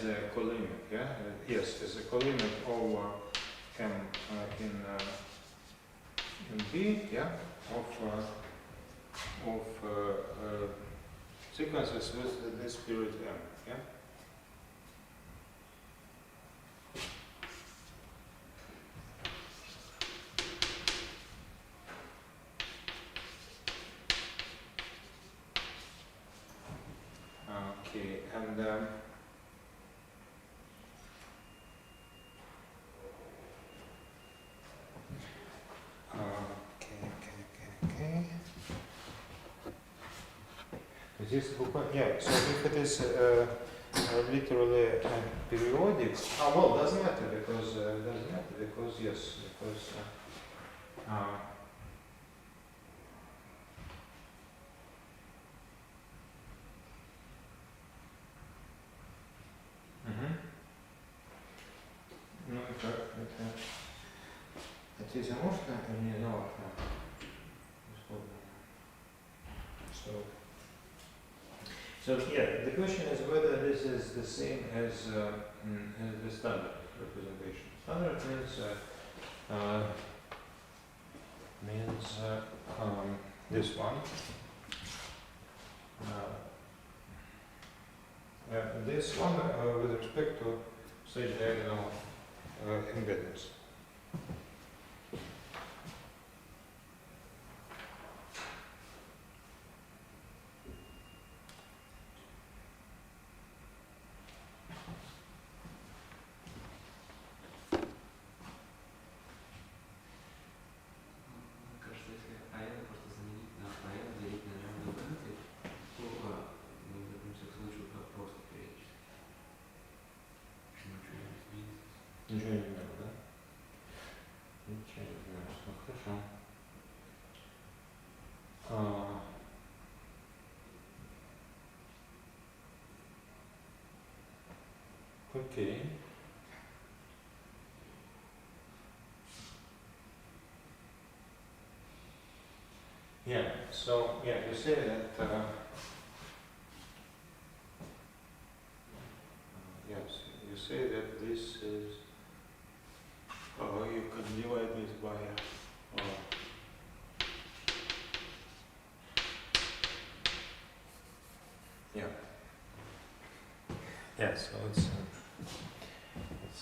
a colimit, yeah? Yes, as a colimit over m in B, yeah, of sequences with this period m, yeah. Okay, and okay. This yeah. So if it is literally periodic, well, doesn't matter because yes, because. Ну это изоморфно или не изоморфно? So yeah, the question is whether this is the same as the standard representation. Standard means this one. This one with respect to stage diagonal embeddings. Кажется, если n просто заменить на n, делить на лямбда n, то мы вернемся к случаю как просто периодически. Ничего не изменится. Ничего не знаю, да? Ничего не знаю, что хорошо. Окей. Yeah, so yeah, you say that yes, you say that this is you can divide this by yeah. Yeah, so it's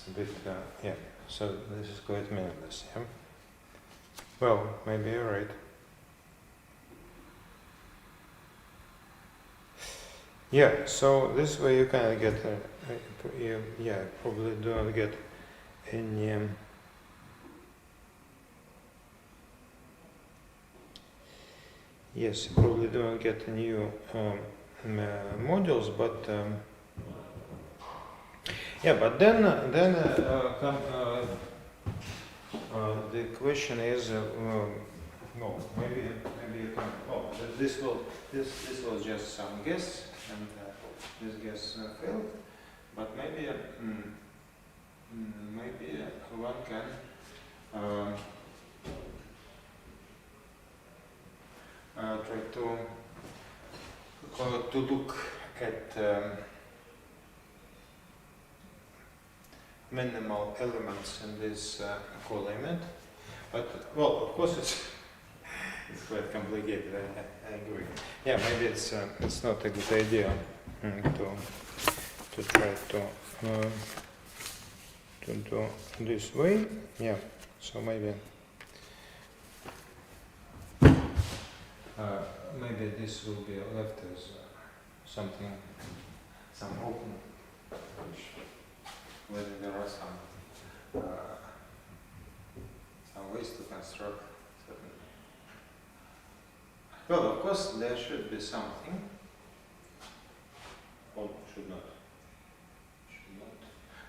a bit yeah. So this is quite meaningless. Yeah. Well, maybe you're right. Yeah, so this way you kind of get, probably do not get any yes, you probably do not get new modules, but Yeah, but then the question is, no, maybe you can. Oh, this was just some guess, and this guess failed. But maybe maybe one can try to look at minimal elements in this co-element. But well, of course, it's quite complicated. I agree. Yeah, maybe it's not a good idea to try to do this way. Yeah. So maybe maybe this will be left as some open, whether there are some ways to construct certain. Well, of course, there should be something. Or should not.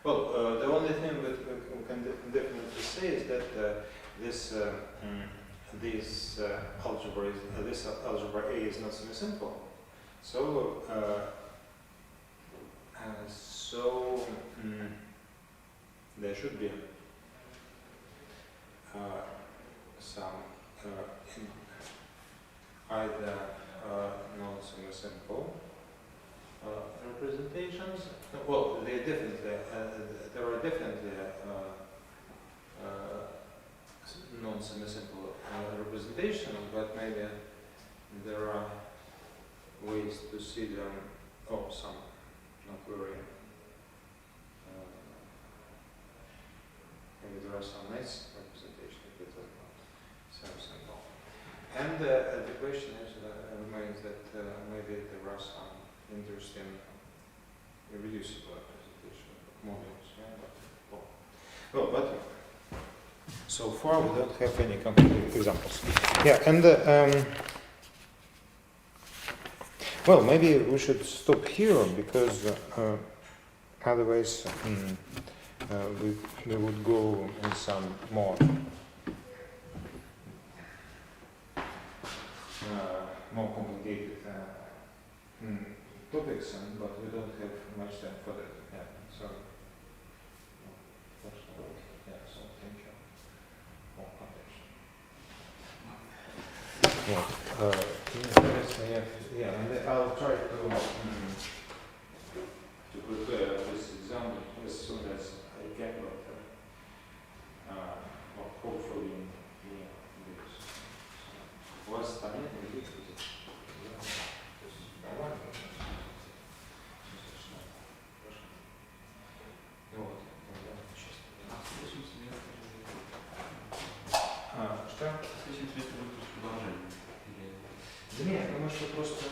Well, the only thing that we can definitely say is that this algebra A is not semi-simple. So there should be some either non-semi-simple representations. Well, there are definitely non-semi-simple representations, but maybe there are ways to see them. Oh, some not very. Maybe there are some nice representations that are not semi-simple. And the question remains that maybe there are some interesting irreducible representation models. Yeah, but so far we don't have any concrete examples. Yeah, and well, maybe we should stop here because otherwise we would go in some more complicated topics, but we don't have much time for that. Yeah, so yeah, so thank you for attention. Yeah, and I'll try to prepare this example as soon as I can, but hopefully this was time. Нет, потому что просто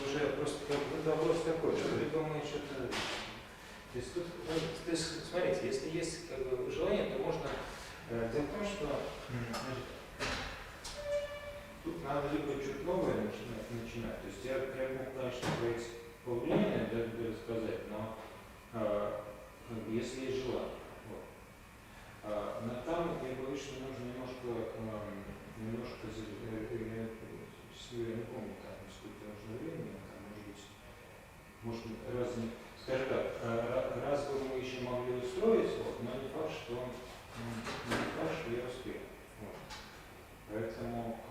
вопрос такой, что ты думаешь, это... То есть тут, смотрите, если есть как бы желание, то можно делать то, что тут надо либо что-то новое начинать. То есть я мог, конечно, говорить повлияние, да, сказать, но как бы, если есть желание. Вот. Но там я говорю, что нужно немножко я не помню, там, сколько нужно времени, там, может скажем так, раз бы мы еще могли устроить, вот, но не факт, что я успею. Вот. Поэтому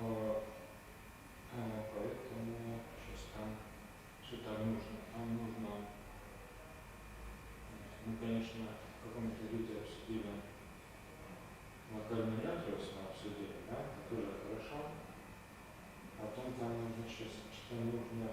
сейчас там, что там нужно? Там нужно, мы, конечно, в каком-то виде обсудили локальный адрес, мы обсудили, да, это уже хорошо. Потом там нужно что нужно